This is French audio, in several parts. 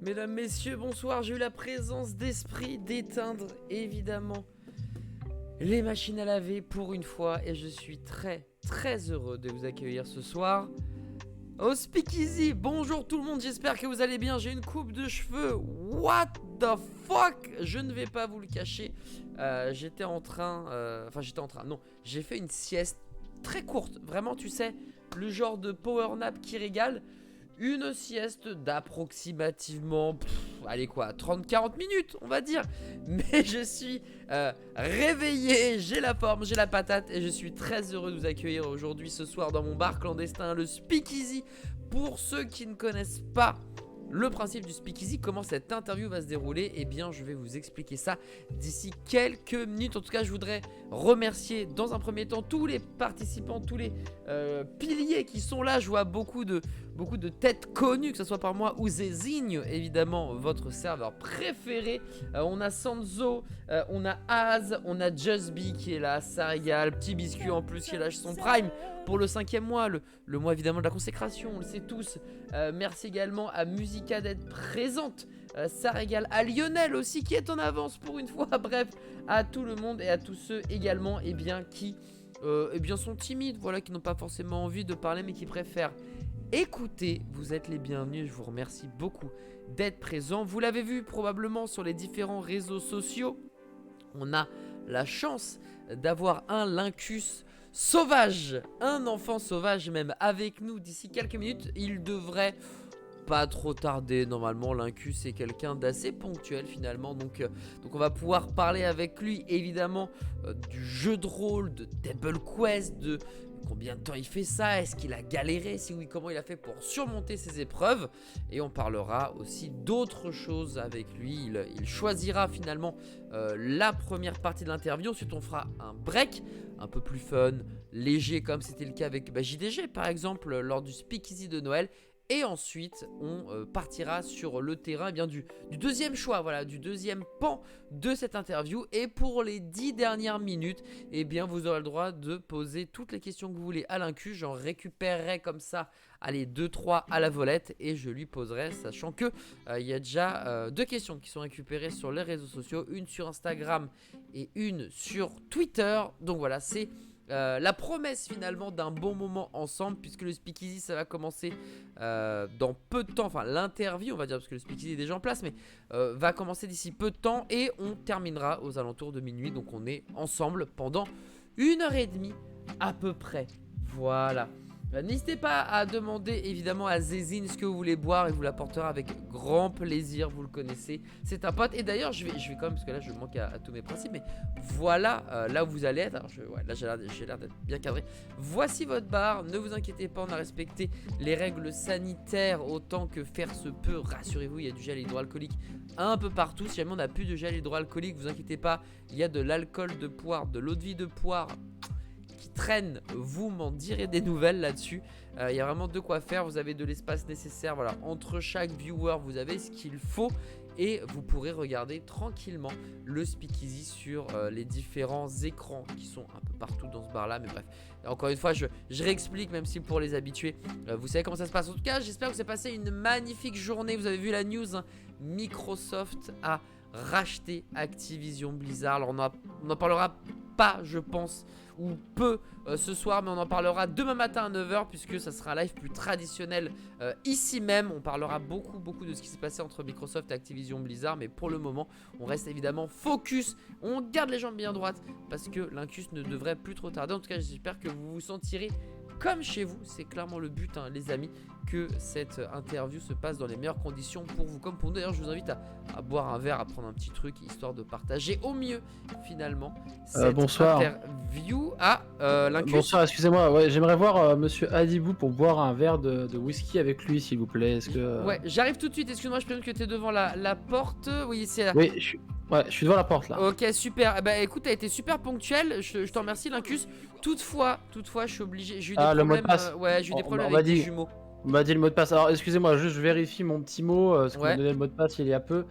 Mesdames, messieurs, bonsoir. J'ai eu la présence d'esprit d'éteindre, évidemment, les machines à laver pour une fois. Et je suis très, très heureux de vous accueillir ce soir au Speakeasy. Bonjour tout le monde, j'espère que vous allez bien. J'ai une coupe de cheveux. What the fuck? Je ne vais pas vous le cacher. J'étais en train... Non, j'ai fait une sieste très courte. Vraiment, tu sais, le genre de power nap qui régale. Une sieste d'approximativement, allez quoi, 30-40 minutes, on va dire. Mais je suis réveillé, j'ai la forme, j'ai la patate. Et je suis très heureux de vous accueillir aujourd'hui, ce soir, dans mon bar clandestin, le Speakeasy. Pour ceux qui ne connaissent pas le principe du Speakeasy, comment cette interview va se dérouler, eh bien je vais vous expliquer ça d'ici quelques minutes. En tout cas, je voudrais remercier dans un premier temps tous les participants, tous les piliers qui sont là. Je vois beaucoup de têtes connues, que ce soit par moi ou Zézigne, évidemment votre serveur préféré. On a Sanzo, on a Az, on a Just Be qui est là, ça régale. Petit biscuit en plus qui lâche son prime pour le 5e mois, le mois évidemment de la consécration, on le sait tous. Merci également à Musica d'être présente, ça régale. À Lionel aussi qui est en avance pour une fois. Bref, à tout le monde et à tous ceux également qui sont timides, voilà, qui n'ont pas forcément envie de parler mais qui préfèrent écoutez. Vous êtes les bienvenus, je vous remercie beaucoup d'être présents. Vous l'avez vu probablement sur les différents réseaux sociaux, on a la chance d'avoir un Lincus sauvage, un enfant sauvage même, avec nous d'ici quelques minutes. Il devrait pas trop tarder, normalement. Lincus est quelqu'un d'assez ponctuel finalement, donc on va pouvoir parler avec lui évidemment du jeu de rôle, de Table Quest, de combien de temps il fait ça, est-ce qu'il a galéré, si oui comment il a fait pour surmonter ses épreuves, et on parlera aussi d'autres choses avec lui. Il choisira finalement la première partie de l'interview, ensuite on fera un break un peu plus fun, léger comme c'était le cas avec JDG par exemple lors du Speakeasy de Noël. Et ensuite, on partira sur le terrain du deuxième choix, voilà, du deuxième pan de cette interview. Et pour les 10 dernières minutes, eh bien, vous aurez le droit de poser toutes les questions que vous voulez à Lincus. J'en récupérerai comme ça, allez, 2-3 à la volette et je lui poserai, sachant que il y a déjà 2 questions qui sont récupérées sur les réseaux sociaux, une sur Instagram et une sur Twitter. Donc voilà, c'est... la promesse finalement d'un bon moment ensemble, puisque le Speakeasy ça va commencer dans peu de temps, enfin l'interview on va dire, parce que le Speakeasy est déjà en place, mais va commencer d'ici peu de temps et on terminera aux alentours de minuit. Donc on est ensemble pendant 1h30 à peu près, voilà. N'hésitez pas à demander évidemment à Zézine ce que vous voulez boire, il vous l'apportera avec grand plaisir, vous le connaissez, c'est un pote. Et d'ailleurs je vais quand même, parce que là je manque à tous mes principes, mais voilà là où vous allez être. Alors là j'ai l'air d'être bien cadré. Voici votre bar, ne vous inquiétez pas, on a respecté les règles sanitaires autant que faire se peut. Rassurez-vous, il y a du gel hydroalcoolique un peu partout. Si jamais on n'a plus de gel hydroalcoolique, vous inquiétez pas, il y a de l'alcool de poire, de l'eau de vie de poire qui traîne, vous m'en direz des nouvelles là-dessus. Il y a vraiment de quoi faire, vous avez de l'espace nécessaire, voilà, entre chaque viewer vous avez ce qu'il faut et vous pourrez regarder tranquillement le Speakeasy sur les différents écrans qui sont un peu partout dans ce bar là. Mais bref, encore une fois je réexplique, même si pour les habitués vous savez comment ça se passe. En tout cas j'espère que vous avez passé une magnifique journée. Vous avez vu la news, hein, Microsoft a racheté Activision Blizzard. Alors on en parlera pas je pense, ou peu ce soir, mais on en parlera demain matin à 9h, puisque ça sera un live plus traditionnel ici même. On parlera beaucoup de ce qui s'est passé entre Microsoft et Activision Blizzard, mais pour le moment on reste évidemment focus, on garde les jambes bien droites parce que Lincus ne devrait plus trop tarder. En tout cas j'espère que vous vous sentirez comme chez vous, c'est clairement le but, hein, les amis, que cette interview se passe dans les meilleures conditions pour vous comme pour nous. D'ailleurs je vous invite à boire un verre, à prendre un petit truc, histoire de partager au mieux finalement cette interview. Lincus. Bonsoir, excusez-moi, ouais, j'aimerais voir monsieur Adibou pour boire un verre de whisky avec lui s'il vous plaît. Est-ce que... Ouais, j'arrive tout de suite, excuse-moi, je présume que tu es devant la porte. Oui, c'est là. Oui, je suis devant la porte là. Ok, super. Bah écoute, t'as été super ponctuel, je te remercie Lincus. Toutefois, je suis obligé, j'ai eu des problèmes. Le mot de passe. Ouais, j'ai eu des problèmes avec des jumeaux. On m'a dit le mot de passe. Alors excusez-moi, juste je vérifie mon petit mot, parce qu'on m'a donné le mot de passe il y a peu.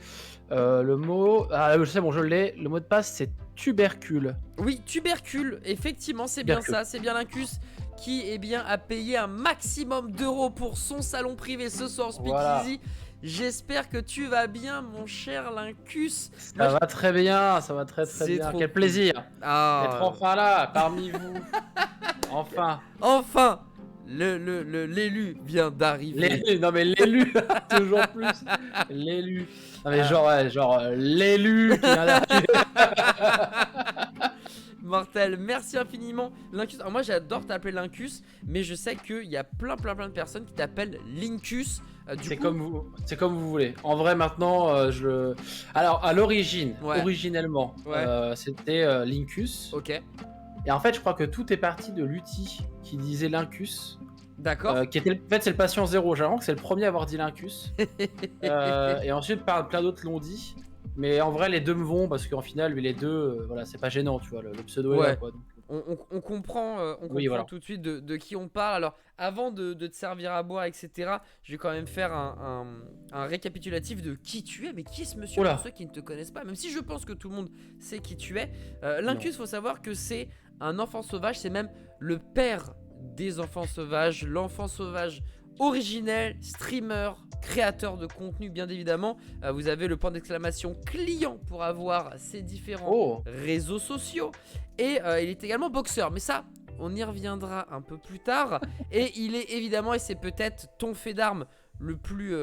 Le mot... Ah je sais, bon je l'ai. Le mot de passe c'est tubercule. Oui, tubercule, effectivement c'est bien ça, c'est bien Lincus qui a payé un maximum d'euros pour son salon privé ce soir Speakeasy. Voilà. J'espère que tu vas bien, mon cher Lincus. Ça va très bien, ça va très bien. Quel plaisir d'être enfin là, parmi vous. Enfin l'élu vient d'arriver. Non mais l'élu, toujours plus. L'élu. Non mais genre l'élu qui vient d'arriver. Mortel, merci infiniment Lincus. Alors moi j'adore t'appeler Lincus, mais je sais qu'il y a plein de personnes qui t'appellent Lincus. C'est comme vous voulez. En vrai maintenant, alors à l'origine, originellement, c'était Lincus. Ok. Et en fait je crois que tout est parti de Lutti qui disait Lincus. D'accord. En fait c'est le patient zéro. J'ai l'impression que c'est le premier à avoir dit Lincus. Et ensuite plein d'autres l'ont dit. Mais en vrai les deux me vont parce qu'en final les deux, voilà, c'est pas gênant, tu vois, le pseudo est là, quoi. Donc... On comprend, voilà, tout de suite de qui on parle. Alors avant de te servir à boire, etc., je vais quand même faire un récapitulatif de qui tu es. Mais qui est ce monsieur pour ceux qui ne te connaissent pas? Même si je pense que tout le monde sait qui tu es. Lincus, faut savoir que c'est un enfant sauvage, c'est même le père des enfants sauvages, l'enfant sauvage originel, streamer, créateur de contenu, bien évidemment. Vous avez le point d'exclamation client pour avoir ces différents réseaux sociaux. Et il est également boxeur, mais ça, on y reviendra un peu plus tard. Et il est évidemment, et c'est peut-être ton fait d'armes le plus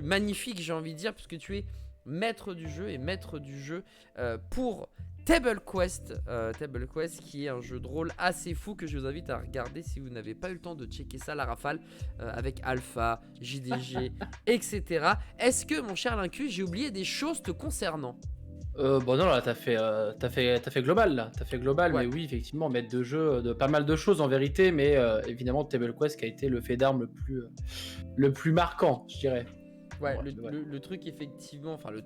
magnifique, j'ai envie de dire, puisque tu es maître du jeu pour Table Quest, qui est un jeu de rôle assez fou que je vous invite à regarder si vous n'avez pas eu le temps de checker ça, la rafale, avec Alpha, JDG, etc. Est-ce que, mon cher Lincus, j'ai oublié des choses te concernant? Bon non, là t'as fait global là, mais oui effectivement maître de jeu de pas mal de choses en vérité, mais évidemment Table Quest qui a été le fait d'armes le plus marquant, je dirais. Ouais, le truc effectivement, enfin le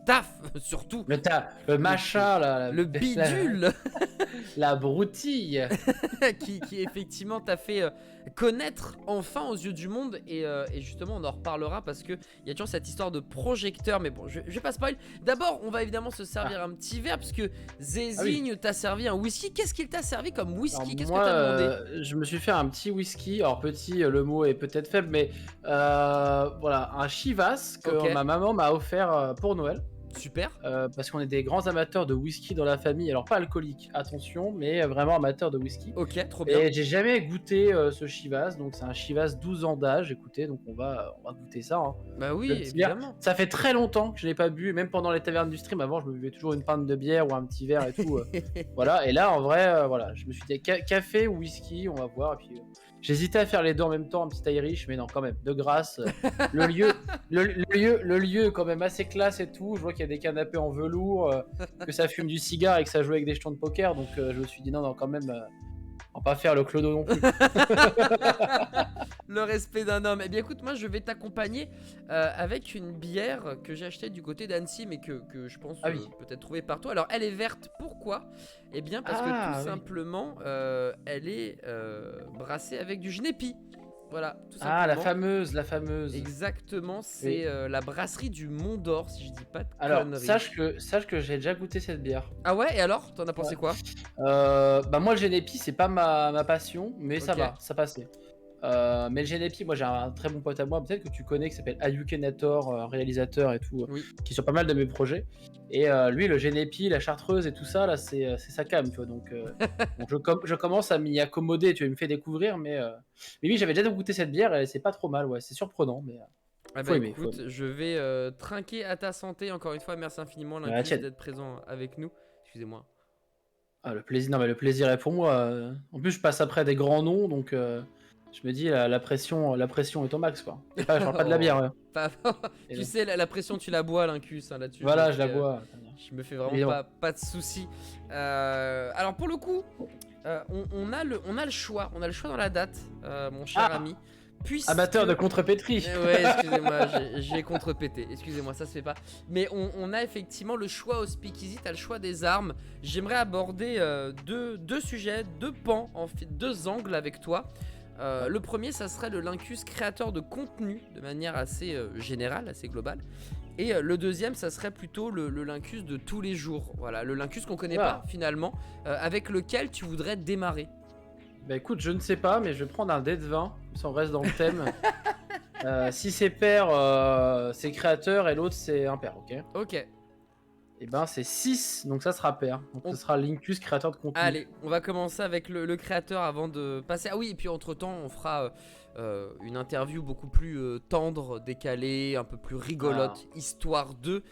taf surtout. Le machin là. Le bidule. La broutille. qui effectivement t'a fait connaître enfin aux yeux du monde. Et justement on en reparlera parce qu'il y a toujours cette histoire de projecteur. Mais bon, je vais pas spoil. D'abord on va évidemment se servir un petit verre parce que Zézigne t'a servi un whisky. Qu'est-ce qu'il t'a servi comme whisky? Qu'est-ce que t'as demandé? Je me suis fait un petit whisky. Alors petit, le mot est peut-être faible, mais voilà, un Chivas que ma maman m'a offert pour Noël. Super. Parce qu'on est des grands amateurs de whisky dans la famille. Alors pas alcoolique, attention, mais vraiment amateurs de whisky. Ok, trop bien. Et j'ai jamais goûté ce Chivas, donc c'est un Chivas 12 ans d'âge. Écoutez, donc on va goûter ça. Hein. Bah oui, évidemment. Ça fait très longtemps que je n'ai pas bu, même pendant les tavernes du stream. Avant, je me buvais toujours une pinte de bière ou un petit verre et tout. Voilà. Et là, en vrai, voilà, je me suis dit café ou whisky, on va voir. Et puis j'hésitais à faire les deux en même temps, un petit Irish, mais non, quand même, de grâce. Le lieu est quand même assez classe et tout. Je vois qu'il y a des canapés en velours, que ça fume du cigare et que ça joue avec des jetons de poker. Donc je me suis dit non, quand même, on va pas faire le clodo non plus. Le respect d'un homme. Eh bien écoute, moi je vais t'accompagner avec une bière que j'ai achetée du côté d'Annecy, mais que je pense peut-être trouver partout. Alors elle est verte, pourquoi? Eh bien parce que tout simplement elle est brassée avec du Genépi. Voilà, tout simplement. Ah, la fameuse. Exactement, c'est la brasserie du Mont d'Or, si je dis pas de alors, conneries. sache que j'ai déjà goûté cette bière. Ah ouais, et alors, t'en as pensé quoi? Bah moi le Genépi c'est pas ma passion, mais ça va, ça passait. Mais le Genépi, moi j'ai un très bon pote à moi, peut-être que tu connais, qui s'appelle Ayukenator, réalisateur et tout, qui est sur pas mal de mes projets. Et lui, le Genépi, la chartreuse et tout ça, là, c'est sa cam, tu vois. Donc, je commence à m'y accommoder, tu vois, il me fait découvrir. Mais oui, j'avais déjà goûté cette bière et c'est pas trop mal, ouais, c'est surprenant. Mais faut aimer, écoute, je vais trinquer à ta santé. Encore une fois, merci infiniment Lincus d'être présent avec nous. Excusez-moi. Ah, le plaisir, non, mais le plaisir est pour moi. En plus, je passe après des grands noms, donc. Je me dis, la pression est au max, quoi. Je parle pas de la bière. Tu sais, la pression, tu la bois, Lincus, hein, là-dessus. Voilà, je la bois. Je me fais vraiment pas de soucis. Alors, pour le coup, on a le choix. On a le choix dans la date, mon cher ami. Amateur de contrepétrie. Ouais, excusez-moi, j'ai contrepété. Excusez-moi, ça se fait pas. Mais on a effectivement le choix au Speakeasy. T'as le choix des armes. J'aimerais aborder deux sujets, deux pans, en fait, deux angles avec toi. Le premier, ça serait le Lincus créateur de contenu de manière assez générale, assez globale. Et le deuxième, ça serait plutôt le Lincus de tous les jours. Voilà, le Lincus qu'on connaît pas finalement, avec lequel tu voudrais démarrer. Bah écoute, je ne sais pas, mais je vais prendre un dé de 20, si on reste dans le thème. Si c'est pair, c'est créateur et l'autre c'est impair, ok? Ok. Et ben c'est 6, donc ça sera pair. Donc ce sera Linkus, créateur de contenu. Allez, on va commencer avec le créateur avant de passer. Ah oui, et puis entre-temps, on fera une interview beaucoup plus tendre, décalée, un peu plus rigolote, histoire de...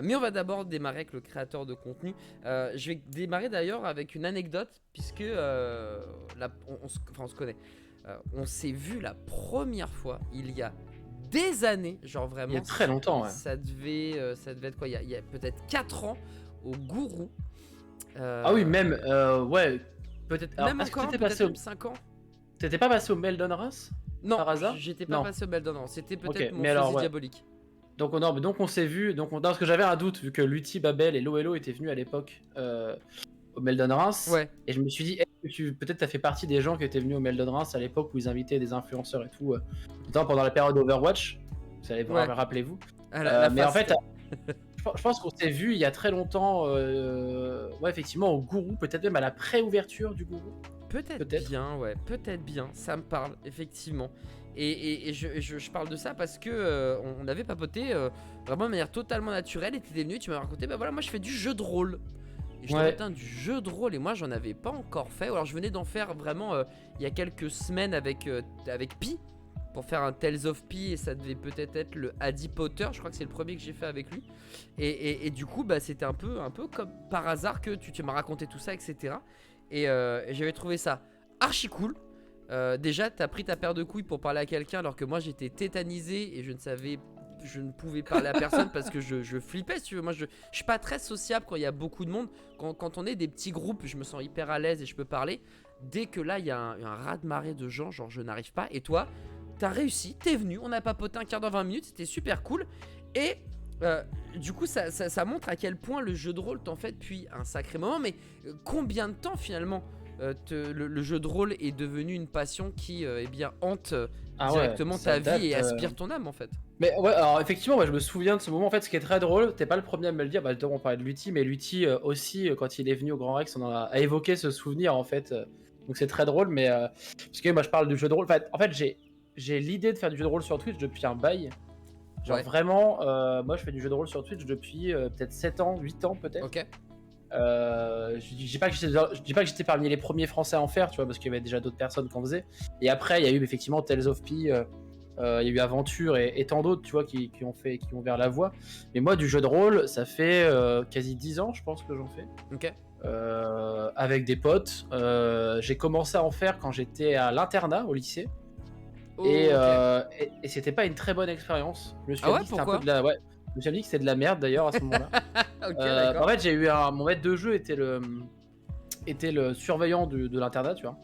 mais on va d'abord démarrer avec le créateur de contenu. Je vais démarrer d'ailleurs avec une anecdote, puisque on se connaît. On s'est vu la première fois il y a des années, genre vraiment. Il y a très longtemps, ouais. Ça devait être quoi? Il y a peut-être 4 ans au Gourou. Ah oui, même, ouais, peut-être. Alors, Même est-ce que encore, t'étais peut-être passé au... même 5 ans. T'étais pas passé au Meldon Reims Non, par hasard? j'étais pas Non. passé au Meldon, non. C'était peut-être Ok, mon mais alors, fusil ouais. diabolique. Donc, non, mais donc on s'est vu, non, parce que j'avais un doute, vu que Lutti, Babel et Loelo étaient venus à l'époque au Meldon Reims. Ouais. Et je me suis dit, peut-être t'as fait partie des gens qui étaient venus au Meldon Reims à l'époque où ils invitaient des influenceurs et tout, notamment pendant la période Overwatch. Vous allez voir, Ouais. rappelez-vous. Mais en fait, je pense qu'on s'est vu il y a très longtemps, ouais, effectivement, au Gourou, peut-être même à la pré-ouverture du Gourou. Peut-être bien, ouais, peut-être bien, ça me parle, effectivement. Et je parle de ça parce que on avait papoté vraiment de manière totalement naturelle. Et t'étais venu, tu m'as raconté, bah voilà, moi je fais du jeu de rôle. Et je Ouais. t'avais du jeu de rôle et moi j'en avais pas encore fait. Alors je venais d'en faire vraiment il y a quelques semaines avec Pi. Pour faire un Tales of Pi, et ça devait peut-être être le Harry Potter, je crois que c'est le premier que j'ai fait avec lui. Et du coup, bah, c'était un peu comme par hasard que tu m'as raconté tout ça, etc. Et j'avais trouvé ça archi cool. Déjà, t'as pris ta paire de couilles pour parler à quelqu'un alors que moi j'étais tétanisé et je ne pouvais parler à personne parce que je flippais, si tu veux. Moi, je suis pas très sociable quand il y a beaucoup de monde. Quand on est des petits groupes, je me sens hyper à l'aise et je peux parler. Dès que là, il y a un raz-de-marée de gens, genre je n'arrive pas. Et toi, t'as réussi, t'es venu, on a papoté un quart d'heure, 20 minutes, c'était super cool. Et du coup, ça montre à quel point le jeu de rôle t'en fait depuis un sacré moment. Mais combien de temps finalement le jeu de rôle est devenu une passion qui eh bien hante directement ta vie et aspire ton âme en fait. Mais ouais, alors effectivement, ouais, je me souviens de ce moment. En fait, ce qui est très drôle, t'es pas le premier à me le dire. Bah, on parlait de Lutti, mais Lutti aussi, quand il est venu au Grand Rex, on a évoqué ce souvenir en fait. Donc c'est très drôle, mais parce que moi je parle du jeu de rôle. En fait j'ai l'idée de faire du jeu de rôle sur Twitch depuis un bail. Genre Ouais. vraiment, moi je fais du jeu de rôle sur Twitch depuis peut-être 7 ans, 8 ans peut-être. Ok. Je dis pas que j'étais parmi les premiers français à en faire, tu vois, parce qu'il y avait déjà d'autres personnes qui en faisaient. Et après, il y a eu effectivement Tales of Pi, il y a eu Aventure et tant d'autres, tu vois, qui ont ouvert la voie. Mais moi, du jeu de rôle, ça fait quasi 10 ans, je pense que j'en fais. Ok. Avec des potes. J'ai commencé à en faire quand j'étais à l'internat au lycée. Oh, Et ok. c'était pas une très bonne expérience. Je me suis Ah ouais, dit que c'était un pourquoi peu de la... Ouais. Je me suis dit que c'était de la merde d'ailleurs à ce moment-là. Ok, d'accord. En fait, j'ai eu mon maître de jeu était le surveillant de l'internat, tu vois.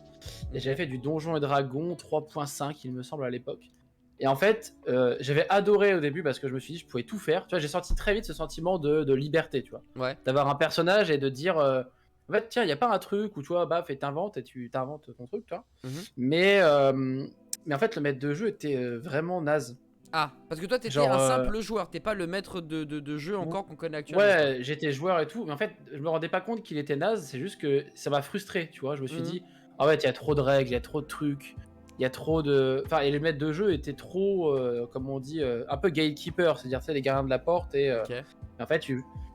Et j'avais fait du Donjon et Dragon 3.5, il me semble, à l'époque. Et en fait, j'avais adoré au début parce que je me suis dit je pouvais tout faire. Tu vois, j'ai senti très vite ce sentiment de liberté, tu vois. Ouais. D'avoir un personnage et de dire en fait, tiens, il y a pas un truc où tu vois, baf, et t'inventes et tu t'inventes ton truc, tu vois. Mais en fait, le maître de jeu était vraiment naze. Ah, parce que toi t'étais Genre, un simple joueur, t'es pas le maître de jeu encore qu'on connaît actuellement. Ouais, j'étais joueur et tout, mais en fait, je me rendais pas compte qu'il était naze, c'est juste que ça m'a frustré, tu vois. Je me suis dit, ah ouais, il y a trop de règles, il y a trop de trucs, il y a trop de. Enfin, et les maîtres de jeu étaient trop, comme on dit, un peu gatekeeper, c'est-à-dire, tu sais, les gardiens de la porte. Et en fait,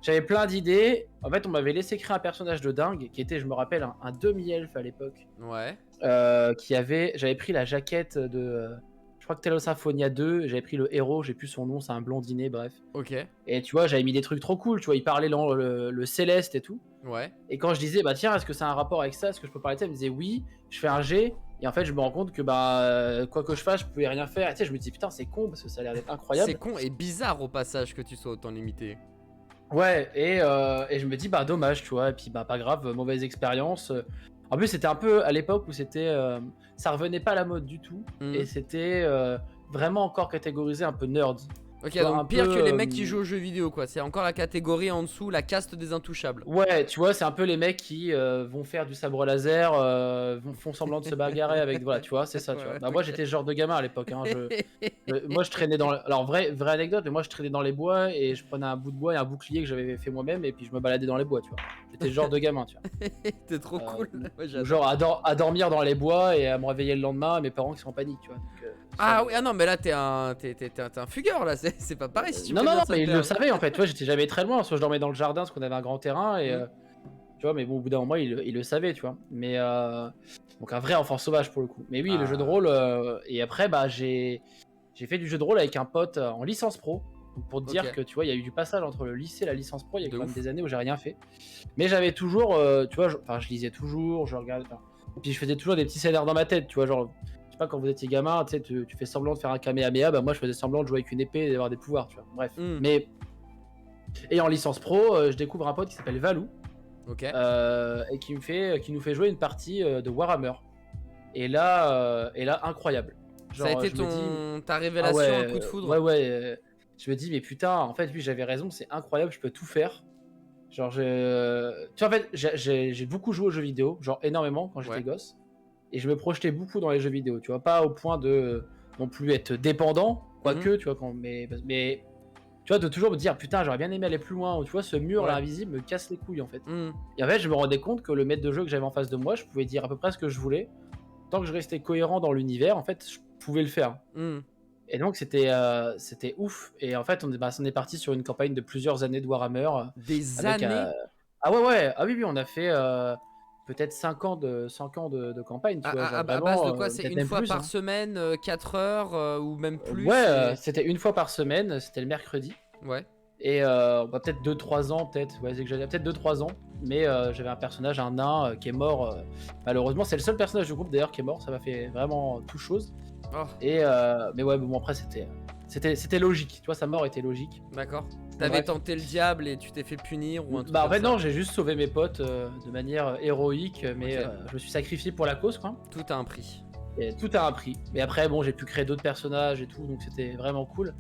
j'avais plein d'idées. En fait, on m'avait laissé créer un personnage de dingue qui était, je me rappelle, un demi-elfe à l'époque. Ouais. J'avais pris la jaquette de. Je crois que Telos Symphonia 2, j'avais pris le héros, j'ai plus son nom, c'est un blondinet, bref. Ok. Et tu vois, j'avais mis des trucs trop cool, tu vois, il parlait le céleste et tout. Ouais. Et quand je disais, bah tiens, est-ce que ça a un rapport avec ça, est-ce que je peux parler de ça, il me disait oui, je fais un G, et en fait, je me rends compte que bah, quoi que je fasse, je pouvais rien faire. Et tu sais, je me dis, putain, c'est con, parce que ça a l'air d'être incroyable. C'est con et bizarre au passage que tu sois autant limité. Ouais, et je me dis, bah dommage, tu vois, et puis bah pas grave, mauvaise expérience. En plus, c'était un peu à l'époque où c'était, ça revenait pas à la mode du tout, et c'était vraiment encore catégorisé un peu nerd. Ok, Tu vois, un donc pire peu, que les mecs qui jouent aux jeux vidéo, quoi. C'est encore la catégorie en dessous, la caste des intouchables. Ouais, tu vois, c'est un peu les mecs qui vont faire du sabre laser, font semblant de se bagarrer avec. Voilà, tu vois, c'est ça, tu vois. Ouais, Bah, moi, ok. j'étais ce genre de gamin à l'époque. Hein, moi, je traînais dans. Alors, vraie anecdote, mais moi, je traînais dans les bois et je prenais un bout de bois et un bouclier que j'avais fait moi-même et puis je me baladais dans les bois, tu vois. J'étais ce genre de gamin, tu vois. T'es trop cool. Ouais, Ou j'adore. genre à dormir dans les bois et à me réveiller le lendemain, mes parents qui sont en panique, tu vois. Donc, Ah oui, ah non, mais là t'es un fugueur là, c'est pas pareil si tu non, fais non, bien non, ça. mais ils le savaient en fait. Tu vois, j'étais jamais très loin. Parce que je dormais dans le jardin parce qu'on avait un grand terrain et. Mhm. Tu vois, mais bon, au bout d'un moment, il le savait, tu vois. Mais donc un vrai enfant sauvage pour le coup. Mais oui, le jeu de Ah, rôle. Et après, bah, j'ai fait du jeu de rôle avec un pote en licence pro. Donc, pour te dire ok. que tu vois, il y a eu du passage entre le lycée et la licence pro. Il y a De quand même ouf. des années où j'ai rien fait. Mais j'avais toujours, tu vois, je lisais toujours, je regardais. Puis je faisais toujours des petits scénarios dans ma tête, tu vois, genre. Je sais pas, quand vous étiez gamin, tu sais, tu fais semblant de faire un Kamehameha, bah moi je faisais semblant de jouer avec une épée et d'avoir des pouvoirs, tu vois. Bref. Hmm. Mais. Et en licence pro, je découvre un pote qui s'appelle Valou. Ok. Et qui nous fait jouer une partie de Warhammer. Et là, incroyable. Ça a Genre, été je me dis, ta ah révélation, un ouais, coup de foudre. ouais, ouais. Je me dis, mais putain, en fait, lui, j'avais raison, c'est incroyable, je peux tout faire. Genre, tu vois, en fait, j'ai beaucoup joué aux jeux vidéo, genre énormément quand j'étais Ouais. gosse. Et je me projetais beaucoup dans les jeux vidéo, tu vois, pas au point de non plus être dépendant, quoique, tu vois, mais tu vois, de toujours me dire, putain, j'aurais bien aimé aller plus loin, ou tu vois, ce mur là Ouais. invisible me casse les couilles en fait. Hmm. Et en fait, je me rendais compte que le maître de jeu que j'avais en face de moi, je pouvais dire à peu près ce que je voulais. Tant que je restais cohérent dans l'univers, en fait, je pouvais le faire. Hmm. Et donc, c'était ouf. Et en fait, on est parti sur une campagne de plusieurs années de Warhammer. Des Avec. années Ah ouais, ouais. Ah oui, oui, on a fait peut-être 5 ans de campagne, tu vois. Genre à base de vraiment, quoi? C'est peut-être une même fois plus. par Hein. semaine, 4 heures ou même Ouais, plus c'était une fois par semaine, c'était le mercredi. Ouais. Et bah, peut-être 2-3 ans, peut-être, ouais, peut-être 2-3 ans. Mais j'avais un personnage, un nain, qui est mort. Malheureusement, c'est le seul personnage du groupe d'ailleurs qui est mort. Ça m'a fait vraiment tout chose. Oh, Et mais ouais, bon après c'était logique. Tu vois, sa mort était logique. d'accord. Bon, T'avais bref. tenté le diable et tu t'es fait punir ou un truc Bah en comme fait ça. non, j'ai juste sauvé mes potes de manière héroïque, mais Ok. je me suis sacrifié pour la cause, quoi. Tout a un prix. Et tout a un prix. Mais après bon, j'ai pu créer d'autres personnages et tout, donc c'était vraiment cool.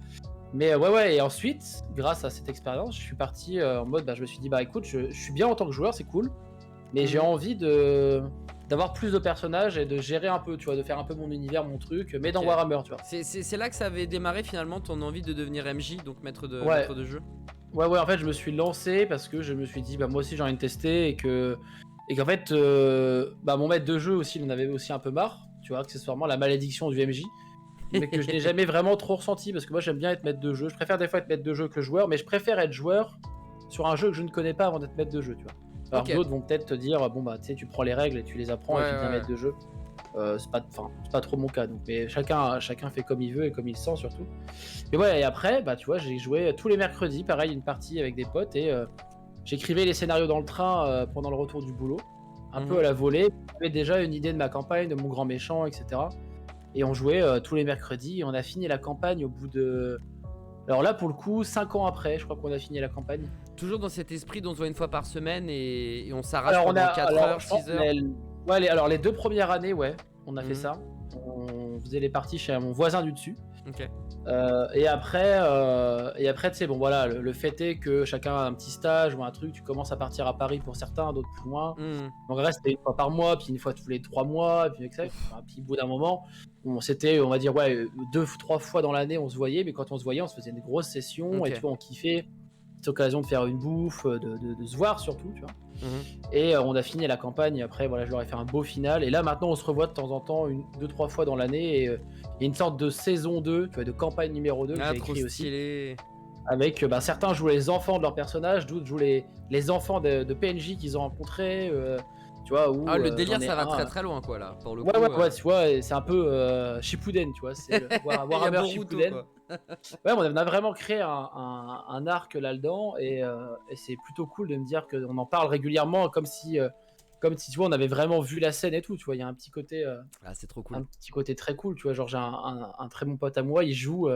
Mais ouais, ouais, et ensuite, grâce à cette expérience, je suis parti en mode, bah, je me suis dit, bah écoute, je suis bien en tant que joueur, c'est cool, mais j'ai Mhm. envie d'avoir plus de personnages et de gérer un peu, tu vois, de faire un peu mon univers, mon truc, mais dans Ok. Warhammer, tu vois. C'est là que ça avait démarré finalement ton envie de devenir MJ, donc maître Ouais, maître de jeu. ouais, ouais, en fait, je me suis lancé parce que je me suis dit, bah moi aussi j'ai envie de tester et qu'en fait, bah mon maître de jeu aussi, il en avait aussi un peu marre, tu vois, accessoirement la malédiction du MJ. Mais que je n'ai jamais vraiment trop ressenti parce que moi j'aime bien être maître de jeu. Je préfère des fois être maître de jeu que joueur, mais je préfère être joueur sur un jeu que je ne connais pas avant d'être maître de jeu, tu vois. Alors que Ok. d'autres vont peut-être te dire, bon bah tu sais, tu prends les règles et tu les apprends et Ouais, tu deviens ouais. maître de jeu. C'est pas trop mon cas, donc mais chacun fait comme il veut et comme il sent surtout. Mais ouais, et après, bah tu vois, j'ai joué tous les mercredis, pareil, une partie avec des potes et j'écrivais les scénarios dans le train pendant le retour du boulot, un peu Mhm. à la volée. J'avais déjà une idée de ma campagne, de mon grand méchant, etc. Et on jouait tous les mercredis et on a fini la campagne au bout de. Alors là, pour le coup, 5 ans après, je crois qu'on a fini la campagne. Toujours dans cet esprit dont on se voit une fois par semaine et on s'arrache Alors, pendant 4 alors, heures, je pense, 6 heures. ouais, alors les 2 premières années, ouais, on a fait Mhm. ça. On faisait les parties chez mon voisin du dessus. Ok. Et après, tu sais, bon voilà, le fait est que chacun a un petit stage ou un truc. Tu commences à partir à Paris pour certains, d'autres plus loin. Mhm. Donc le reste, c'était une fois par mois, puis une fois tous les 3 mois, et puis avec ça. Enfin, puis au bout d'un moment, c'était, on va dire, ouais, 2 ou 3 fois dans l'année, on se voyait, mais quand on se voyait, on se faisait une grosse session, Ok. et tu vois, on kiffait. Cette occasion de faire une bouffe, de se voir surtout, tu vois. Mhm. Et on a fini la campagne, après, voilà, je leur ai fait un beau final. Et là, maintenant, on se revoit de temps en temps, 2, 3 fois dans l'année, et il y a une sorte de saison 2, tu vois, de campagne numéro 2 que Ah, j'ai trop écrit aussi. stylé. Avec bah, certains jouent les enfants de leurs personnages, d'autres jouent les enfants de PNJ qu'ils ont rencontrés, tu vois. Où, Ah, le j'en délire, ai ça va un, très très loin, quoi, là, pour le Ouais, coup. ouais, ouais, tu vois, et c'est un peu Shippuden, tu vois. C'est le Il y a Warhammer Boruto, Shippuden. quoi. Ouais, on a vraiment créé un arc là-dedans, et c'est plutôt cool de me dire qu'on en parle régulièrement, comme si tu vois, on avait vraiment vu la scène et tout, tu vois. Il y a Ah, c'est trop cool. un petit côté très cool, tu vois. Genre, j'ai un très bon pote à moi, il joue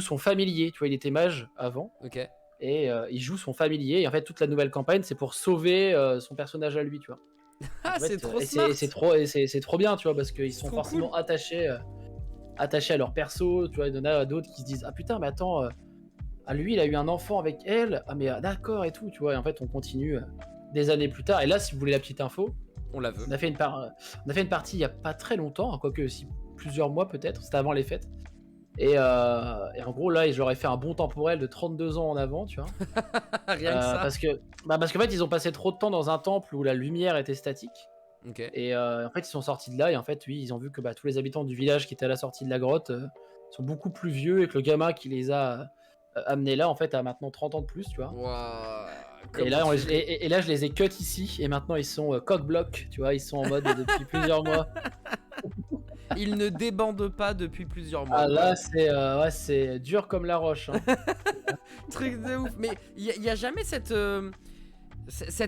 son familier, tu vois. Il était mage avant, Ok. et il joue son familier. Et en fait, toute la nouvelle campagne, c'est pour sauver son personnage à lui, tu vois. Donc, Ah, en c'est fait, trop et smart. c'est trop bien, tu vois, parce qu'ils C'est sont trop cool. forcément attachés. attachés à leur perso, tu vois, il y en a d'autres qui se disent ah putain mais attends, ah, lui il a eu un enfant avec elle, ah mais d'accord et tout, tu vois, et en fait on continue des années plus tard, et là si vous voulez la petite info, On la veut. on a fait une partie il y a pas très longtemps, hein, quoique si plusieurs mois peut-être, c'était avant les fêtes. Et en gros, là, j'aurais fait un bond temporel de 32 ans en avant, tu vois. Rien que ça. Parce qu'en fait, ils ont passé trop de temps dans un temple où la lumière était statique. Ok. Et en fait, ils sont sortis de là. Et en fait, oui, ils ont vu que tous les habitants du village qui étaient à la sortie de la grotte sont beaucoup plus vieux. Et que le gamin qui les a amenés là, en fait, a maintenant 30 ans de plus, tu vois. Waouh. Et là, et là, je les ai cut ici. Et maintenant, ils sont cock-block, tu vois. Ils sont en mode depuis plusieurs mois. Il ne débande pas depuis plusieurs mois. Ah là, c'est dur comme la roche. Hein. Truc de ouf. Mais il y a jamais cette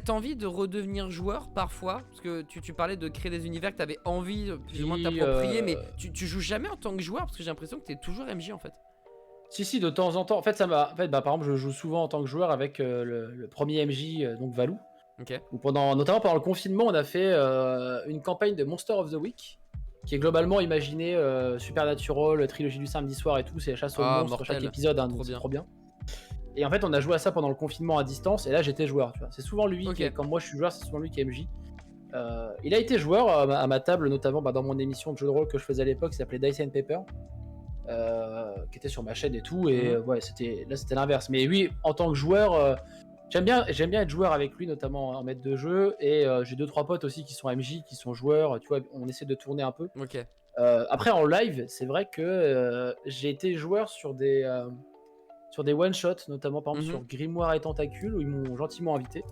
envie de redevenir joueur parfois, parce que tu parlais de créer des univers que tu avais envie plus ou moins de t'approprier, mais tu joues jamais en tant que joueur, parce que j'ai l'impression que tu es toujours MJ en fait. Si, de temps en temps. En fait, par exemple, je joue souvent en tant que joueur avec le premier MJ, donc Valou. Ok. Où notamment pendant le confinement, on a fait une campagne de Monster of the Week, qui est globalement imaginé Supernatural, trilogie du samedi soir et tout. C'est la chasse aux monstres mortel. chaque épisode, hein, donc c'est trop bien. Et en fait, on a joué à ça pendant le confinement à distance, et là, j'étais joueur. Tu vois. C'est souvent lui, comme moi je suis joueur, c'est souvent lui qui est MJ. Il a été joueur à ma table, notamment dans mon émission de jeu de rôle que je faisais à l'époque, qui s'appelait Dice and Paper. Qui était sur ma chaîne et tout, et ouais, c'était l'inverse. Mais oui, en tant que joueur, j'aime bien être joueur avec lui, notamment en maître de jeu, et j'ai 2-3 potes aussi qui sont MJ, qui sont joueurs, tu vois, on essaie de tourner un peu. Ok. Après en live, c'est vrai que j'ai été joueur sur des one-shots, notamment par exemple sur Grimoire et Tentacule, où ils m'ont gentiment invité.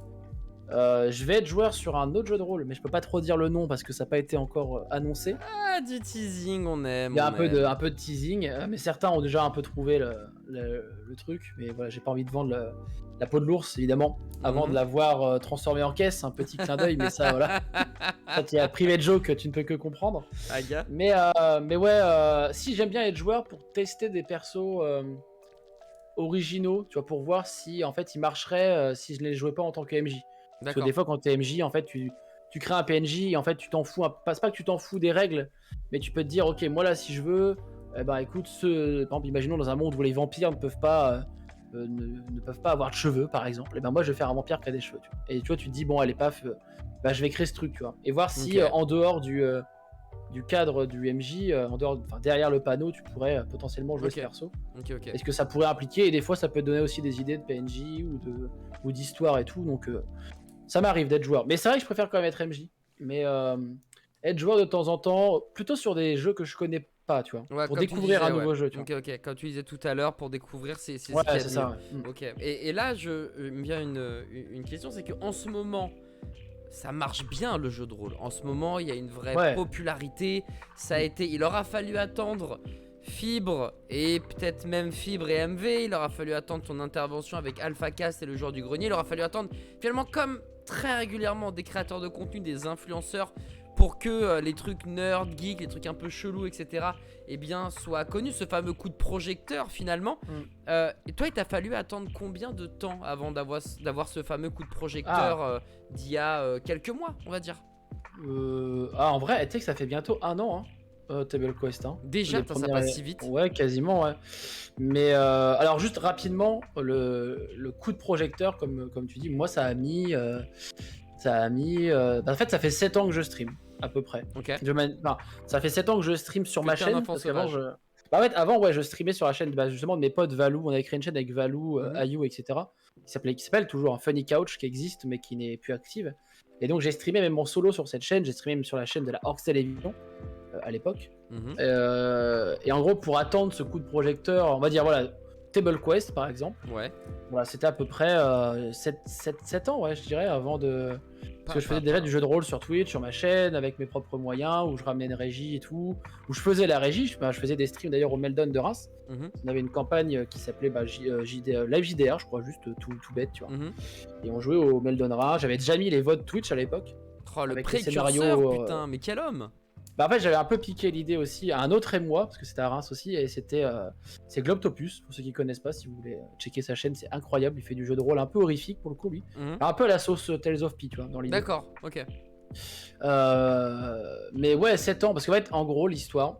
Je vais être joueur sur un autre jeu de rôle, mais je peux pas trop dire le nom parce que ça n'a pas été encore annoncé. Ah, du teasing, on aime. Il y a un peu de teasing, mais certains ont déjà un peu trouvé le truc. Mais voilà, j'ai pas envie de vendre la peau de l'ours, évidemment, avant de l'avoir transformé en caisse. Un petit clin d'œil, mais ça, voilà. Ça, il y a privé de joke que tu ne peux que comprendre. Mais ouais, si j'aime bien être joueur pour tester des persos originaux, tu vois, pour voir si en fait ils marcheraient si je les jouais pas en tant que MJ. Parce que des fois, quand t'es MJ, en fait, tu crées un PNJ et en fait, tu t'en fous. C'est pas que tu t'en fous des règles, mais tu peux te dire, ok, moi là, si je veux, écoute, par exemple, imaginons dans un monde où les vampires ne peuvent pas avoir de cheveux, par exemple. Et moi, je vais faire un vampire qui a des cheveux. Tu vois. Et tu vois, tu te dis, bon, allez, paf, je vais créer ce truc, tu vois. Et voir si en dehors du cadre du MJ, derrière le panneau, tu pourrais potentiellement jouer ce perso. Est-ce que ça pourrait impliquer, et des fois, ça peut donner aussi des idées de PNJ ou d'histoire et tout. Donc ça m'arrive d'être joueur, mais c'est vrai que je préfère quand même être MJ. Mais être joueur de temps en temps, plutôt sur des jeux que je connais pas, tu vois, pour découvrir un nouveau jeu. Tu vois. Ok, comme tu disais tout à l'heure, pour découvrir, c'est c'est ça. Ok. Et là, il me vient une question, c'est qu'en ce moment, ça marche bien le jeu de rôle. En ce moment, il y a une vraie popularité. Il aura fallu attendre Fibre et peut-être même Fibre et MV. Il aura fallu attendre ton intervention avec AlphaCast et le joueur du grenier. Il aura fallu attendre finalement, comme très régulièrement, des créateurs de contenu, des influenceurs, pour que les trucs nerd, geek, les trucs un peu chelous, etc., eh bien, soient connus. Ce fameux coup de projecteur finalement. Et toi, il t'a fallu attendre combien de temps avant d'avoir ce fameux coup de projecteur d'il y a quelques mois, on va dire? En vrai, tu sais que ça fait bientôt 1 an, hein. Table Quest, hein. Déjà, ça passe si vite. Ouais, quasiment, ouais. Mais alors juste rapidement, le coup de projecteur, comme tu dis, moi ça a mis en fait ça fait 7 ans que je stream à peu près. Ça fait 7 ans que je stream sur ma chaîne, parce qu'avant avant je streamais sur la chaîne justement de mes potes Valou. On avait créé une chaîne avec Valou, Ayou, etc., qui s'appelle toujours un Funny Couch, qui existe mais qui n'est plus active. Et donc j'ai streamé même mon solo sur cette chaîne, j'ai streamé même sur la chaîne de la Orcs Télévision à l'époque. Et en gros, pour attendre ce coup de projecteur, on va dire, voilà, Table Quest par exemple. Voilà, c'était à peu près 7 ans, ouais, je dirais, avant de. Parce que je faisais déjà du jeu de rôle sur Twitch, sur ma chaîne, avec mes propres moyens, où je ramenais une régie et tout, où je faisais la régie. Je faisais des streams d'ailleurs au Meldon de Reims. On avait une campagne qui s'appelait Live JDR, je crois, juste tout bête, tu vois. Et on jouait au Meldon Reims. J'avais déjà mis les votes Twitch à l'époque. Oh, le précurseur, putain, mais quel homme! En fait, j'avais un peu piqué l'idée aussi à un autre émoi, parce que c'était à Reims aussi, et c'est Globtopus, pour ceux qui connaissent pas, si vous voulez checker sa chaîne, c'est incroyable. Il fait du jeu de rôle un peu horrifique pour le coup, lui. Un peu à la sauce Tales of Pi, tu vois, dans l'idée. D'accord, ok. Mais ouais, 7 ans, parce qu'en fait, en gros, l'histoire,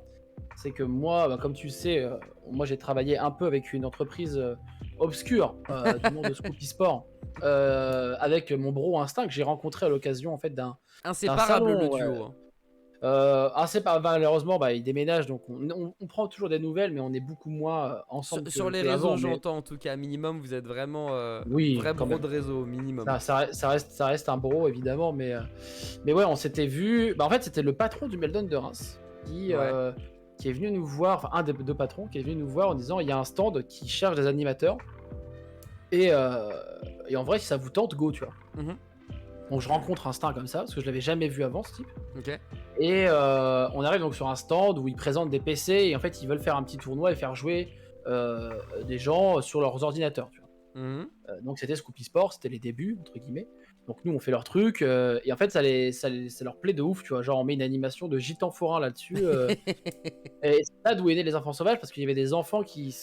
c'est que moi, bah, comme tu sais, moi j'ai travaillé un peu avec une entreprise obscure du monde de Scoop eSport, avec mon bro Instinct que j'ai rencontré à l'occasion en fait d'un Inséparable le salon. duo, hein. C'est pas malheureusement, bah, il déménage, donc on prend toujours des nouvelles, mais on est beaucoup moins Sur, ensemble sur les que réseaux, avant. Mais j'entends en tout cas, minimum, vous êtes vraiment oui, vrai quand bro même. de réseau, minimum. Ça reste un bro évidemment, mais ouais, on s'était vu. Bah, en fait, c'était le patron du Meldon de Reims Ouais. qui est venu nous voir, enfin un des deux patrons qui est venu nous voir en disant il y a un stand qui cherche des animateurs et, euh, et en vrai, si ça vous tente, go, tu vois. Mhm. Donc je rencontre Instinct comme ça parce que je l'avais jamais vu avant ce type. Ok. Et on arrive donc sur un stand où ils présentent des PC et en fait ils veulent faire un petit tournoi et faire jouer des gens sur leurs ordinateurs. Tu vois. Mhm. Donc c'était Scoopy Sport, c'était les débuts entre guillemets. Donc nous on fait leur truc et en fait ça leur plaît de ouf, tu vois. Genre on met une animation de gitan forain là-dessus. Et c'est là d'où est né les enfants sauvages parce qu'il y avait des enfants qui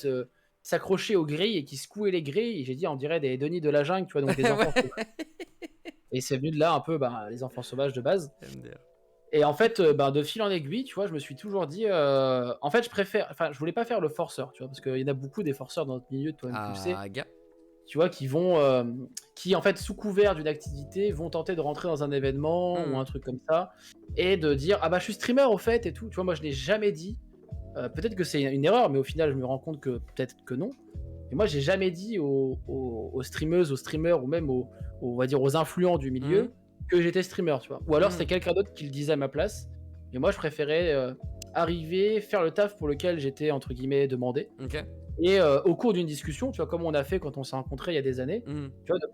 s'accrochaient aux grilles et qui secouaient les grilles. Et j'ai dit on dirait des Denis de la jungle, tu vois, donc des enfants sauvages. Ouais. Et c'est venu de là un peu les enfants sauvages de base. MDR. Et en fait, de fil en aiguille, tu vois, je me suis toujours dit, en fait, je voulais pas faire le forceur, tu vois, parce qu'il y en a beaucoup des forceurs dans notre milieu, toi-même tu le sais, Ah, gars. tu vois, qui en fait, sous couvert d'une activité, vont tenter de rentrer dans un événement ou un truc comme ça, et de dire, ah bah, je suis streamer au fait, et tout, tu vois, moi, je n'ai jamais dit, peut-être que c'est une erreur, mais au final, je me rends compte que peut-être que non. Et moi, j'ai jamais dit aux streameuses, aux streamers, ou même on va dire aux influents du milieu, que j'étais streamer, tu vois. Ou alors c'était quelqu'un d'autre qui le disait à ma place. Mais moi, je préférais arriver, faire le taf pour lequel j'étais, entre guillemets, demandé. Ok. Et au cours d'une discussion, tu vois, comme on a fait quand on s'est rencontrés il y a des années, tu vois, de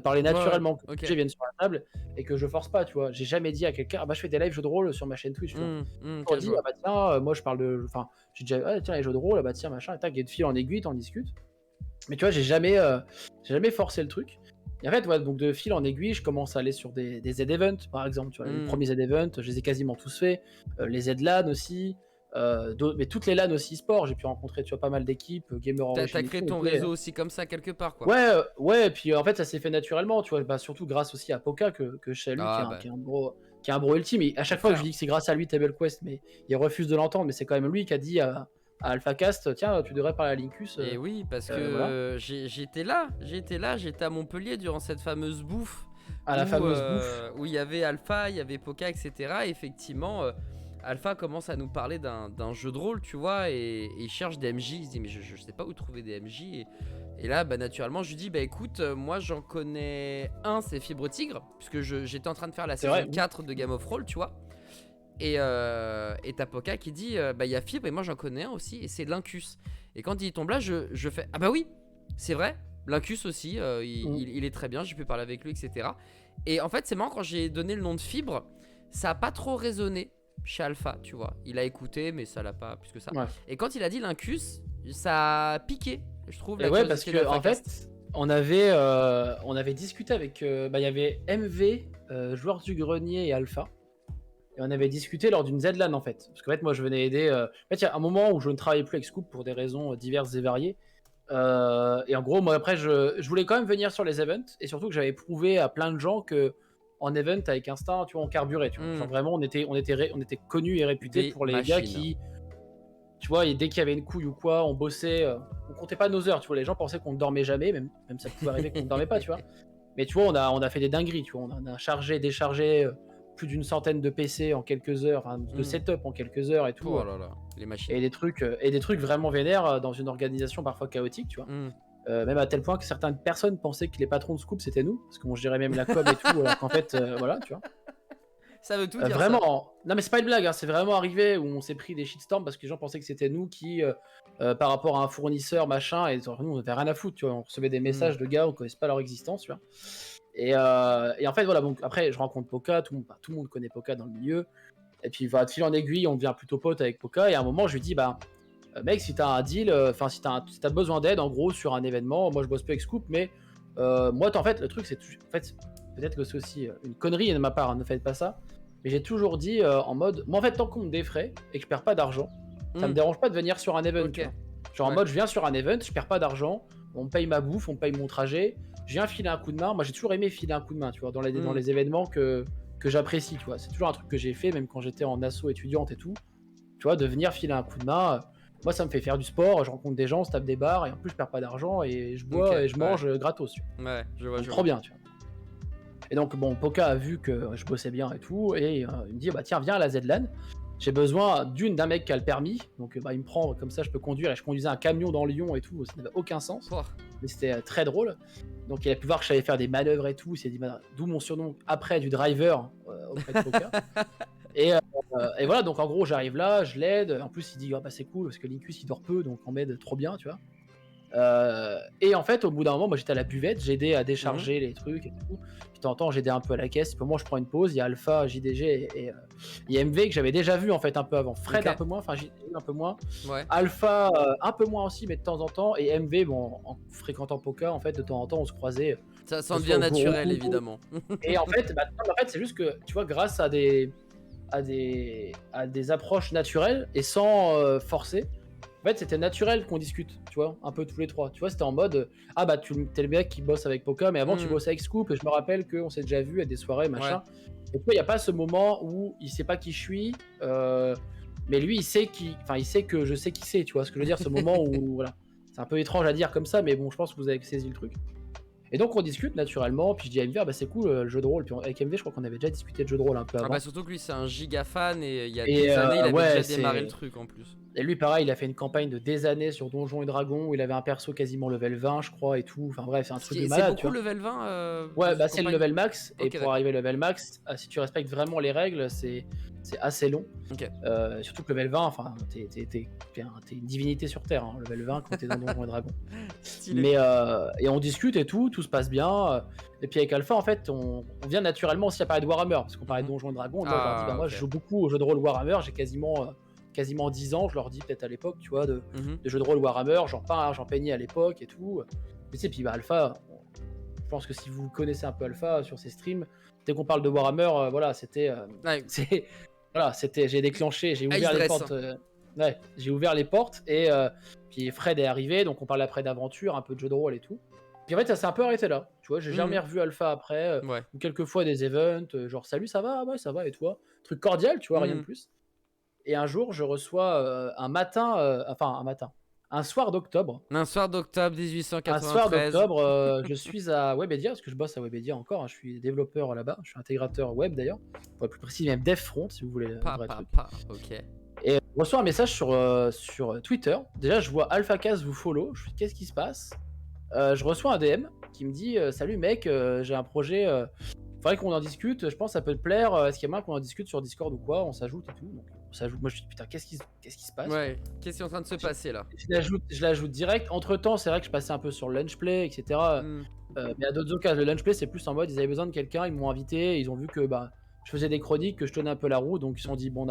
parler naturellement, que ok. les sujets viennent sur la table et que je force pas, tu vois. J'ai jamais dit à quelqu'un, ah bah je fais des lives jeux de rôle sur ma chaîne Twitch, tu vois. On Ok, je dit, vois. ah bah tiens, moi je parle de. Enfin, j'ai déjà, ah tiens, les jeux de rôle, ah bah tiens, machin, et tac, et de fil en aiguille, t'en discutes. Mais tu vois, j'ai jamais forcé le truc. Et en fait, ouais, donc de fil en aiguille, je commence à aller sur des Z-Events, par exemple. Tu vois, les premiers Z-Events, je les ai quasiment tous faits. Les Z-LAN aussi. Mais toutes les LAN aussi sport. J'ai pu rencontrer, tu vois, pas mal d'équipes, Gamer Origin. T'as créé ton réseau aussi comme ça, quelque part, quoi. Ouais, et puis en fait, ça s'est fait naturellement, tu vois. Bah, surtout grâce aussi à Poka, que je salue, qui est un bro ultime. Et à chaque fois que je dis que c'est grâce à lui, Table Quest, mais il refuse de l'entendre. Mais c'est quand même lui qui a dit à AlphaCast, tiens, tu devrais parler à Linkus. Et oui, parce que voilà. j'étais à Montpellier durant cette fameuse bouffe. À la fameuse bouffe. Où il y avait Alpha, il y avait Poka, etc. Et effectivement, Alpha commence à nous parler d'un jeu de rôle, tu vois, et il cherche des MJ. Il se dit, mais je sais pas où trouver des MJ. Et là, bah, naturellement, je lui dis, bah écoute, moi j'en connais un, c'est Fibre Tigre, puisque j'étais en train de faire la saison 4 de Game of Roll, tu vois. Et t'as Poka qui dit bah il y a Fibre et moi j'en connais un aussi et c'est Lincus. Et quand il tombe là, je fais ah bah oui, c'est vrai, Lincus aussi, il est très bien, j'ai pu parler avec lui, etc. Et en fait, c'est marrant, quand j'ai donné le nom de Fibre, ça a pas trop résonné chez Alpha, tu vois. Il a écouté, mais ça l'a pas plus que ça. Ouais. Et quand il a dit Lincus, ça a piqué, je trouve. Et ouais, parce que en fait, on avait discuté avec, il y avait MV, Joueurs du Grenier et Alpha. Et on avait discuté lors d'une Z-LAN en fait. Parce qu'en fait, moi je venais aider. En fait, il y a un moment où je ne travaillais plus avec Scoop pour des raisons diverses et variées. Et en gros, moi après, je voulais quand même venir sur les events. Et surtout que j'avais prouvé à plein de gens que en event avec Instinct, tu vois, on carburait. Tu vois. Genre vraiment, on était connus et réputés pour les gars qui. Tu vois, et dès qu'il y avait une couille ou quoi, on bossait. On comptait pas nos heures. Tu vois, les gens pensaient qu'on ne dormait jamais. Même ça pouvait arriver qu'on ne dormait pas, tu vois. Mais tu vois, on a fait des dingueries. Tu vois, on a chargé, déchargé. Plus d'une centaine de PC en quelques heures, enfin de setup en quelques heures et tout. Oh là là, les machines. Et des trucs vraiment vénères dans une organisation parfois chaotique, tu vois. Même à tel point que certaines personnes pensaient que les patrons de Scoop c'était nous, parce qu'on gérait même la com et tout, alors qu'en fait, voilà, tu vois. Ça veut tout dire. Vraiment, ça. Non mais c'est pas une blague, hein, c'est vraiment arrivé où on s'est pris des shitstorms parce que les gens pensaient que c'était nous qui, par rapport à un fournisseur, machin, et nous on avait rien à foutre, tu vois. On recevait des messages de gars, on connaissait pas leur existence, tu vois. Et en fait, voilà, donc après, je rencontre Poka, tout le monde connaît Poka dans le milieu. Et puis, de fil en aiguille, on devient plutôt pote avec Poka. Et à un moment, je lui dis, mec, si t'as un deal, si t'as besoin d'aide, en gros, sur un événement, moi, je bosse plus avec Scoop, mais moi, en fait, le truc, c'est. En fait, peut-être que c'est aussi une connerie de ma part, hein, ne faites pas ça. Mais j'ai toujours dit en mode, moi, en fait, tant qu'on me défraie et que je perds pas d'argent, ça me dérange pas de venir sur un event. Okay. Genre, en mode, je viens sur un event, je perds pas d'argent, on me paye ma bouffe, on me paye mon trajet. Je viens filer un coup de main. Moi, j'ai toujours aimé filer un coup de main, tu vois, dans les événements que j'apprécie, tu vois. C'est toujours un truc que j'ai fait, même quand j'étais en asso étudiante et tout. tu vois, de venir filer un coup de main. Moi, ça me fait faire du sport, je rencontre des gens, on se tape des bars, et en plus, je perds pas d'argent, et je bois Ok, et je ouais. mange gratos, tu vois. Ouais, je vois, Donc, je trop vois. bien, tu vois. Et donc, bon, Poca a vu que je bossais bien et tout, et il me dit, bah tiens, viens à la ZLAN. J'ai besoin d'un mec qui a le permis, donc bah, il me prend comme ça, je peux conduire, et je conduisais un camion dans Lyon et tout, ça n'avait aucun sens, Pouah. mais c'était très drôle. Donc, il a pu voir que je savais faire des manœuvres et tout, il s'est dit, bah, d'où mon surnom après du driver auprès de Poca. Et voilà, donc en gros, j'arrive là, je l'aide. En plus, il dit, ah bah c'est cool parce que Linkus il dort peu, donc on m'aide trop bien, tu vois. Et en fait, au bout d'un moment, moi j'étais à la buvette, j'ai aidé à décharger les trucs et tout. Puis de temps en temps, j'aidais un peu à la caisse. Puis moi, je prends une pause. Il y a Alpha, JDG et il y a MV que j'avais déjà vu en fait un peu avant. Fred Ok. un peu moins, enfin JDG un peu moins. Ouais. Alpha un peu moins aussi, mais de temps en temps. Et MV, bon, en fréquentant Poca, en fait, de temps en temps, on se croisait. Ça Que sent ce bien soit au naturel, bureau. évidemment. Et en fait, bah, non, mais en fait, c'est juste que tu vois, grâce à des approches naturelles et sans forcer. En fait, c'était naturel qu'on discute, tu vois, un peu tous les trois. Tu vois, c'était en mode, ah bah, t'es le mec qui bosse avec Poca, mais avant, tu bossais avec Scoop, et je me rappelle qu'on s'est déjà vu à des soirées, machin. Et tu vois, il n'y a pas ce moment où il sait pas qui je suis, mais lui, il sait que je sais qui c'est, tu vois ce que je veux dire, ce moment où, voilà. C'est un peu étrange à dire comme ça, mais bon, je pense que vous avez saisi le truc. Et donc on discute naturellement, puis je dis à MV, ah bah c'est cool le jeu de rôle. Puis avec MV, je crois qu'on avait déjà discuté de jeu de rôle un peu Ah avant. bah surtout que lui c'est un giga fan et il y a Et, des années il avait ouais, déjà démarré le truc en plus. Et lui, pareil, il a fait une campagne de des années sur Donjons et Dragons où il avait un perso quasiment level 20, je crois, et tout. Enfin bref, c'est un truc de C'est malade, tu beaucoup vois. level 20 Ouais, dans bah une c'est le campagne. level max, et Ok, pour d'accord. arriver au level max, si tu respectes vraiment les règles, c'est assez long. Ok. Surtout que level 20, enfin, t'es une divinité sur Terre, hein, level 20 quand t'es dans Donjons et Dragons. Stylé. Mais et on discute et tout se passe bien. Et puis avec Alpha, en fait, on vient naturellement aussi à parler de Warhammer, parce qu'on parlait de Donjons et Dragons. Et moi, je leur dis, bah moi, je joue beaucoup au jeu de rôle Warhammer, j'ai quasiment 10 ans, je leur dis peut-être à l'époque, tu vois, de jeux de rôle Warhammer, j'en peignais à l'époque et tout. Mais tu sais, puis bah, Alpha, je pense que si vous connaissez un peu Alpha sur ses streams, dès qu'on parle de Warhammer, voilà, j'ai déclenché, j'ai ouvert les portes. Ouais, j'ai ouvert les portes et puis Fred est arrivé, donc on parle après d'aventure, un peu de jeu de rôle et tout. Puis en fait, ça s'est un peu arrêté là. Tu vois, j'ai jamais revu Alpha après, ou quelques fois des events, genre salut, ça va, ouais, ça va, et toi? Truc cordial, tu vois, rien de plus. Et un jour, je reçois un soir d'octobre. Un soir d'octobre 1893. Un soir d'octobre, je suis à Webedia, parce que je bosse à Webedia encore, hein, je suis développeur là-bas, je suis intégrateur web d'ailleurs, pour être plus précis, même dev front, si vous voulez le vrai truc. Ok. Et je reçois un message sur Twitter. Déjà, je vois AlphaCast vous follow. Je fais qu'est-ce qui se passe? Je reçois un DM qui me dit salut mec, j'ai un projet. Faudrait qu'on en discute. Je pense que ça peut te plaire. Est-ce qu'il y a moyen qu'on en discute sur Discord ou quoi? On s'ajoute et tout. Donc, on s'ajoute. Moi, je me dis putain, qu'est-ce qui se passe? Ouais. Qu'est-ce qui est en train de se passer là? Je l'ajoute direct. Entre temps, c'est vrai que je passais un peu sur le Lunchplay, etc. Mais à d'autres occasions, le Lunchplay, c'est plus en mode ils avaient besoin de quelqu'un, ils m'ont invité, ils ont vu que je faisais des chroniques, que je tenais un peu la roue, donc ils se sont dit bon,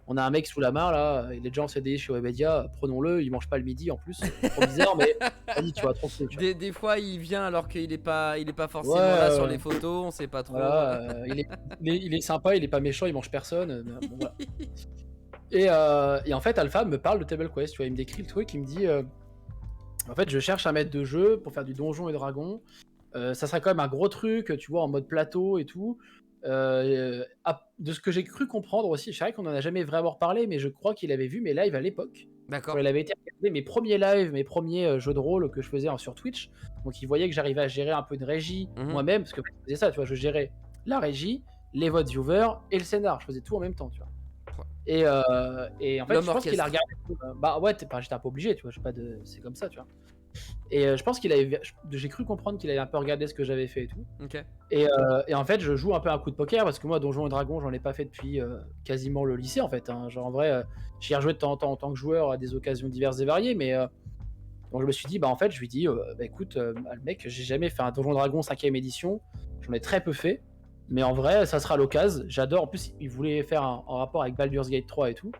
on a un mec sous la main là, il est déjà en CDI chez Webedia, prenons-le, il mange pas le midi en plus, trop bizarre, mais vas-y, tu vois, trop cool. Des fois il vient alors qu'il est pas forcément là sur les photos, on sait pas trop. Voilà, il est sympa, il est pas méchant, il mange personne. Bon, voilà. Et en fait, Alpha me parle de Table Quest, tu vois, il me décrit le truc, il me dit en fait, je cherche un maître de jeu pour faire du Donjon et Dragon. Ça serait quand même un gros truc, tu vois, en mode plateau et tout. De ce que j'ai cru comprendre aussi, c'est vrai qu'on en a jamais vraiment reparlé, mais je crois qu'il avait vu mes lives à l'époque. D'accord. Quand il avait été regarder mes premiers lives, mes premiers jeux de rôle que je faisais sur Twitch. Donc il voyait que j'arrivais à gérer un peu de régie moi-même, parce que je faisais ça, tu vois, je gérais la régie, les votes viewers et le scénar. Je faisais tout en même temps, tu vois. Et en fait, je pense qu'il a regardé. Bah ouais, j'étais un peu obligé, tu vois, c'est comme ça, tu vois. Et je pense j'ai cru comprendre qu'il avait un peu regardé ce que j'avais fait et tout. Ok. Et en fait, je joue un peu un coup de poker parce que moi, Donjons et Dragons, j'en ai pas fait depuis quasiment le lycée en fait. Hein. Genre en vrai, j'y ai rejoué de temps en temps en tant que joueur à des occasions diverses et variées, mais donc je me suis dit, bah en fait, je lui dis, bah écoute, le mec, j'ai jamais fait un Donjons et Dragons 5ème édition, j'en ai très peu fait, mais en vrai, ça sera l'occasion. J'adore. En plus, il voulait faire un rapport avec Baldur's Gate 3 et tout.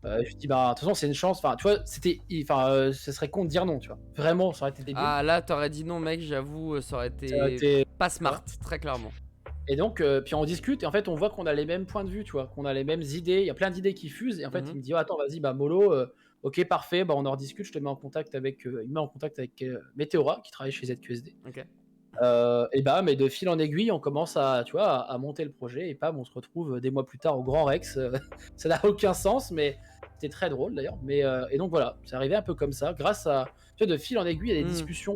Je lui dis, bah, de toute façon, c'est une chance. Enfin, tu vois, ce serait con de dire non, tu vois. Vraiment, ça aurait été débile. Ah, là, t'aurais dit non, mec, j'avoue, ça aurait été pas smart, très clairement. Et donc, puis on discute, et en fait, on voit qu'on a les mêmes points de vue, tu vois, qu'on a les mêmes idées. Il y a plein d'idées qui fusent, et en fait, il me dit, oh, attends, vas-y, bah, Molo, ok, parfait, bah, on en rediscute. Je te mets en contact avec, il me met en contact avec Meteora, qui travaille chez ZQSD. Ok. Et bah, mais de fil en aiguille, on commence à monter le projet, et on se retrouve des mois plus tard au Grand Rex. Ça n'a aucun sens, mais C'était très drôle d'ailleurs. Et donc voilà, c'est arrivé un peu comme ça, grâce à, tu vois, de fil en aiguille, il y a des discussions,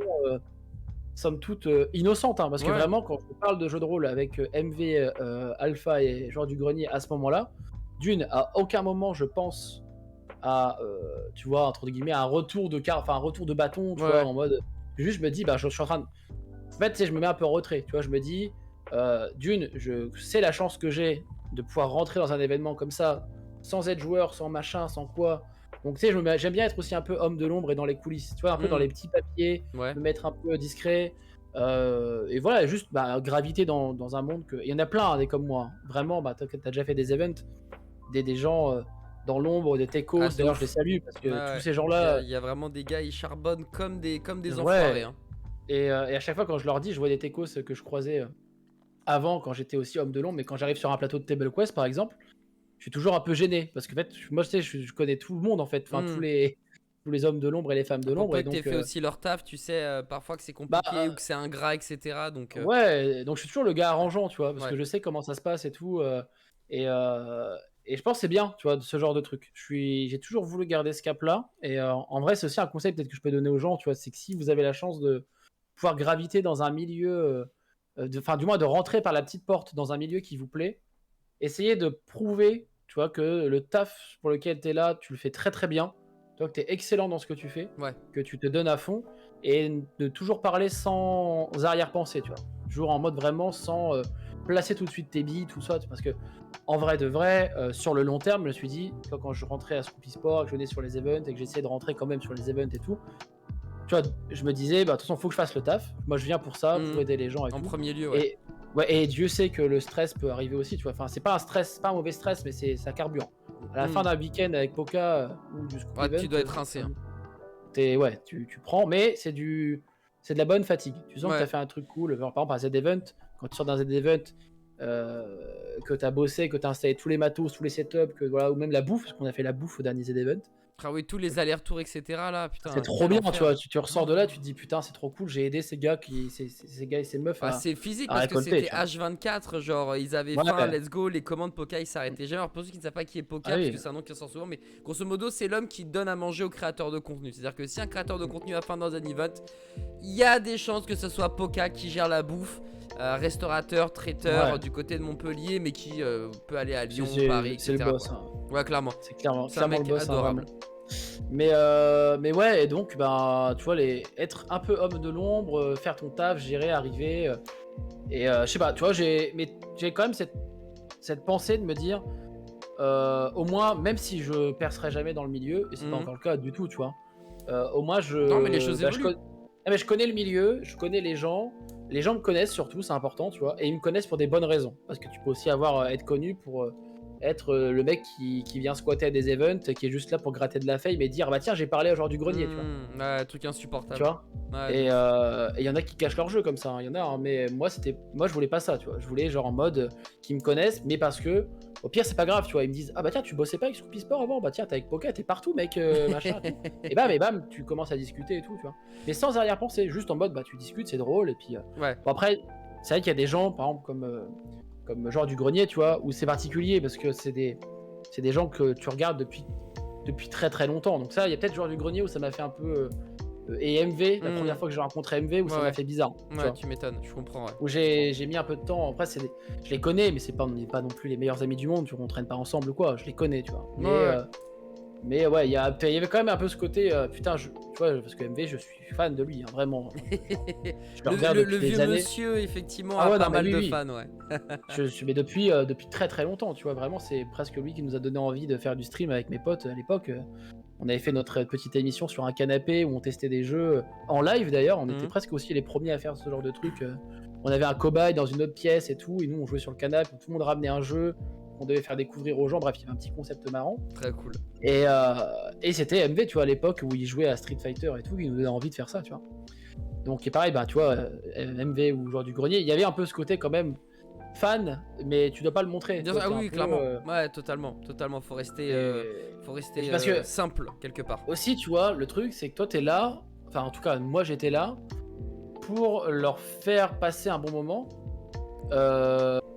somme toute, innocentes, hein, parce que Ouais. vraiment, quand je parle de jeux de rôle avec MV, Alpha et Joueur du Grenier à ce moment-là, à aucun moment je pense à, tu vois, entre guillemets, un retour de un retour de bâton, tu vois, Ouais. en mode. Juste, je me dis, bah, je suis en train de. En fait, tu sais, je me mets un peu en retrait, tu vois, je me dis, je sais la chance que j'ai de pouvoir rentrer dans un événement comme ça, sans être joueur, sans machin, sans quoi. Donc, tu sais, j'aime bien être aussi un peu homme de l'ombre et dans les coulisses, tu vois, un peu dans les petits papiers, Ouais. me mettre un peu discret. Et voilà, juste bah, graviter dans un monde que. Il y en a plein, hein, des comme moi, hein. Vraiment, bah, t'as déjà fait des events, des gens dans l'ombre, des techos, Ah, de d'ailleurs, je les ouf. salue parce Ouais, que tous ouais. ces Il y a, gens-là, il y a vraiment des gars, ils charbonnent comme des enfoirés. ouais. Hein. Et à chaque fois, quand je leur dis, je vois des techos que je croisais avant, quand j'étais aussi homme de l'ombre, mais quand j'arrive sur un plateau de Table Quest, par exemple, je suis toujours un peu gêné parce que en fait, moi, tu sais, je connais tout le monde en fait, enfin tous les hommes de l'ombre et les femmes de Pour l'ombre, peu et que t'aies donc fait aussi leur taf, tu sais, parfois que c'est bah compliqué ou que c'est ingrat, etc. Donc, ouais, donc je suis toujours le gars arrangeant, tu vois, parce ouais. que je sais comment ça se passe et tout, et euh, et je pense que c'est bien, tu vois, de ce genre de truc. J'ai toujours voulu garder ce cap-là, et en vrai, c'est aussi un conseil peut-être que je peux donner aux gens, tu vois, c'est que si vous avez la chance de pouvoir graviter dans un milieu, enfin du moins de rentrer par la petite porte dans un milieu qui vous plaît, essayez de prouver, tu vois, que le taf pour lequel tu es là, tu le fais très très bien, tu vois, que tu es excellent dans ce que tu fais, Ouais. que tu te donnes à fond, et de toujours parler sans arrière-pensée, tu vois. Toujours en mode vraiment sans placer tout de suite tes billes, tout ça, parce que en vrai de vrai, sur le long terme, je me suis dit, tu vois, quand je rentrais à Scoopy Sport, que je venais sur les events et que j'essayais de rentrer quand même sur les events et tout, tu vois, je me disais, bah, de toute façon, faut que je fasse le taf. Moi, je viens pour ça, pour aider les gens et En tout. premier lieu, ouais. Et, ouais, et Dieu sait que le stress peut arriver aussi, tu vois. Enfin, c'est pas un stress, c'est pas un mauvais stress, mais ça carbure. À la fin d'un week-end avec Poca ou du Scoop Ouais, Event, tu dois être rincé. Hein. ouais, tu prends, mais c'est de la bonne fatigue. Tu sens que tu Ouais. as fait un truc cool. Genre, par exemple, un Z-Event, quand tu sors d'un Z-Event, que tu as bossé, que tu as installé tous les matos, tous les setups, que, voilà, ou même la bouffe, parce qu'on a fait la bouffe au dernier Z-Event. Ah oui, tous les allers-retours, etc. là, C'est putain, trop quel bien, enfer. tu vois. Tu ressors de là, tu te dis putain, c'est trop cool, j'ai aidé ces gars, ces gars et ces meufs Ah, c'est physique à parce que récolter, c'était tu vois. H24, genre ils avaient Ouais. faim, let's go, les commandes Poca ils s'arrêtaient jamais. Alors pour ceux qui ne savent pas qui est Poca, Ah parce oui. que c'est un nom qui ressort souvent, mais grosso modo c'est l'homme qui donne à manger aux créateurs de contenu. C'est-à-dire que si un créateur de contenu a faim dans un event, il y a des chances que ce soit Poca qui gère la bouffe, restaurateur, traiteur Ouais. du côté de Montpellier, mais qui peut aller à Lyon, C'est Paris, c'est le etc. boss, quoi. hein. Ouais, clairement. C'est C'est un clairement le mec boss, hein, adorable. vraiment. Mais ouais, et donc, bah, tu vois, être un peu homme de l'ombre, faire ton taf, gérer, arriver. Je sais pas, tu vois, j'ai quand même cette pensée de me dire, au moins, même si je percerai jamais dans le milieu, et c'est pas encore le cas du tout, tu vois, au moins Non, mais les choses bah, évoluent. mais je connais le milieu, je connais les gens me connaissent surtout, c'est important, tu vois, et ils me connaissent pour des bonnes raisons, parce que tu peux aussi être connu pour être le mec qui vient squatter à des events, qui est juste là pour gratter de la fame et dire bah tiens j'ai parlé au joueur du grenier, tu vois. Ouais, truc Tu insupportable. vois. Ouais, Et il y en a qui cachent leur jeu comme ça, hein, il y en a, hein, mais moi je voulais pas ça, tu vois. Je voulais genre en mode qu'ils me connaissent, mais parce que au pire c'est pas grave, tu vois. Ils me disent ah bah tiens tu bossais pas avec Scoopy Sport avant, bah tiens t'es avec Poca, t'es partout mec, machin. Et, tout. Et bam tu commences à discuter et tout, tu vois. Mais sans arrière-pensée, juste en mode bah tu discutes, c'est drôle et puis. Ouais. Bon, après c'est vrai qu'il y a des gens par exemple comme genre du grenier, tu vois, où c'est particulier parce que c'est des gens que tu regardes depuis très très longtemps. Donc ça, il y a peut-être genre du grenier où ça m'a fait un peu et MV, la première fois que j'ai rencontré MV, où ça m'a fait bizarre. Ouais, tu m'étonnes, je comprends. Ouais. Où j'ai mis un peu de temps. Après, je les connais, mais on n'est pas non plus les meilleurs amis du monde. Tu vois, on traîne pas ensemble ou quoi. Je les connais, tu vois. Mais ouais, il y avait quand même un peu ce côté. Putain, tu vois, parce que MV, je suis fan de lui, hein, vraiment. Je le regarde depuis le des vieux années. monsieur, effectivement, Ah ouais, a pas non, mais mal de oui. fans, ouais. Mais depuis très très longtemps, tu vois. Vraiment, c'est presque lui qui nous a donné envie de faire du stream avec mes potes à l'époque. On avait fait notre petite émission sur un canapé où on testait des jeux en live d'ailleurs. On était presque aussi les premiers à faire ce genre de truc. On avait un cobaye dans une autre pièce et tout, et nous on jouait sur le canapé. Tout le monde ramenait un jeu qu'on devait faire découvrir aux gens. Bref, il y avait un petit concept marrant. Très cool. Et c'était MV, tu vois, à l'époque où il jouait à Street Fighter et tout, il nous donnait envie de faire ça, tu vois. Donc, et pareil, bah, tu vois, MV ou genre du grenier, il y avait un peu ce côté quand même fan, mais tu dois pas le montrer. Ah oui, clairement. Ouais, totalement. Faut rester, parce que simple quelque part. Aussi, tu vois, le truc, c'est que toi, t'es là. Enfin, en tout cas, moi, j'étais là pour leur faire passer un bon moment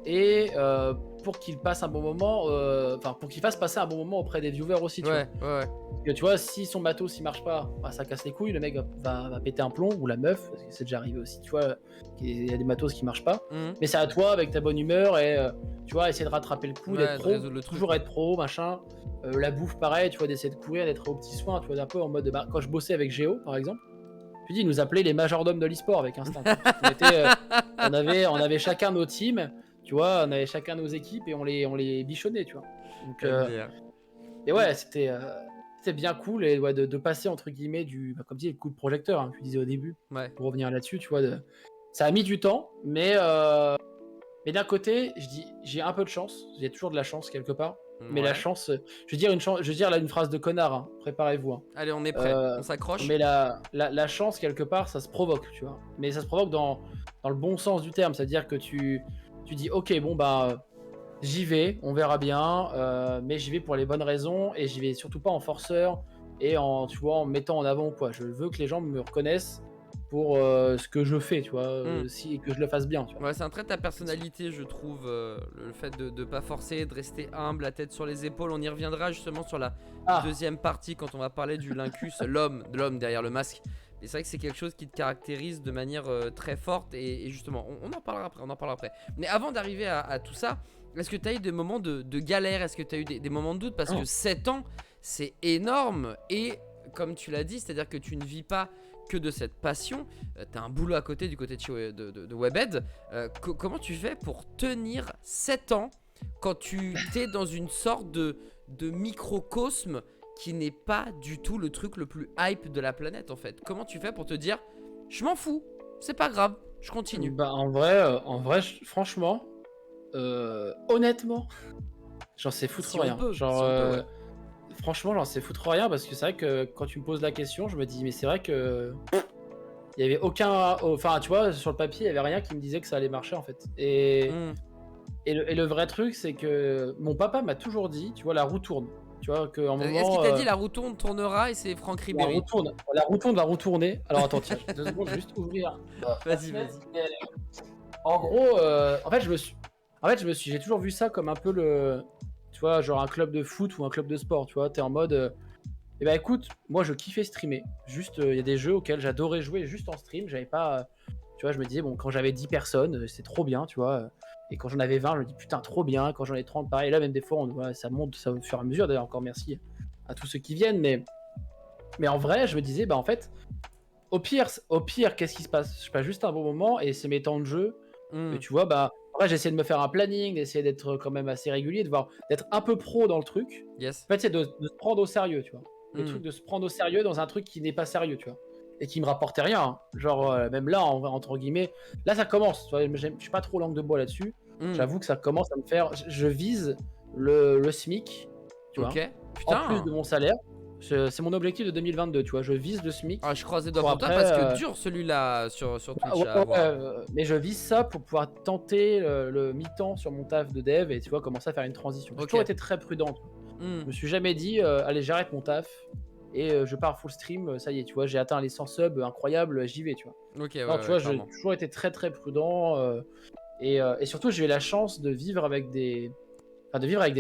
et pour qu'il passe un bon moment, enfin pour qu'il fasse passer un bon moment auprès des viewers aussi, tu vois. Ouais, ouais. Parce que tu vois, si son matos il marche pas, bah, ça casse les couilles, le mec va péter un plomb, ou la meuf, parce que c'est déjà arrivé aussi, tu vois, il y a des matos qui marchent pas. Mhm. Mais c'est à toi, avec ta bonne humeur, et tu vois, essayer de rattraper le coup, Ouais, d'être de pro, résoudre le truc. toujours être pro, machin. La bouffe, pareil, tu vois, d'essayer de courir, d'être aux petits soins, tu vois, un peu en mode, bah, quand je bossais avec Géo, par exemple, tu dis, il nous appelait les majordomes de l'e-sport avec Instinct. On avait chacun nos teams, tu vois, on avait chacun nos équipes, et on les bichonnait, tu vois. Donc, MDR. et ouais, c'était bien cool, et ouais, de passer, entre guillemets, bah, comme tu dis, le coup de projecteur, hein, que tu disais au début, Ouais. pour revenir là-dessus, tu vois, ça a mis du temps, mais d'un côté, je dis, j'ai un peu de chance, j'ai toujours de la chance quelque part, mais la Ouais. chance, je veux dire là une phrase de connard, hein, préparez-vous. Hein. Allez, on est prêt. On s'accroche. Mais la chance quelque part, ça se provoque, tu vois. Mais ça se provoque dans le bon sens du terme, c'est-à-dire que tu dis, ok, bon bah, j'y vais, on verra bien, mais j'y vais pour les bonnes raisons, et j'y vais surtout pas en forceur et tu vois, en me mettant en avant, quoi. Je veux que les gens me reconnaissent pour ce que je fais, tu vois, et que je le fasse bien, tu vois. Ouais, c'est un trait de ta personnalité, je trouve, le fait de pas forcer, de rester humble, la tête sur les épaules. On y reviendra justement sur la deuxième partie quand on va parler du Lincus, l'homme derrière le masque. Et c'est vrai que c'est quelque chose qui te caractérise de manière très forte, et justement, on en parlera après, Mais avant d'arriver à tout ça, est-ce que tu as eu des moments de galère? Est-ce que tu as eu des moments de doute? Parce que 7 ans, c'est énorme, et comme tu l'as dit, c'est-à-dire que tu ne vis pas que de cette passion, t'as un boulot à côté du côté de Webhead. Comment tu fais pour tenir 7 ans quand tu t'es dans une sorte de microcosme qui n'est pas du tout le truc le plus hype de la planète en fait? Comment tu fais pour te dire, je m'en fous, c'est pas grave, je continue? Bah en vrai, franchement, honnêtement, j'en sais foutre Si on rien. peut, Genre, si on peut, ouais. franchement, j'en sais foutre rien, parce que c'est vrai que quand tu me poses la question, je me dis, mais c'est vrai que il y avait aucun, enfin, tu vois, sur le papier, il y avait rien qui me disait que ça allait marcher en fait. Et le vrai truc, c'est que mon papa m'a toujours dit, tu vois, la roue tourne. Tu vois, qu'à un moment. Est-ce qu'il t'a dit la roue tournera et c'est Franck Ribéry? La roue tourne va retourner. Alors attends, tiens, 2 secondes, je vais juste ouvrir. Vas-y. En gros, en fait, j'ai toujours vu ça comme un peu tu vois, genre un club de foot ou un club de sport, tu vois. T'es en mode, eh ben écoute, moi je kiffais streamer. Juste, il y a des jeux auxquels j'adorais jouer juste en stream. J'avais pas, tu vois, je me disais, bon, quand j'avais 10 personnes, c'est trop bien, tu vois. Et quand j'en avais 20, je me dis, putain, trop bien. Quand j'en ai 30, pareil. Là, même des fois, voilà, ça monte, ça au fur et à mesure. D'ailleurs, encore merci à tous ceux qui viennent. Mais en vrai, je me disais, bah en fait, au pire, qu'est-ce qui se passe? Je passe juste un bon moment, et c'est mes temps de jeu. Et tu vois, bah, en vrai, j'essaie de me faire un planning, d'essayer d'être quand même assez régulier, d'être un peu pro dans le truc. Yes. En fait, c'est de se prendre au sérieux, tu vois. Le truc de se prendre au sérieux dans un truc qui n'est pas sérieux, tu vois. Et qui me rapportait rien. Hein. Genre, même là, entre guillemets, là, ça commence. Tu vois, je suis pas trop langue de bois là-dessus. J'avoue que ça commence à me faire. Je vise le SMIC, tu vois. Putain. En plus de mon salaire. C'est mon objectif de 2022, tu vois. Je vise le SMIC. Ah, je croise les doigts pour toi parce que dur celui-là sur Twitch. Mais je vise ça pour pouvoir tenter le mi-temps sur mon taf de dev, et tu vois, commencer à faire une transition. J'ai toujours été très prudent. Je me suis jamais dit, allez, j'arrête mon taf et je pars full stream, ça y est, tu vois, j'ai atteint les 100 subs, incroyable, j'y vais, tu vois. Non, tu vois, j'ai toujours été très très prudent, et surtout, j'ai eu la chance de vivre avec des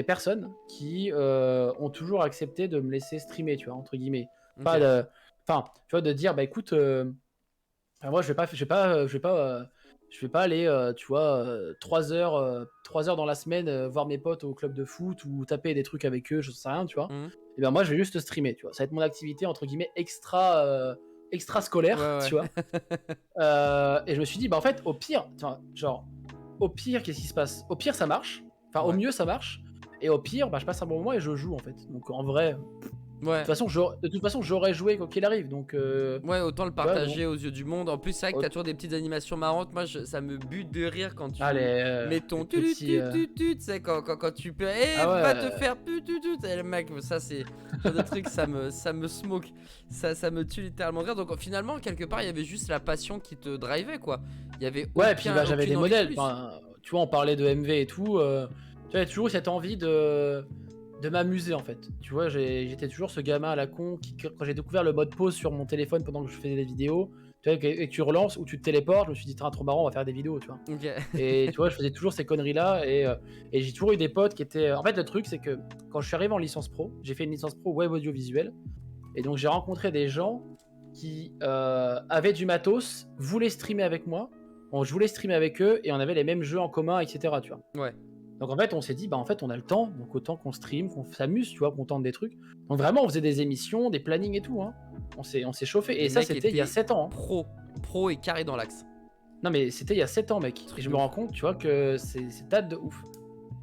personnes qui ont toujours accepté de me laisser streamer, tu vois, entre guillemets. Pas de, enfin, tu vois, de dire, bah écoute, moi je vais pas aller, tu vois, 3 heures dans la semaine voir mes potes au club de foot ou taper des trucs avec eux, je sais rien, tu vois. Et ben moi je vais juste streamer, tu vois. Ça va être mon activité entre guillemets extra scolaire, tu vois. Et je me suis dit, bah en fait, au pire, genre, au pire, qu'est-ce qui se passe? Au pire, ça marche. Enfin, au mieux, ça marche. Et au pire, bah, je passe un bon moment et je joue en fait. Donc en vrai, de toute façon, j'aurais joué quoi qu'il arrive. Donc ouais, autant le partager aux yeux du monde. En plus, c'est vrai que t'as toujours des petites animations marrantes. Moi, ça me bute de rire quand tu mets ton tu sais, quand tu peux. Va te faire le mec, ça c'est des trucs, ça me smoke. Ça me tue littéralement de rire. Donc finalement, quelque part, il y avait juste la passion qui te drivait, quoi. Il y avait et puis bah, j'avais des modèles. Tu vois, on parlait de MV et tout. Tu as toujours cette envie de de m'amuser en fait. Tu vois, j'étais toujours ce gamin à la con qui, quand j'ai découvert le mode pause sur mon téléphone pendant que je faisais des vidéos, tu vois, et que tu relances ou tu te téléportes, je me suis dit, trop marrant, on va faire des vidéos, tu vois. Ok. Et tu vois, je faisais toujours ces conneries-là et j'ai toujours eu des potes qui étaient. En fait, le truc, c'est que quand je suis arrivé en licence pro, j'ai fait une licence pro web audiovisuel et donc j'ai rencontré des gens qui avaient du matos, voulaient streamer avec moi. Bon, je voulais streamer avec eux et on avait les mêmes jeux en commun, etc. Tu vois. Ouais. Donc en fait, on s'est dit, bah en fait, on a le temps, donc autant qu'on stream, qu'on s'amuse, tu vois, qu'on tente des trucs. Donc vraiment, on faisait des émissions, des plannings et tout, hein. On s'est chauffé. Et Les ça, mecs c'était il y a étaient 7 ans. Hein. Pro et carré dans l'axe. Non, mais c'était il y a 7 ans, mec. Truc Et je de me ouf. rends compte, tu vois, que c'est date de ouf.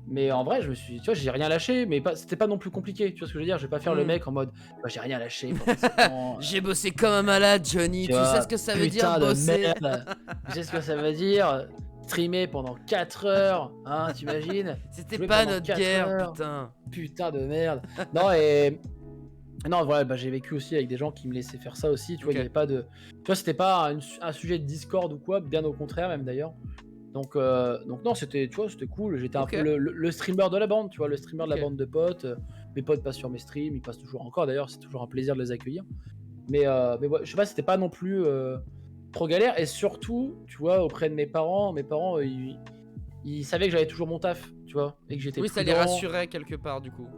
Mais en vrai, je me suis, tu vois, j'ai rien lâché, mais c'était pas non plus compliqué. Tu vois ce que je veux dire? Je vais pas faire le mec en mode, bah, j'ai rien lâché pendant 7 ans. J'ai bossé comme un malade, Johnny. Tu sais ce que ça veut dire putain de bosser? merde. Tu sais ce que ça veut dire? Streamer pendant 4 heures, hein, t'imagines? C'était Jouer pas pendant notre 4 guerre, heures. putain. Putain de merde. Non, et. Non, voilà, bah, j'ai vécu aussi avec des gens qui me laissaient faire ça aussi. Tu vois, il y avait pas de. Tu vois, c'était pas un sujet de Discord ou quoi, bien au contraire, même d'ailleurs. Donc non, c'était, tu vois, c'était cool. J'étais un peu le streamer de la bande, tu vois, le streamer de la bande de potes. Mes potes passent sur mes streams, ils passent toujours encore d'ailleurs, c'est toujours un plaisir de les accueillir. Mais ouais, je sais pas, c'était pas non plus trop galère. Et surtout, tu vois, auprès de mes parents, ils savaient que j'avais toujours mon taf, tu vois, et que j'étais Oui, ça les prudent. rassurait quelque part, du coup.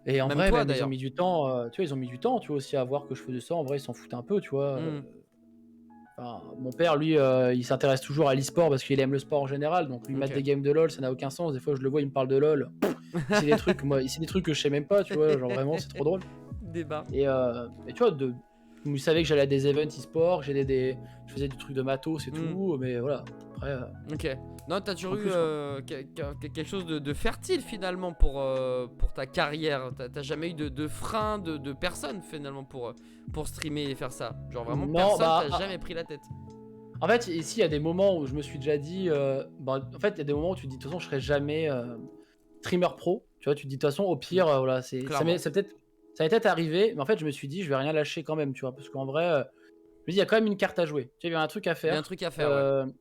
Et en Même vrai, toi, ils ont d'ailleurs. mis du temps, tu vois, ils ont mis du temps, tu vois, aussi à voir que je faisais ça. En vrai, ils s'en foutaient un peu, tu vois. Enfin, mon père, lui, il s'intéresse toujours à l'e-sport parce qu'il aime le sport en général. Donc, lui mettre des games de LoL, ça n'a aucun sens. Des fois, je le vois, il me parle de LoL. C'est des trucs, moi, c'est des trucs que je sais même pas, tu vois. Genre, vraiment, c'est trop drôle. Débat. Et tu vois, vous savez que j'allais à des events e-sport, je faisais du truc de matos et tout, mais voilà. Après. Ok. Non, t'as toujours en eu plus, quelque chose de fertile finalement pour ta carrière. T'as jamais eu de frein de personne finalement pour streamer et faire ça. Genre vraiment Non, personne bah, t'a jamais pris la tête. En fait, ici, il y a des moments où je me suis déjà dit. En fait, il y a des moments où tu te dis, de toute façon, je serai jamais streamer pro. Tu vois, tu te dis, de toute façon, au pire, voilà, ça Clairement. m'est peut-être arrivé, mais en fait, je me suis dit, je vais rien lâcher quand même, tu vois, parce qu'en vrai, je me dis, il y a quand même une carte à jouer. Tu vois, il y a un truc à Il y a un faire. truc à faire, ouais.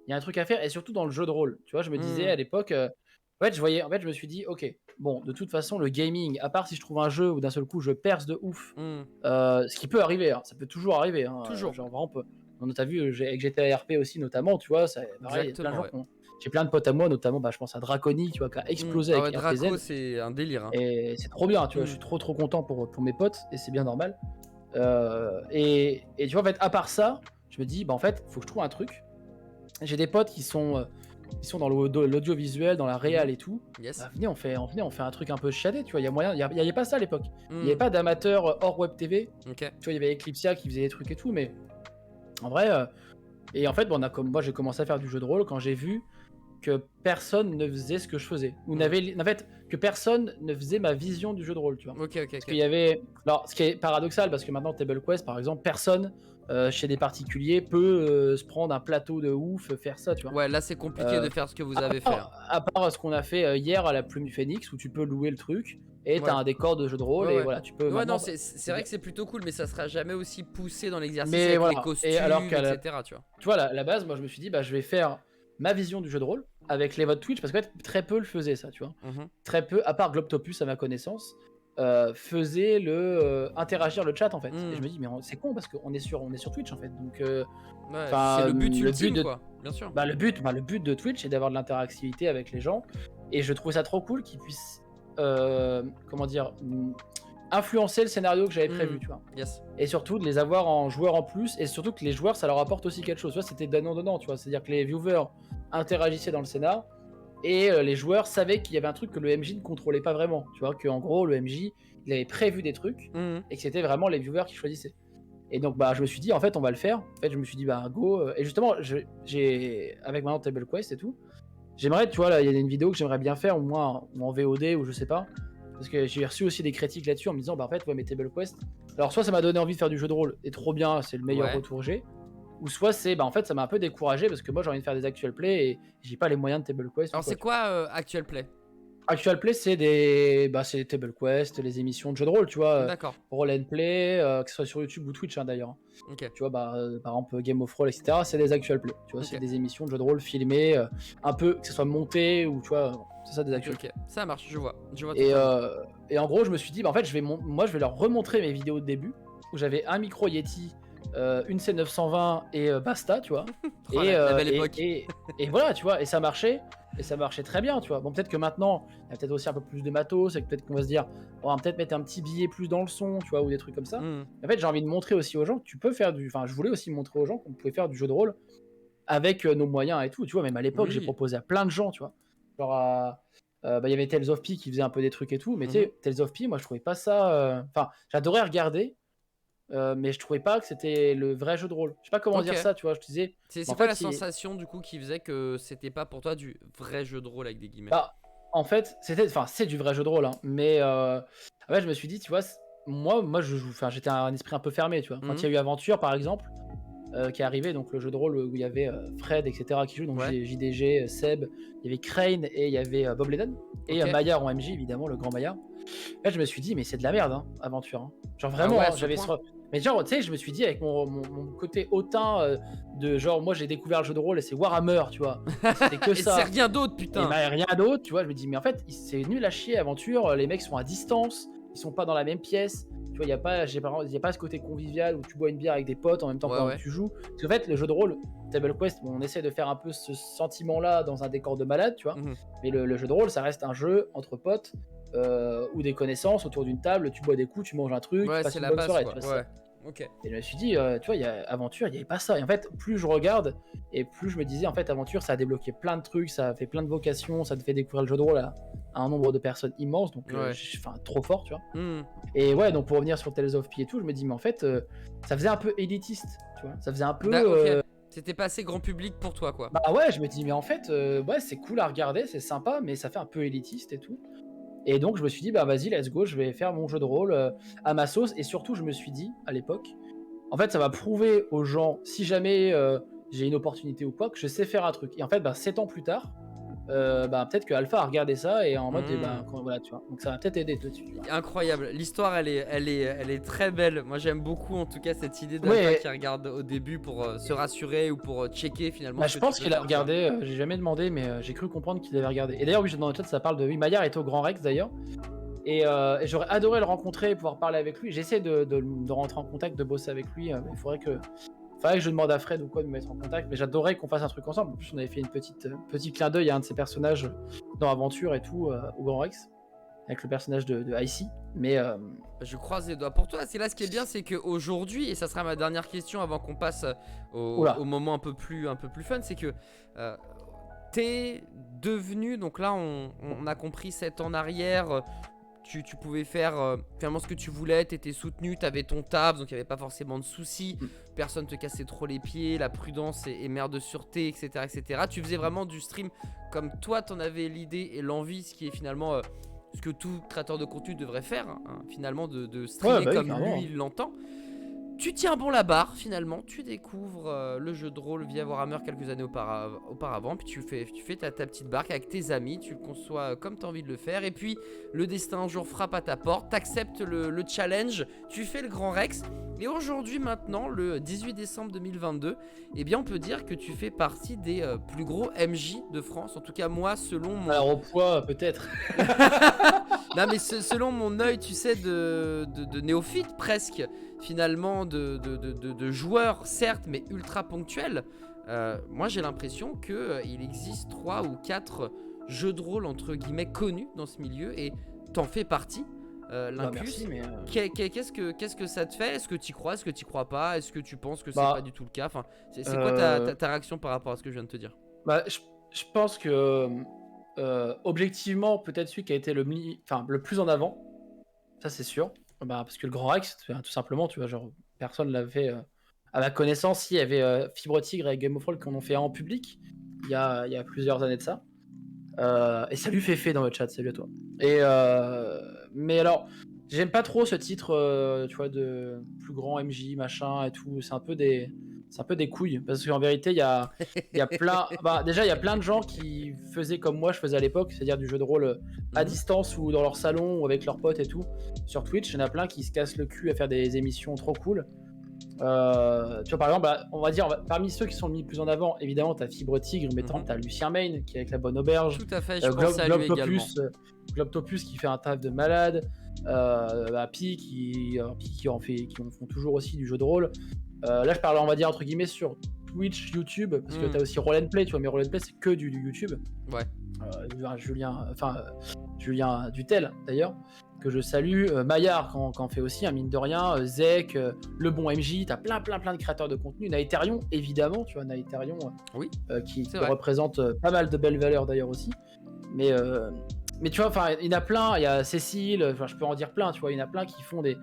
Il y a un truc à faire, et surtout dans le jeu de rôle. Tu vois, je me disais à l'époque, en fait, je me suis dit, ok, bon, de toute façon, le gaming, à part si je trouve un jeu où d'un seul coup je perce de ouf, ce qui peut arriver, hein, ça peut toujours arriver, hein, Toujours. genre vraiment, t'as vu, avec GTA RP aussi notamment, tu vois, ça, pareil, il y a plein de gens j'ai plein de potes à moi, notamment, bah, je pense à Draconi, tu vois, qui a explosé avec RPZ. Draco, c'est un délire. Hein. Et c'est trop bien, tu vois, je suis trop content pour mes potes, et c'est bien normal. Et tu vois, en fait, à part ça, je me dis, bah en fait, faut que je trouve un truc. J'ai des potes qui sont dans l'audiovisuel, dans la réal et tout. Yes. Bah, venez, on fait un truc un peu chiadé, tu vois. Il y a moyen, il y avait pas ça à l'époque. Il n'y avait pas d'amateurs hors web TV. Okay. Tu vois, il y avait Eclipsia qui faisait des trucs et tout, mais en vrai. Et en fait, bon, moi, j'ai commencé à faire du jeu de rôle quand j'ai vu que personne ne faisait ce que je faisais. En fait, que personne ne faisait ma vision du jeu de rôle, tu vois. Parce qu'il y avait. Alors, ce qui est paradoxal, parce que maintenant, Table Quest, par exemple, personne. Chez des particuliers peut se prendre un plateau de ouf, faire ça, tu vois. Ouais, là c'est compliqué de faire ce que vous avez fait. À part ce qu'on a fait hier à la Plume Phoenix, où tu peux louer le truc et t'as un décor de jeu de rôle et voilà, tu peux. Ouais, non, c'est vrai que c'est plutôt cool, mais ça sera jamais aussi poussé dans l'exercice avec les costumes, etc. Tu vois, la base, moi je me suis dit, bah je vais faire ma vision du jeu de rôle avec les votes Twitch, parce que très peu le faisaient ça, tu vois. Très peu, à part Globtopus à ma connaissance. Faisait interagir le chat en fait. Et je me dis mais c'est con parce qu'on est sur Twitch en fait, donc c'est le but ultime quoi, bien sûr. Le but de Twitch c'est d'avoir de l'interactivité avec les gens, et je trouvais ça trop cool qu'ils puissent comment dire, influencer le scénario que j'avais prévu, tu vois. Yes. Et surtout de les avoir en joueurs en plus, et surtout que les joueurs ça leur apporte aussi quelque chose, tu vois. C'était donnant, tu vois, c'est à dire que les viewers interagissaient dans le scénar. Et les joueurs savaient qu'il y avait un truc que le MJ ne contrôlait pas vraiment. Tu vois, qu'en gros, le MJ, il avait prévu des trucs et que c'était vraiment les viewers qui choisissaient. Et donc, bah, je me suis dit, en fait, on va le faire. En fait, je me suis dit, bah, go. Et justement, j'ai avec maintenant Table Quest et tout, j'aimerais, tu vois, là, il y a une vidéo que j'aimerais bien faire, au moins en VOD ou je sais pas. Parce que j'ai reçu aussi des critiques là-dessus en me disant, bah, en fait, ouais, mais Table Quest. Alors, soit ça m'a donné envie de faire du jeu de rôle, et trop bien, c'est le meilleur retour que j'ai. Ou soit c'est, bah en fait ça m'a un peu découragé parce que moi j'ai envie de faire des actual play et j'ai pas les moyens de Table Quest. Alors c'est quoi actual play? Actual Play, c'est les Table Quest, les émissions de jeux de rôle, tu vois, D'accord. Roll and Play, que ce soit sur YouTube ou Twitch, hein, d'ailleurs. Ok. Tu vois, par exemple, Game of Roll, etc., c'est des Actual Play. Tu vois, c'est Ok. des émissions de jeux de rôle filmées, un peu, que ce soit monté ou, tu vois, c'est ça des Ok, Actual Play. ok. Ça marche, je vois. Je vois Et, totalement. et en gros, je me suis dit, bah, en fait, moi, je vais leur remontrer mes vidéos de début, où j'avais un micro Yeti, une C920 et basta, tu vois. Oh, Et, la euh, belle et, époque. et voilà, tu vois, et ça marchait. Et ça marchait très bien, tu vois. Bon, peut-être que maintenant, il y a peut-être aussi un peu plus de matos, et que peut-être qu'on va se dire, on va peut-être mettre un petit billet plus dans le son, tu vois, ou des trucs comme ça. Hmm. En fait, j'ai envie de montrer aussi aux gens que tu peux faire Enfin, je voulais aussi montrer aux gens qu'on pouvait faire du jeu de rôle avec nos moyens et tout. Tu vois, même à l'époque, j'ai Oui. proposé à plein de gens, tu vois. Genre, il y avait Tales of Pi qui faisait un peu des trucs et tout, mais tu Mhm. sais, Tales of Pi, moi, je trouvais pas ça. Enfin, j'adorais regarder, mais je trouvais pas que c'était le vrai jeu de rôle. Je sais pas comment Ok. dire ça, tu vois. Je te disais, C'est en quoi la fait, sensation du coup qui faisait que c'était pas pour toi du vrai jeu de rôle avec des guillemets? bah, en fait, c'est du vrai jeu de rôle, hein, mais en fait, je me suis dit, tu vois, moi, enfin, j'étais un esprit un peu fermé, tu vois. Quand il y Mhm. a eu Aventure, par exemple, qui est arrivé, donc le jeu de rôle où il y avait Fred, etc., qui joue, donc Ouais. JDG, Seb, il y avait Crane et il y avait Bob Leden, et Ok. Maillard en MJ, évidemment, le grand Maillard. Là, je me suis dit, mais c'est de la merde, hein, Aventure, hein. Genre Ah ouais, vraiment, à hein, ce point. Mais genre, tu sais, je me suis dit, avec mon côté hautain, de genre, moi j'ai découvert le jeu de rôle et c'est Warhammer, tu vois, et c'était que Et c'est ça. rien d'autre, Et putain. bah, rien d'autre, tu vois, je me dis, mais en fait, c'est nul à chier, Aventure, les mecs sont à distance, ils sont pas dans la même pièce, tu vois, y a pas ce côté convivial où tu bois une bière avec des potes en même temps Ouais, pendant que ouais. tu joues. Parce qu'en fait, le jeu de rôle, Table Quest, bon, on essaie de faire un peu ce sentiment-là dans un décor de malade, tu vois, Mhm. mais le jeu de rôle, ça reste un jeu entre potes, ou des connaissances autour d'une table, tu bois des coups, tu manges un truc, tu Ouais, passes c'est une la bonne base soirée, tu quoi. vois, c'est ça. Ouais. Ok. Et je me suis dit, tu vois, il y a Aventure, il n'y avait pas ça. Et en fait, plus je regarde, et plus je me disais, en fait, Aventure, ça a débloqué plein de trucs, ça a fait plein de vocations, ça te fait découvrir le jeu de rôle à un nombre de personnes immense, donc Ouais. enfin, trop fort, tu vois. Mhm. Et ouais, donc pour revenir sur Tales of Pi et tout, je me dis, mais en fait, ça faisait un peu élitiste, tu vois. Ça faisait un peu. Ok. C'était pas assez grand public pour toi quoi. Bah ouais, je me dis, mais en fait, ouais, c'est cool à regarder, c'est sympa, mais ça fait un peu élitiste et tout. Et donc je me suis dit, bah vas-y, let's go, je vais faire mon jeu de rôle à ma sauce. Et surtout, je me suis dit, à l'époque, en fait, ça va prouver aux gens, si jamais j'ai une opportunité ou quoi, que je sais faire un truc. Et en fait, bah, 7 ans plus tard, bah, peut-être que Alpha a regardé ça et en mode, bah, Mhm. voilà, tu vois. Donc ça va peut-être aider dessus, tu vois. Incroyable. L'histoire, elle est très belle. Moi, j'aime beaucoup, en tout cas, cette idée d'Alpha Ouais, qui regarde au début pour se rassurer ou pour checker finalement bah, ce je que tu pense peux qu'il a faire, tu vois. regardé, j'ai jamais demandé, mais j'ai cru comprendre qu'il avait regardé. Et d'ailleurs, oui, dans le chat, ça parle de. Oui, Maillard est au Grand Rex d'ailleurs. Et j'aurais adoré le rencontrer et pouvoir parler avec lui. J'essaie de rentrer en contact, de bosser avec lui. Mais il faudrait que je demande à Fred ou quoi de me mettre en contact. Mais j'adorerais qu'on fasse un truc ensemble. En plus, on avait fait une petit clin d'œil à un de ses personnages dans Aventure et tout, au Grand Rex, avec le personnage de Icy. Mais Je croise les doigts pour toi. C'est là ce qui est bien, c'est qu'aujourd'hui, et ça sera ma dernière question avant qu'on passe au oula, moment un peu plus fun, c'est que euh, t'es devenu, donc là on a compris 7 ans en arrière, tu pouvais faire finalement ce que tu voulais, t'étais soutenu, t'avais ton taf, donc il n'y avait pas forcément de soucis, personne te cassait trop les pieds, la prudence est mère de sûreté, etc., etc. Tu faisais vraiment du stream comme toi t'en avais l'idée et l'envie, ce qui est finalement ce que tout créateur de contenu devrait faire, hein, finalement de ouais, streamer bah oui, comme carrément, lui hein. il l'entend. Tu tiens bon la barre finalement, tu découvres le jeu de rôle via Warhammer quelques années auparavant, puis tu fais ta petite barque avec tes amis, tu le conçois comme tu as envie de le faire, et puis le destin un jour frappe à ta porte, t'acceptes le challenge, tu fais le Grand Rex, et aujourd'hui maintenant, le 18 décembre 2022, eh bien on peut dire que tu fais partie des plus gros MJ de France, en tout cas moi selon mon... Alors au poids, peut-être. Non mais selon mon œil, tu sais, de néophyte presque, finalement, de joueurs, certes, mais ultra ponctuels, moi j'ai l'impression qu'il existe 3 ou 4 jeux de rôle, entre guillemets, connus dans ce milieu, et t'en fais partie, Bah merci, l'inclus. mais Qu'est-ce que ça te fait? Est-ce que tu crois? Est-ce que tu crois pas? Est-ce que tu penses que c'est pas bah, du tout le cas? Enfin, c'est quoi euh, ta réaction par rapport à ce que je viens de te dire? bah, je pense que objectivement, peut-être celui qui a été enfin, le plus en avant. Ça, c'est sûr. Bah, parce que le Grand Rex, tout simplement, tu vois, genre, personne l'avait fait. À ma connaissance, si, il y avait Fibre Tigre et Game of Thrones qui en ont fait un en public, il y a plusieurs années de ça. Et salut Féfé dans le chat, salut à toi. Mais alors, j'aime pas trop ce titre, tu vois, de plus grand MJ, machin et tout. C'est un peu des. c'est un peu des couilles. Parce qu'en vérité, il y a plein. Bah, déjà, il y a plein de gens qui faisaient comme moi, je faisais à l'époque, c'est-à-dire du jeu de rôle à distance ou dans leur salon ou avec leurs potes et tout. Sur Twitch, il y en a plein qui se cassent le cul à faire des émissions trop cool. Tu vois, par exemple, bah, on va dire, parmi ceux qui sont mis plus en avant, évidemment, t'as Fibre Tigre, mais t'as Lucien Main qui est avec la Bonne Auberge. Tout à fait, je pense à lui également. Globtopus qui fait un taf de malade. Pi qui en font toujours aussi du jeu de rôle. Là, je parle, on va dire, entre guillemets, sur Twitch, YouTube, parce que t'as aussi Roll & Play, tu vois, mais Roll & Play, c'est que du YouTube. Ouais. Julien Dutel, d'ailleurs, que je salue, Maillard qui en fait aussi, mine de rien, Zek, Le Bon MJ, t'as plein de créateurs de contenu, Naetherion, évidemment, tu vois, Naetherion, qui représente pas mal de belles valeurs d'ailleurs aussi, mais tu vois, il y en a plein, il y a Cécile, je peux en dire plein, tu vois, il y en a plein qui font des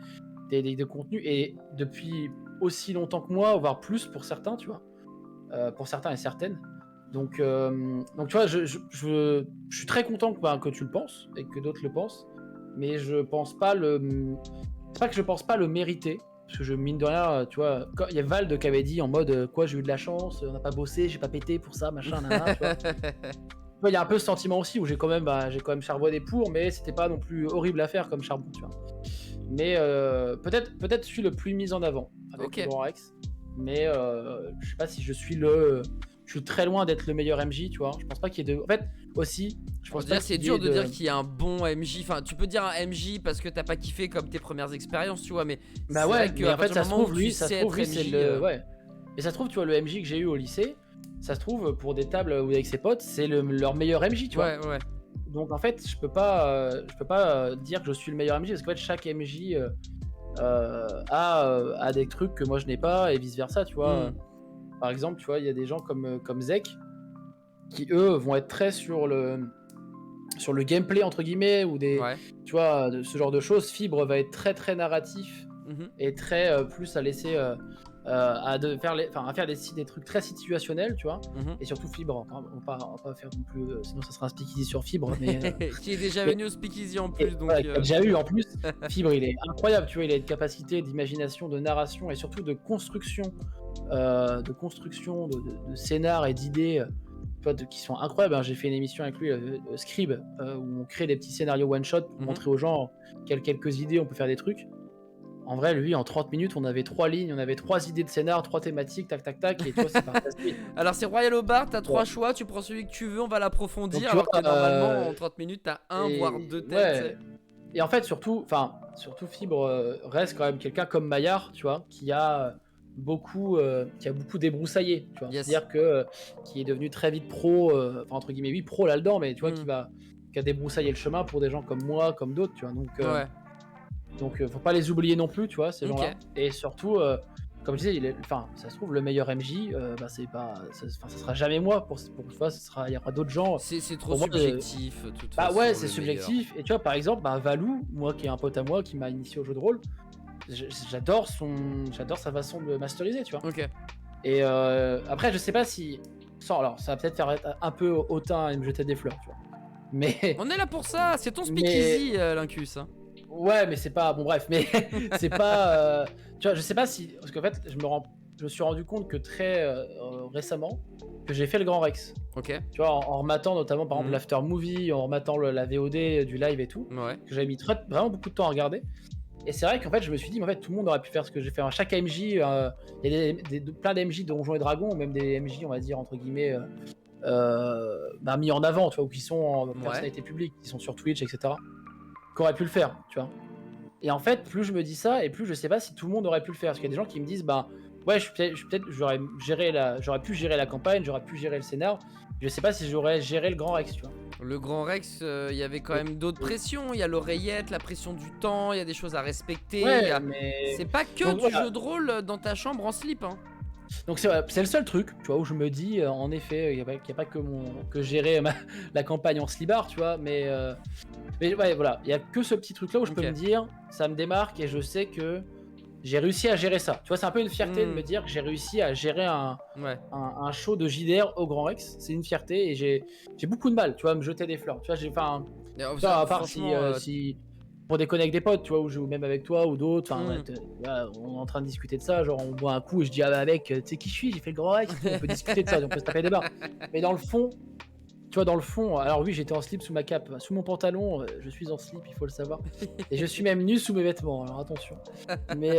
contenus, et depuis aussi longtemps que moi, voire plus pour certains, tu vois, pour certains et certaines. Donc tu vois, je suis très content que tu le penses et que d'autres le pensent, mais je pense pas c'est pas que je pense pas le mériter, parce que mine de rien, tu vois, il y a Vald qui avait dit en mode quoi, j'ai eu de la chance, on n'a pas bossé, j'ai pas pété pour ça, machin, nanana, tu vois. Il y a un peu ce sentiment aussi où j'ai quand même charbonné pour, mais c'était pas non plus horrible à faire comme charbon, tu vois. Mais peut-être je suis le plus mis en avant avec le Grand Rex, mais je sais pas si je suis très loin d'être le meilleur MJ, tu vois. Je pense pas qu'il y ait de. En fait, aussi, je pense pas. C'est dur de dire qu'il y a un bon MJ. Enfin, tu peux dire un MJ parce que t'as pas kiffé comme tes premières expériences, tu vois. Mais bah ouais, mais en fait, ça se trouve, lui, c'est le. Ouais. Et ça se trouve, tu vois, le MJ que j'ai eu au lycée, ça se trouve, pour des tables où avec ses potes, c'est leur meilleur MJ, tu vois. Ouais. Donc en fait, je peux pas dire que je suis le meilleur MJ, parce qu'en fait, chaque MJ a des trucs que moi je n'ai pas, et vice versa, tu vois. Par exemple, tu vois, il y a des gens comme Zek qui eux vont être très sur le gameplay entre guillemets, ou tu vois, ce genre de choses. Fibre va être très très narratif et très plus à laisser à faire des trucs très situationnels, tu vois. Et surtout Fibre, on va pas faire non plus, sinon ça sera un speakeasy sur Fibre, mais qui est déjà venu au speakeasy en plus, donc qui a déjà eu en plus. Fibre, il est incroyable, tu vois, il a une capacité d'imagination, de narration et surtout de construction de scénar et d'idées, qui sont incroyables. J'ai fait une émission avec lui, Scribe, où on crée des petits scénarios one shot pour montrer aux gens quelques idées, on peut faire des trucs. En vrai, lui, en 30 minutes, on avait 3 lignes, on avait 3 idées de scénar, 3 thématiques, tac, tac, tac, et toi, c'est fantastique. Alors, c'est Royal au bar, t'as 3 choix, tu prends celui que tu veux, on va l'approfondir, alors que normalement, en 30 minutes, t'as voire 2 têtes. Et en fait, surtout Fibre reste quand même quelqu'un comme Maillard, tu vois, qui a beaucoup débroussaillé, tu vois. C'est-à-dire qui est devenu très vite pro, entre guillemets, oui, pro là-dedans, mais tu vois, qui a débroussaillé le chemin pour des gens comme moi, comme d'autres, tu vois. Donc faut pas les oublier non plus, tu vois, ces gens-là. Et surtout, comme je disais, ça se trouve, le meilleur MJ, ça sera jamais moi, pour une fois, il y aura d'autres gens. C'est trop subjectif, toute façon. Ouais, c'est subjectif. Et tu vois, par exemple, Valou, moi qui est un pote à moi, qui m'a initié au jeu de rôle, j'adore sa façon de masteriser, tu vois. Et après, je sais pas si... Alors, ça va peut-être faire un peu hautain et me jeter des fleurs, tu vois. Mais... On est là pour ça, c'est ton speakeasy, Lincus. Ouais, mais c'est pas... Bon, bref, mais c'est pas... Tu vois, je sais pas si... Parce qu'en fait, je me suis rendu compte que très récemment, que j'ai fait le Grand Rex. Tu vois, en rematant notamment, par exemple, l'after movie, en rematant la VOD du live et tout, que j'avais mis vraiment beaucoup de temps à regarder. Et c'est vrai qu'en fait, je me suis dit, mais en fait, tout le monde aurait pu faire ce que j'ai fait. Chaque MJ, il y a plein d'MJ de Donjons et Dragons, ou même des MJ, on va dire, entre guillemets, mis en avant, tu vois, ou qui sont en personnalité publique, qui sont sur Twitch, etc., qui auraient pu le faire, tu vois. Et en fait, plus je me dis ça, et plus je sais pas si tout le monde aurait pu le faire. Parce qu'il y a des gens qui me disent, ouais, j'aurais pu gérer la campagne, j'aurais pu gérer le scénar. Je sais pas si j'aurais géré le Grand Rex, tu vois. Le Grand Rex, il y avait quand même d'autres pressions. Il y a l'oreillette, la pression du temps, il y a des choses à respecter. C'est pas que du jeu de rôle dans ta chambre en slip. Donc c'est le seul truc, tu vois, où je me dis, en effet, il n'y a pas que gérer la campagne en slibard, tu vois, mais ouais, voilà, il y a que ce petit truc là où je peux me dire, ça me démarque et je sais que j'ai réussi à gérer ça. Tu vois, c'est un peu une fierté de me dire que j'ai réussi à gérer un show de JDR au Grand Rex. C'est une fierté et j'ai beaucoup de mal, tu vois, à me jeter des fleurs. Tu vois, à part si pour déconner avec des potes, tu vois, ou même avec toi ou d'autres. Enfin, Mm. voilà, on est en train de discuter de ça. Genre, on boit un coup et je dis, ah bah mec, tu sais qui je suis, j'ai fait le grand Rex. On peut discuter de ça, on peut se taper des barres. Mais dans le fond, tu vois, dans le fond, alors oui, j'étais en slip sous ma cape, sous mon pantalon, je suis en slip, il faut le savoir. Et je suis même nu sous mes vêtements, alors attention. Mais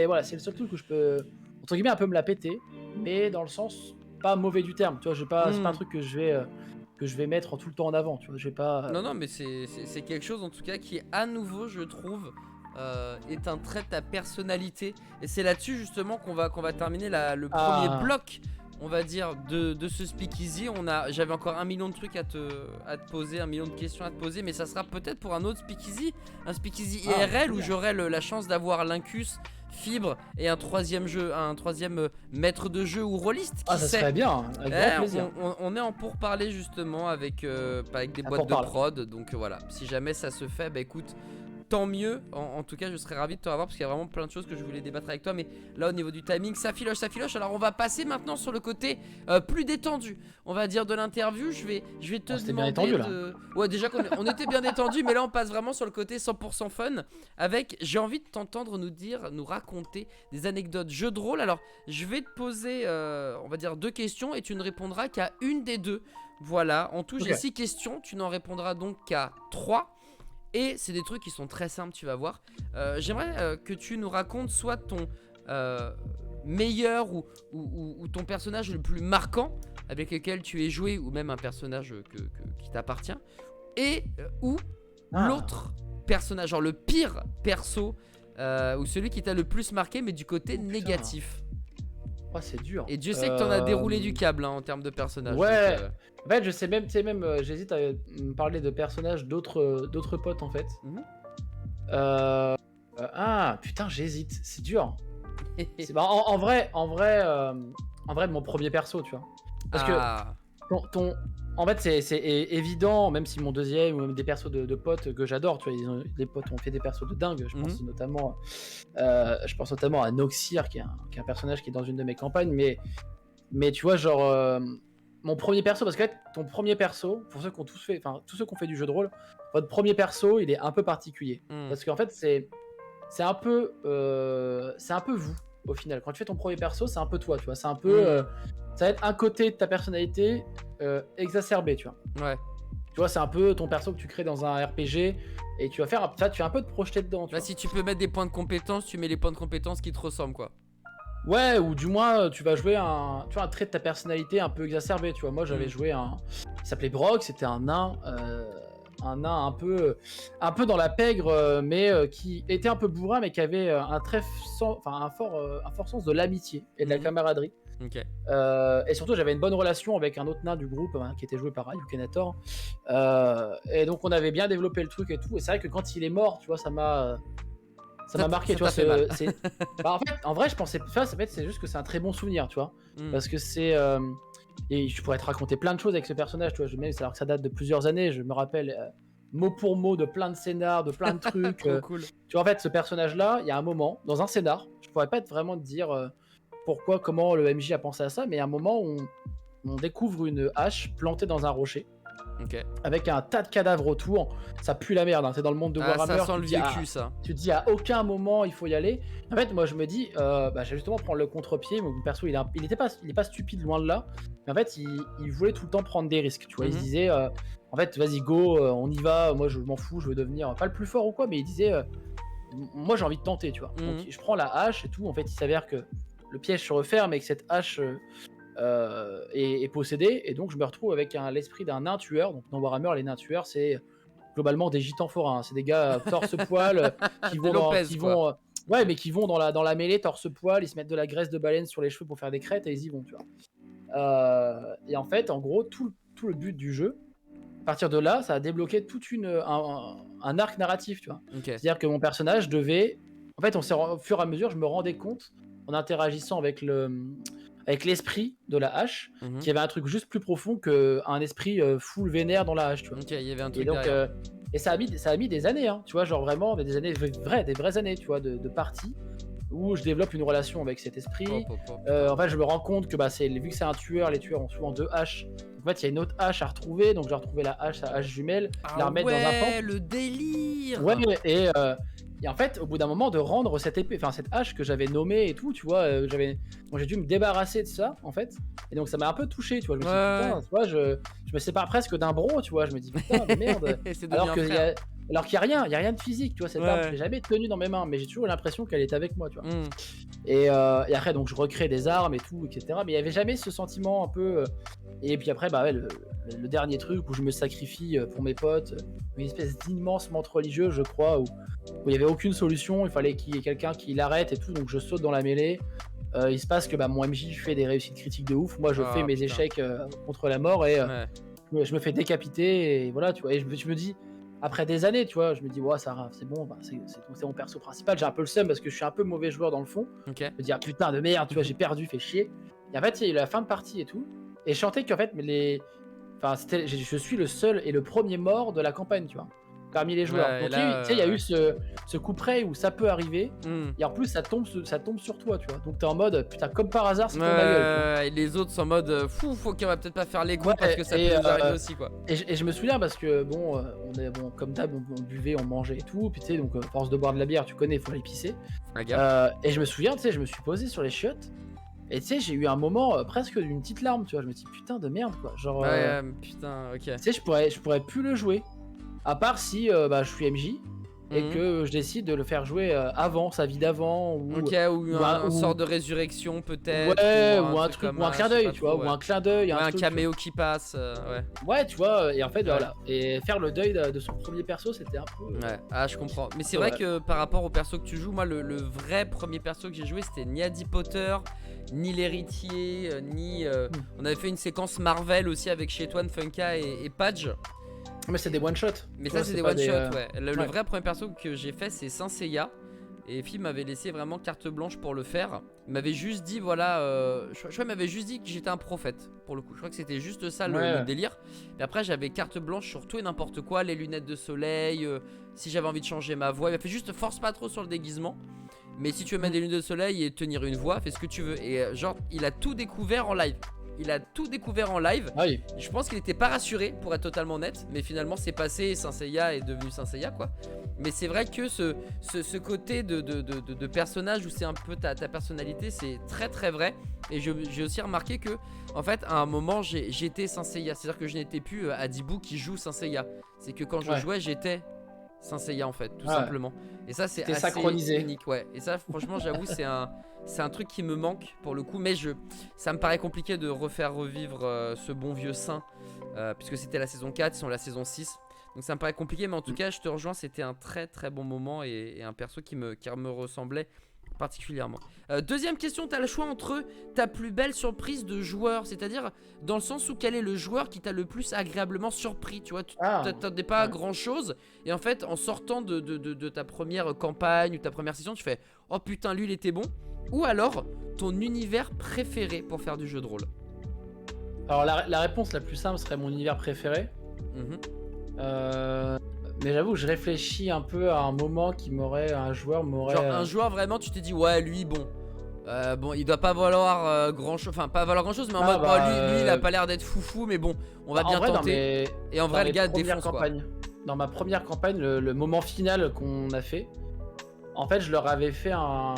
voilà, c'est le seul truc où je peux, entre guillemets, un peu me la péter, mais dans le sens pas mauvais du terme. Tu vois, c'est pas un truc que je vais mettre tout le temps en avant. Tu vois, je vais pas. Non, non, mais c'est quelque chose en tout cas qui est à nouveau, je trouve, est un trait de ta personnalité. Et c'est là-dessus justement qu'on va terminer le premier bloc, on va dire, de ce speakeasy. J'avais encore 1 million de trucs à te poser, 1 million de questions à te poser, mais ça sera peut-être pour un autre speakeasy, un speakeasy IRL où j'aurai la chance d'avoir Lincus, Fibre et un troisième maître de jeu ou rôliste. Ça serait bien, avec grand plaisir. On est en pourparlers justement avec des boîtes de prod, donc voilà, si jamais ça se fait, bah écoute, tant mieux. En tout cas, je serais ravi de te revoir parce qu'il y a vraiment plein de choses que je voulais débattre avec toi, mais là au niveau du timing, ça filoche. Alors on va passer maintenant sur le côté plus détendu, on va dire, de l'interview. Je vais te demander bien détendu, là. Ouais, déjà on était bien détendu, mais là on passe vraiment sur le côté 100% fun avec, j'ai envie de t'entendre nous raconter des anecdotes jeux de rôle. Alors je vais te poser on va dire 2 questions et tu ne répondras qu'à une des 2. Voilà, en tout j'ai 6 questions, tu n'en répondras donc qu'à 3. Et c'est des trucs qui sont très simples, tu vas voir. J'aimerais que tu nous racontes soit ton meilleur ou ton personnage le plus marquant avec lequel tu es joué, ou même un personnage qui t'appartient, et ou l'autre personnage, genre le pire perso, ou celui qui t'a le plus marqué mais du côté négatif. C'est dur. Et Dieu sait que t'en as déroulé du câble en termes de personnages. Ouais. Donc, en fait, je sais même, j'hésite à me parler de personnages d'autres potes en fait. Putain, j'hésite. C'est dur. En vrai, mon premier perso, tu vois. Parce que en fait, c'est évident, même si mon deuxième ou même des persos de potes que j'adore, tu vois, les potes ont fait des persos de dingue. Je pense notamment à Noxir, qui est un personnage qui est dans une de mes campagnes, mais tu vois, genre mon premier perso, parce que en fait, ton premier perso, pour ceux qui ont tous fait, enfin tous ceux qui ont fait du jeu de rôle, votre premier perso, il est un peu particulier, parce qu'en fait, c'est un peu vous au final. Quand tu fais ton premier perso, c'est un peu toi, tu vois, c'est un peu ça va être un côté de ta personnalité exacerbé, tu vois. Ouais. Tu vois, c'est un peu ton perso que tu crées dans un RPG et tu vas un peu te projeter dedans. Si tu peux mettre des points de compétence, tu mets les points de compétence qui te ressemblent, quoi. Ouais, ou du moins tu vas jouer un trait de ta personnalité un peu exacerbé, tu vois. Moi j'avais joué il s'appelait Brock, c'était un nain un peu dans la pègre, mais qui était un peu bourrin, mais qui avait un fort sens de l'amitié et de la camaraderie. Okay. Et surtout j'avais une bonne relation avec un autre nain du groupe qui était joué par Yukenator, et donc on avait bien développé le truc et tout, et c'est vrai que quand il est mort, tu vois, ça m'a marqué, tu vois. En vrai je pensais c'est juste que c'est un très bon souvenir, tu vois, parce que c'est et je pourrais te raconter plein de choses avec ce personnage, tu vois, même alors que ça date de plusieurs années, je me rappelle mot pour mot de plein de scénars, de plein de trucs. Cool. Tu vois, en fait, ce personnage-là, il y a un moment, dans un scénar, je pourrais pas vraiment te dire pourquoi, comment le MJ a pensé à ça, mais il y a un moment où on découvre une hache plantée dans un rocher, avec un tas de cadavres autour. Ça pue la merde, hein. T'es dans le monde de Warhammer. Ça sent le vieux cul, ça. Tu te dis à aucun moment il faut y aller. En fait, moi je me dis, je vais justement prendre le contre-pied. Mon perso, il est pas stupide, loin de là. Mais en fait, il voulait tout le temps prendre des risques. Tu vois, il se disait, en fait, vas-y, go, on y va. Moi, je m'en fous, je veux devenir pas le plus fort ou quoi, mais il disait, moi j'ai envie de tenter, tu vois. Donc je prends la hache et tout. En fait, il s'avère que le piège se referme et que cette hache est possédée, et donc je me retrouve avec l'esprit d'un nain tueur. Donc dans Warhammer, les nains tueurs, c'est globalement des gitans forains, c'est des gars torse-poil qui vont dans la mêlée torse-poil, ils se mettent de la graisse de baleine sur les cheveux pour faire des crêtes et ils y vont, tu vois. Et en fait, en gros, tout le but du jeu, à partir de là, ça a débloqué tout un arc narratif, tu vois. C'est-à-dire que mon personnage devait, en fait, au fur et à mesure, je me rendais compte en interagissant avec l'esprit de la hache, qu'il y avait un truc juste plus profond qu'un esprit full vénère dans la hache, tu vois. Il y avait un truc et donc, et ça a mis des années, hein, tu vois, genre vraiment des années des vraies années, tu vois, de parties où je développe une relation avec cet esprit. En fait, je me rends compte que vu que c'est un tueur, les tueurs ont souvent 2 haches. Donc en fait, il y a une autre hache à retrouver, donc j'ai retrouvé la hache jumelle, Ah la remettre dans un pan. ouais, le délire. Ouais, et en fait, au bout d'un moment, de rendre cette épée, enfin cette hache que j'avais nommée et tout, tu vois, bon, j'ai dû me débarrasser de ça, en fait. Et donc ça m'a un peu touché, tu vois. Je me suis dit, putain, tu vois, je me sépare presque d'un bro, tu vois. Je me dis, putain, de merde. C'est alors devenu un qu'il y frère. alors qu'il y a rien de physique, tu vois. Cette arme, je Ouais. l'ai jamais tenue dans mes mains, mais j'ai toujours eu l'impression qu'elle était avec moi, tu vois. Mm. Et après, donc je recrée des armes et tout, etc. Mais il y avait jamais ce sentiment un peu. Et puis après, bah ouais, le dernier truc où je me sacrifie pour mes potes, une espèce d'immense mantre religieux, je crois, où il n'y avait aucune solution, il fallait qu'il y ait quelqu'un qui l'arrête et tout, donc je saute dans la mêlée. Il se passe que bah, mon MJ fait des réussites critiques de ouf, moi je fais mes échecs contre la mort et je me fais décapiter et voilà, tu vois. Et je me dis, après des années, tu vois, je me dis, ouais, ça, c'est bon, bah, c'est mon perso principal, j'ai un peu le seum parce que je suis un peu mauvais joueur dans le fond. Ok. Je me dis, ah putain de merde, tu vois, j'ai perdu, fait chier. Et en fait, il y a eu la fin de partie et tout, et je sentais qu'en fait, je suis le seul et le premier mort de la campagne, tu vois, parmi les joueurs. Ouais, donc là, il y a eu ce coup près où ça peut arriver, Mm. et en plus ça tombe sur toi, tu vois. Donc t'es en mode, putain, comme par hasard, c'est ton ma gueule, tu vois. Et les autres sont en mode fou, faut qu'on va peut-être pas faire les coups Ouais, parce que ça peut et, nous arriver aussi quoi. Et je me souviens parce que bon, comme d'hab, on buvait, on mangeait et tout, puis tu sais, donc force de boire de la bière, tu connais, il faut aller pisser. Et je me souviens, tu sais, je me suis posé sur les chiottes. Et tu sais, j'ai eu un moment presque d'une petite larme, tu vois. Je me dis, putain de merde, quoi. Genre, putain, ok. tu sais, je pourrais plus le jouer. À part si bah, je suis MJ et que je décide de le faire jouer avant, sa vie d'avant. Ou un sort de résurrection peut-être. Ouais, ou un truc, ou un clin d'œil, tu vois. Ou un clin d'œil. Un caméo qui passe, ouais. Ouais, tu vois, et en fait, voilà. Et faire le deuil de son premier perso, c'était un peu. Ouais, ah, je comprends. Mais c'est vrai que par rapport au perso que tu joues, moi, le vrai premier perso que j'ai joué, c'était ni Harry Potter, ni l'héritier, ni. On avait fait une séquence Marvel aussi avec Shetwan, Funka et Padge. Mais c'est des one-shots. Mais ça, c'est des one-shots, ouais. Le vrai premier perso que j'ai fait, c'est Saint Seiya. Et Phil m'avait laissé vraiment carte blanche pour le faire. Il m'avait juste dit, voilà. Je crois qu'il m'avait juste dit que j'étais un prophète, pour le coup. Je crois que c'était juste ça le délire. Et après, j'avais carte blanche sur tout et n'importe quoi. Les lunettes de soleil. Si j'avais envie de changer ma voix. Il m'a fait juste force pas trop sur le déguisement. Mais si tu veux mettre des lunettes de soleil et tenir une voix, fais ce que tu veux. Et genre, il a tout découvert en live. Oui. Je pense qu'il était pas rassuré, pour être totalement net. Mais finalement, c'est passé et Saint Seiya est devenu Saint Seiya, quoi. Mais c'est vrai que ce côté de personnage où c'est un peu ta personnalité, c'est très très vrai. Et j'ai aussi remarqué que, en fait, à un moment, j'étais Saint Seiya. C'est-à-dire que je n'étais plus Adibou qui joue Saint Seiya. C'est que quand je jouais, j'étais Saint Seiya, en fait, tout simplement. Et ça, c'est assez synchronisé. unique, ouais. Et ça, franchement, j'avoue, c'est un truc qui me manque pour le coup. Mais ça me paraît compliqué de refaire revivre ce bon vieux saint, puisque c'était la saison 4, ils sont la saison 6. Donc ça me paraît compliqué, mais en tout cas, je te rejoins, c'était un très très bon moment et un perso qui me ressemblait particulièrement. Deuxième question, t'as le choix entre ta plus belle surprise de joueur, c'est-à-dire dans le sens où quel est le joueur qui t'a le plus agréablement surpris, tu vois, tu t'attendais pas à grand chose et en fait en sortant de ta première campagne ou ta première session, tu fais oh putain lui il était bon, ou alors ton univers préféré pour faire du jeu de rôle. Alors la réponse la plus simple serait mon univers préféré. Mais j'avoue, je réfléchis un peu à un moment un joueur m'aurait. Genre un joueur vraiment, tu t'es dit ouais lui bon, il doit pas valoir grand chose, enfin pas valoir grand chose, mais en mode lui il a pas l'air d'être foufou, mais bon on va bien tenter. Et en vrai le gars défonce quoi. Dans ma première campagne, le moment final qu'on a fait, en fait je leur avais fait un.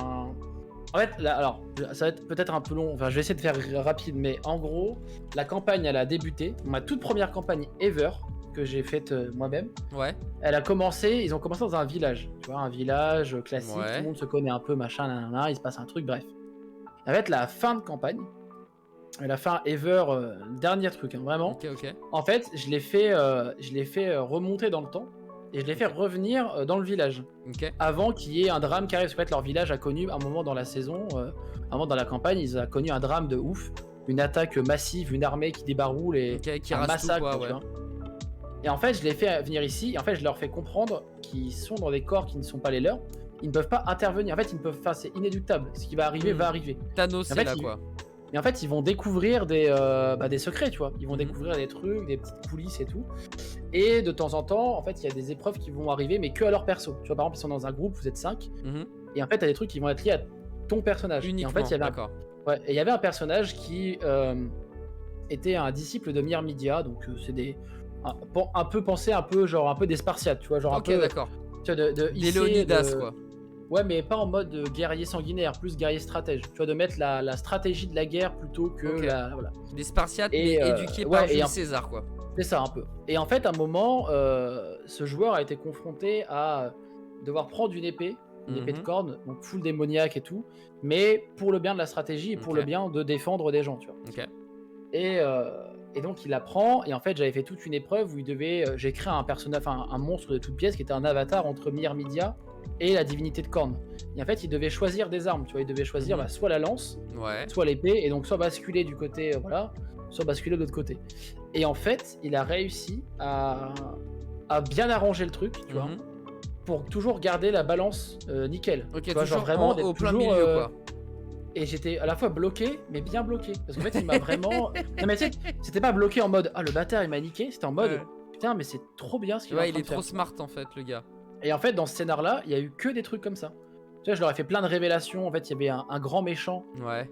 En fait, là, alors, ça va être peut-être un peu long, enfin je vais essayer de faire rapide, mais en gros, la campagne elle a débuté, ma toute première campagne ever, que j'ai faite moi-même. Ouais. Ils ont commencé dans un village, tu vois, un village classique, tout le monde se connaît un peu, machin, nanana, il se passe un truc, bref. En fait, la fin de campagne, la fin ever, dernier truc, hein, vraiment. Ok. En fait, je l'ai fait remonter dans le temps et je l'ai fait revenir dans le village. Avant qu'il y ait un drame qui arrive, parce qu'en fait, leur village a connu un moment dans la saison, un moment dans la campagne, ils ont connu un drame de ouf, une attaque massive, une armée qui débaroule et qui un massacre, tout, quoi, tu vois. Et en fait, je les fais venir ici, et en fait, je leur fais comprendre qu'ils sont dans des corps qui ne sont pas les leurs. Ils ne peuvent pas intervenir. En fait, c'est inéluctable. Ce qui va arriver, va arriver. Thanos, c'est là, quoi. Mais en fait, ils vont découvrir des secrets, tu vois. Ils vont découvrir des trucs, des petites coulisses et tout. Et de temps en temps, en fait, il y a des épreuves qui vont arriver, mais que à leur perso. Tu vois, par exemple, ils sont dans un groupe, vous êtes 5. Et en fait, il y a des trucs qui vont être liés à ton personnage. Uniquement, et en fait, il y avait un personnage qui était un disciple de Myrmidia, donc c'est un peu pensé un peu genre un peu des Spartiates, tu vois, genre un Ok, peu d'accord. tu vois, de Des hisser Léonidas, quoi. Ouais, mais pas en mode guerrier sanguinaire, plus guerrier stratège. Tu vois, de mettre la stratégie de la guerre plutôt que Ok. voilà. Des Spartiates, mais Et éduqués par ouais, Jules César, quoi. c'est ça un peu. Et en fait, à un moment, ce joueur a été confronté à devoir prendre une épée de Mhm. corne, donc full démoniaque et tout, mais pour le bien de la stratégie et pour le Ok. bien de défendre des gens, tu vois. Ok. Et, euh, et donc il apprend, et en fait j'avais fait toute une épreuve où il devait, j'ai créé un personnage, enfin un monstre de toute pièce qui était un avatar entre Myrmidia et la divinité de corne. Et en fait il devait choisir des armes, tu vois, il devait choisir Mhm. soit la lance, Ouais. soit l'épée, et donc soit basculer du côté, voilà, soit basculer de l'autre côté. Et en fait il a réussi à bien arranger le truc, tu vois, Mhm. pour toujours garder la balance nickel. Ok, Tu vois, genre toujours vraiment au d'être plein toujours, milieu, quoi. et j'étais à la fois bloqué, mais bien bloqué. Parce qu'en fait, il m'a vraiment. Non, mais tu sais, c'était pas bloqué en mode ah le bâtard il m'a niqué, c'était en mode Ouais. putain, mais c'est trop bien ce qu'il est en Ouais, il train est de faire. trop smart, en fait, le gars. Et en fait, dans ce scénar-là, il y a eu que des trucs comme ça. Tu vois, je leur ai fait plein de révélations. En fait, il y avait un grand méchant Ouais.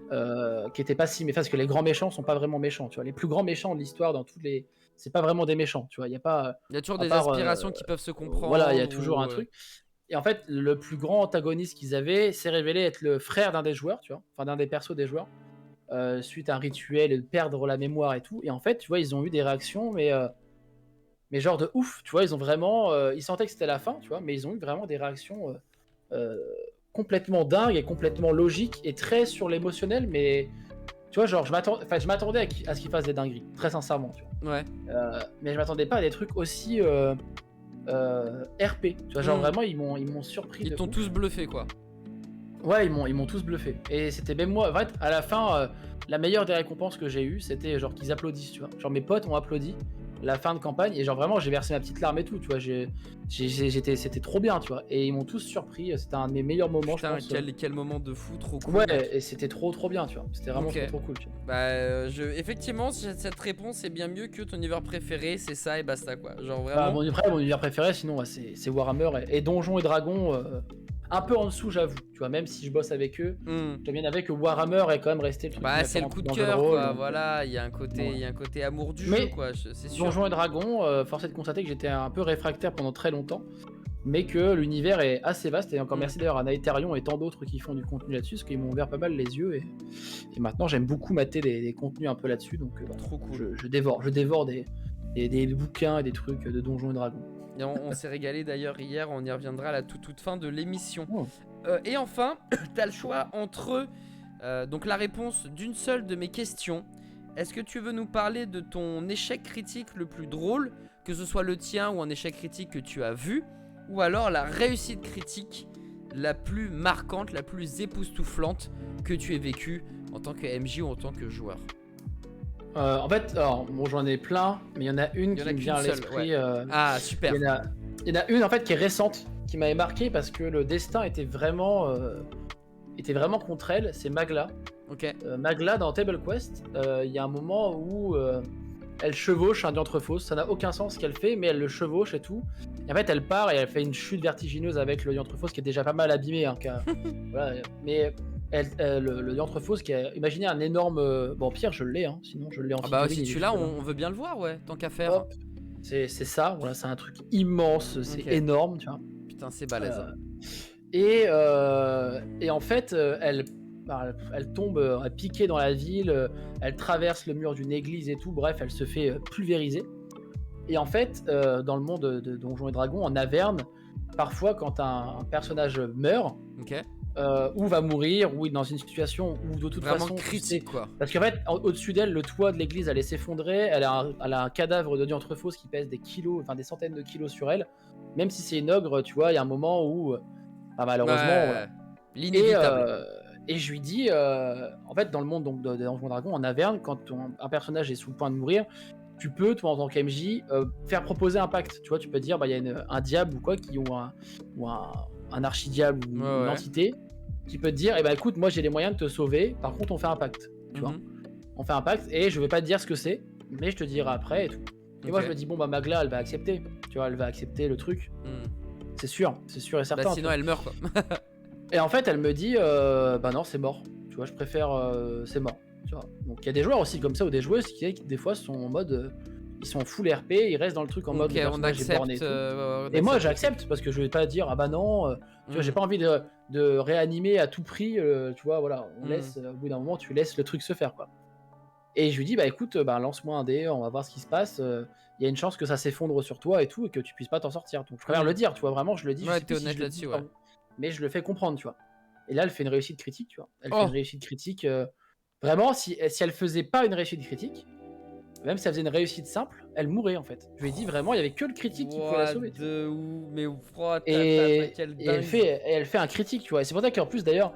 qui était pas si. Mais parce que les grands méchants sont pas vraiment méchants. Tu vois, les plus grands méchants de l'histoire dans toutes les. C'est pas vraiment des méchants. Tu vois, il y a pas. Il y a toujours À des part. aspirations qui peuvent se Voilà, il y a comprendre, toujours ou... un truc. Et en fait, le plus grand antagoniste qu'ils avaient s'est révélé être le frère d'un des joueurs, tu vois, enfin d'un des persos des joueurs. Suite à un rituel et de perdre la mémoire et tout. Et en fait, tu vois, ils ont eu des réactions, mais genre de ouf, tu vois, ils ont vraiment. Ils sentaient que c'était la fin, tu vois, mais ils ont eu vraiment des réactions euh, complètement dingues et complètement logiques et très sur l'émotionnel, mais tu vois, genre, je m'attendais à ce qu'ils fassent des dingueries, très sincèrement, tu vois. Ouais. Mais je m'attendais pas à des trucs aussi RP, tu vois, genre vraiment, ils m'ont surpris Ils de t'ont ouf. tous bluffé, quoi. Ouais, ils m'ont tous bluffé. Et c'était même moi, en fait, à la fin, la meilleure des récompenses que j'ai eues, c'était genre qu'ils applaudissent, tu vois. Genre mes potes ont applaudi la fin de campagne, et genre vraiment, j'ai versé ma petite larme et tout, tu vois. C'était trop bien, tu vois. Et ils m'ont tous surpris, c'était un de mes meilleurs moments, je Putain, pense. quel moment de fou, trop cool, Ouais, mec. et c'était trop bien, tu vois. C'était vraiment Ok. trop cool, tu vois. Bah, effectivement, cette réponse est bien mieux que ton univers préféré, c'est ça et basta, quoi. Genre Bah, vraiment. mon univers préféré, sinon, ouais, c'est Warhammer et Donjons et Dragons, un peu en dessous, j'avoue, tu vois. Même si je bosse avec eux, Hmm. je dois bien avouer que Warhammer est quand même resté le truc qui Bah, m'a fait c'est le rentrer coup de dans le jeu de cœur, rôle. quoi. Donc, Voilà, il y a un côté, voilà. il y a un côté amour du Mais jeu, quoi. C'est sûr. Donjons et Dragons, force est de constater que j'étais un peu réfractaire pendant très longtemps, mais que l'univers est assez vaste, et encore merci d'ailleurs à Naetherion et tant d'autres qui font du contenu là-dessus, parce qu'ils m'ont ouvert pas mal les yeux, et maintenant j'aime beaucoup mater des contenus un peu là-dessus, donc voilà. Trop cool. Je dévore des bouquins et des trucs de Donjons et Dragons. Et on s'est régalé d'ailleurs hier, on y reviendra à la toute fin de l'émission. Oh. Et enfin, t'as le choix entre donc la réponse d'une seule de mes questions. Est-ce que tu veux nous parler de ton échec critique le plus drôle, que ce soit le tien ou un échec critique que tu as vu, ou alors la réussite critique la plus marquante, la plus époustouflante que tu aies vécue en tant que MJ ou en tant que joueur? En fait, alors, bon, j'en ai plein, mais il y en a une Il y en qui a me vient à qu'une seule, l'esprit. Ah, super. Il y en a une en fait qui est récente, qui m'avait marqué parce que le destin était vraiment contre elle. C'est Magla. Ok. Magla dans Table Quest, il y a un moment où elle chevauche un dianthrephos. Ça n'a aucun sens ce qu'elle fait, mais elle le chevauche et tout. Et en fait, elle part et elle fait une chute vertigineuse avec le dianthrephos qui est déjà pas mal abîmé. Hein, voilà, mais le dianthrephos qui a imaginé un énorme. Bon, pire, je l'ai, hein, sinon je l'ai en Ah bah figurine. si il est tu l'as, juste là. on veut bien le voir, ouais, tant qu'à faire. Hop, c'est ça, voilà, c'est un truc immense, c'est Ok. énorme, tu vois. Putain, c'est balèze. Et en fait, elle tombe à piquer dans la ville, elle traverse le mur d'une église et tout, bref, elle se fait pulvériser. Et en fait, dans le monde de Donjons et Dragons, en Averne, parfois quand un personnage meurt, Ok. ou va mourir, ou est dans une situation où de toute Vraiment façon, tu sais, critique, quoi. parce qu'en fait, au-dessus d'elle, le toit de l'église allait s'effondrer, elle a un cadavre de dianthrephos qui pèse des kilos, enfin des centaines de kilos sur elle. Même si c'est une ogre, tu vois, il y a un moment où, malheureusement, voilà. L'inévitable. Et je lui dis, en fait, dans le monde donc, de Donjons et Dragons, en Averne, quand un personnage est sous le point de mourir, tu peux, toi, en tant qu'MJ, faire proposer un pacte. Tu vois, tu peux dire, il y a un diable ou quoi, ou un archidiable ou une entité qui peut te dire, écoute, moi j'ai les moyens de te sauver, par contre, on fait un pacte. Tu vois, on fait un pacte et je vais pas te dire ce que c'est, mais je te dirai après et tout. Et moi, je me dis, bon, Magla, elle va accepter. Tu vois, elle va accepter le truc. C'est sûr et certain. Bah, sinon, elle meurt, quoi. Et en fait, elle me dit, non, c'est mort. Tu vois, je préfère, c'est mort. tu vois. Donc il y a des joueurs aussi comme ça ou des joueuses qui des fois sont en mode ils sont full RP, ils restent dans le truc en mode Ok, le on personnage est borné et accepte. tout. On Et moi accepte. j'accepte parce que je vais pas dire ah bah non, tu vois, j'ai pas envie de réanimer à tout prix, tu vois, voilà, on laisse au bout d'un moment tu laisses le truc se faire quoi. Et je lui dis bah écoute, bah lance-moi un dé, on va voir ce qui se passe. Il y a une chance que ça s'effondre sur toi et tout et que tu puisses pas t'en sortir. Donc je préfère le dire, tu vois, vraiment je le dis, je Ouais, sais t'es plus si honnête je le dis là-dessus, ouais. mais je le fais comprendre, tu vois. Et là elle fait une réussite critique, tu vois. Elle fait Oh une réussite critique vraiment si elle faisait pas une réussite critique, même si elle faisait une réussite simple, elle mourait en fait. Je lui ai dit vraiment, il y avait que le critique qui pouvait la What sauver. Tu vois. de ouf. Mais froid, quelle Et elle dingue. fait un critique, tu vois. Et c'est pour ça qu'en plus d'ailleurs,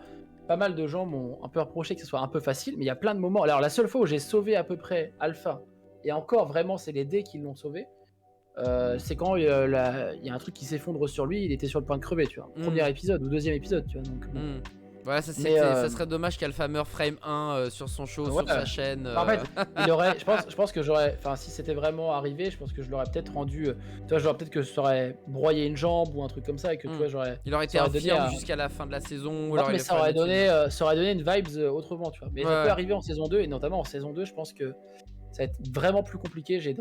pas mal de gens m'ont un peu reproché que ce soit un peu facile, mais il y a plein de moments. Alors la seule fois où j'ai sauvé à peu près Alpha, et encore vraiment c'est les dés qui l'ont sauvé, c'est quand il y a un truc qui s'effondre sur lui, il était sur le point de crever, tu vois. Premier épisode ou deuxième épisode, tu vois. Donc, bon. Voilà, ça serait dommage qu'Alpha meure frame 1 sur son show, sur sa chaîne. En fait, il aurait, je pense que j'aurais, enfin, si c'était vraiment arrivé, je pense que je l'aurais peut-être rendu, tu vois, genre peut-être que ça aurait broyé une jambe ou un truc comme ça et que tu vois, il aurait été infirme jusqu'à la fin de la saison. Non, mais ça aurait donné une vibes autrement, tu vois. Mais ça peut arriver en saison 2 et notamment en saison 2, je pense que ça va être vraiment plus compliqué. J'ai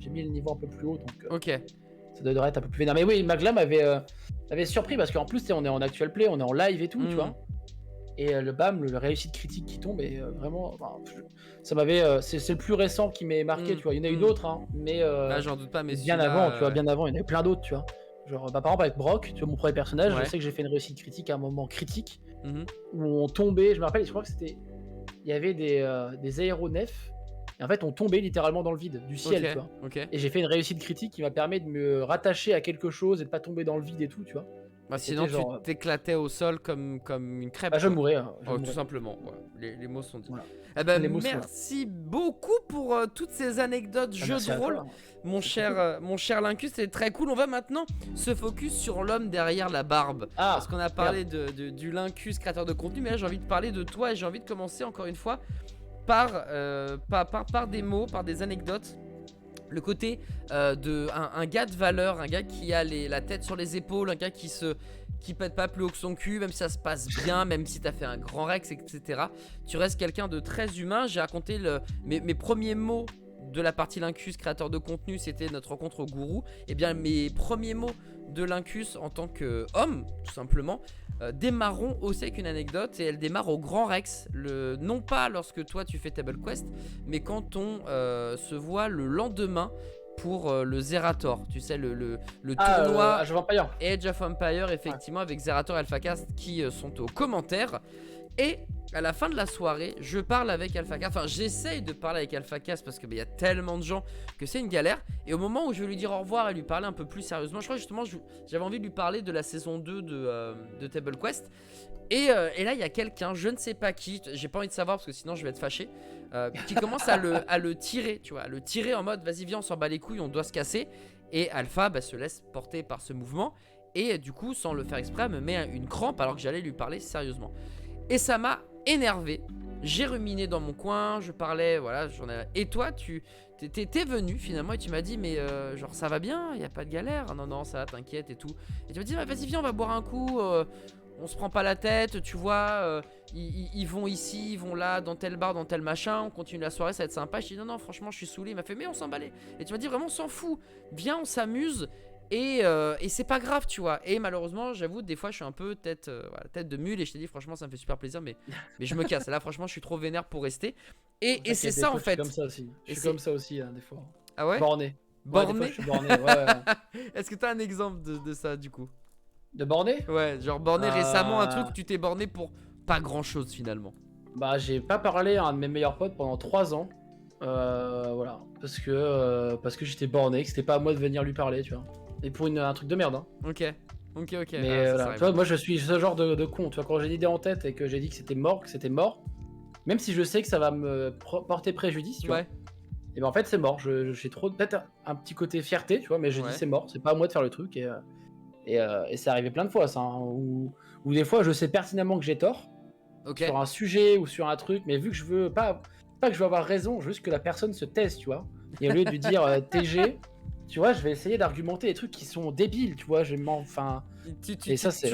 mis le niveau un peu plus haut, donc ok. ça devrait être un peu plus vénère. Mais oui, Magla m'avait surpris parce qu'en plus, on est en actual play, on est en live et tout, tu vois. Et le réussite critique qui tombe, et vraiment, enfin, ça m'avait. C'est le plus récent qui m'est marqué, tu vois. Il y en a eu d'autres, hein, mais j'en doute pas, mais bien avant, tu vois, bien avant, il y en avait plein d'autres, tu vois. Genre, bah, par exemple, avec Brock, tu vois, mon premier personnage, je sais que j'ai fait une réussite critique à un moment critique où on tombait. Je me rappelle, je crois que c'était. Il y avait des aéronefs. Et en fait, on tombait littéralement dans le vide, du ciel, tu vois. Et j'ai fait une réussite critique qui m'a permis de me rattacher à quelque chose et de pas tomber dans le vide et tout, tu vois. Bah, sinon, tu t'éclatais au sol comme une crêpe. Bah, je mourrais. Tout simplement. Ouais. Les mots sont dits. Voilà. Eh ben, merci beaucoup pour toutes ces anecdotes jeux de rôle, mon cher Lincus. C'est très cool. On va maintenant se focus sur l'homme derrière la barbe. Parce qu'on a parlé du Lincus, créateur de contenu, mais là j'ai envie de parler de toi et j'ai envie de commencer encore une fois par des mots, par des anecdotes. Le côté un gars de valeur, un gars qui a la tête sur les épaules, un gars qui pète pas plus haut que son cul, même si ça se passe bien, même si t'as fait un grand Rex, etc. Tu restes quelqu'un de très humain. J'ai raconté mes premiers mots de la partie Lincus, créateur de contenu, c'était notre rencontre au Gourou. Et bien mes premiers mots de Lincus en tant qu'homme, tout simplement, démarrons aussi avec une anecdote, et elle démarre au Grand Rex, non pas lorsque toi tu fais Table Quest, mais quand on se voit le lendemain pour le Zerator, tu sais, le tournoi Age of Empire, effectivement, avec Zerator et AlphaCast qui sont aux commentaires. Et à la fin de la soirée, je parle avec AlphaCast, enfin j'essaye de parler avec AlphaCast parce qu'il y a tellement de gens que c'est une galère. Et au moment où je vais lui dire au revoir et lui parler un peu plus sérieusement, je crois que justement j'avais envie de lui parler de la saison 2 de Table Quest. Et là il y a quelqu'un, je ne sais pas qui, j'ai pas envie de savoir parce que sinon je vais être fâché, qui commence à le tirer, tu vois, à le tirer en mode vas-y viens on s'en bat les couilles, on doit se casser. Et Alpha se laisse porter par ce mouvement et du coup sans le faire exprès me met une crampe alors que j'allais lui parler sérieusement. Et ça m'a énervé, j'ai ruminé dans mon coin, je parlais, voilà, et toi t'es venu finalement et tu m'as dit mais genre ça va bien, y a pas de galère, non ça va, t'inquiète et tout. Et tu m'as dit vas-y viens on va boire un coup, on se prend pas la tête, tu vois, ils vont ici, ils vont là, dans tel bar, dans tel machin, on continue la soirée, ça va être sympa. Je dis non franchement je suis saoulé, il m'a fait mais on s'en balait. Et tu m'as dit vraiment on s'en fout, viens on s'amuse. Et c'est pas grave, tu vois. Et malheureusement, j'avoue, des fois, je suis un peu tête de mule. Et je t'ai dit, franchement, ça me fait super plaisir. Mais je me casse. Là, franchement, je suis trop vénère pour rester. Et c'est ça, en fait. Je suis comme ça aussi. Je suis comme ça aussi, hein, des fois. Ah ouais? Borné. Borné. Ouais, des fois, je suis borné. Ouais. Est-ce que t'as un exemple de ça, du coup? De borné? Ouais, genre borné récemment, un truc où tu t'es borné pour pas grand-chose, finalement. Bah, j'ai pas parlé à un de mes meilleurs potes pendant 3 ans. Voilà. Parce que j'étais borné, que c'était pas à moi de venir lui parler, tu vois. Et pour un truc de merde, hein. Ok. Mais voilà, tu vois, moi je suis ce genre de con. Tu vois, quand j'ai l'idée en tête et que j'ai dit que c'était mort, même si je sais que ça va me porter préjudice, tu vois. Et ben en fait, c'est mort. J'ai trop, peut-être un petit côté fierté, tu vois, mais je dis c'est mort, c'est pas à moi de faire le truc. Et c'est arrivé plein de fois, ça. Hein, où des fois, je sais pertinemment que j'ai tort sur un sujet ou sur un truc, mais vu que je veux pas que je veux avoir raison, juste que la personne se taise, tu vois. Et au lieu de lui dire TG. Tu vois, je vais essayer d'argumenter des trucs qui sont débiles, tu vois, tu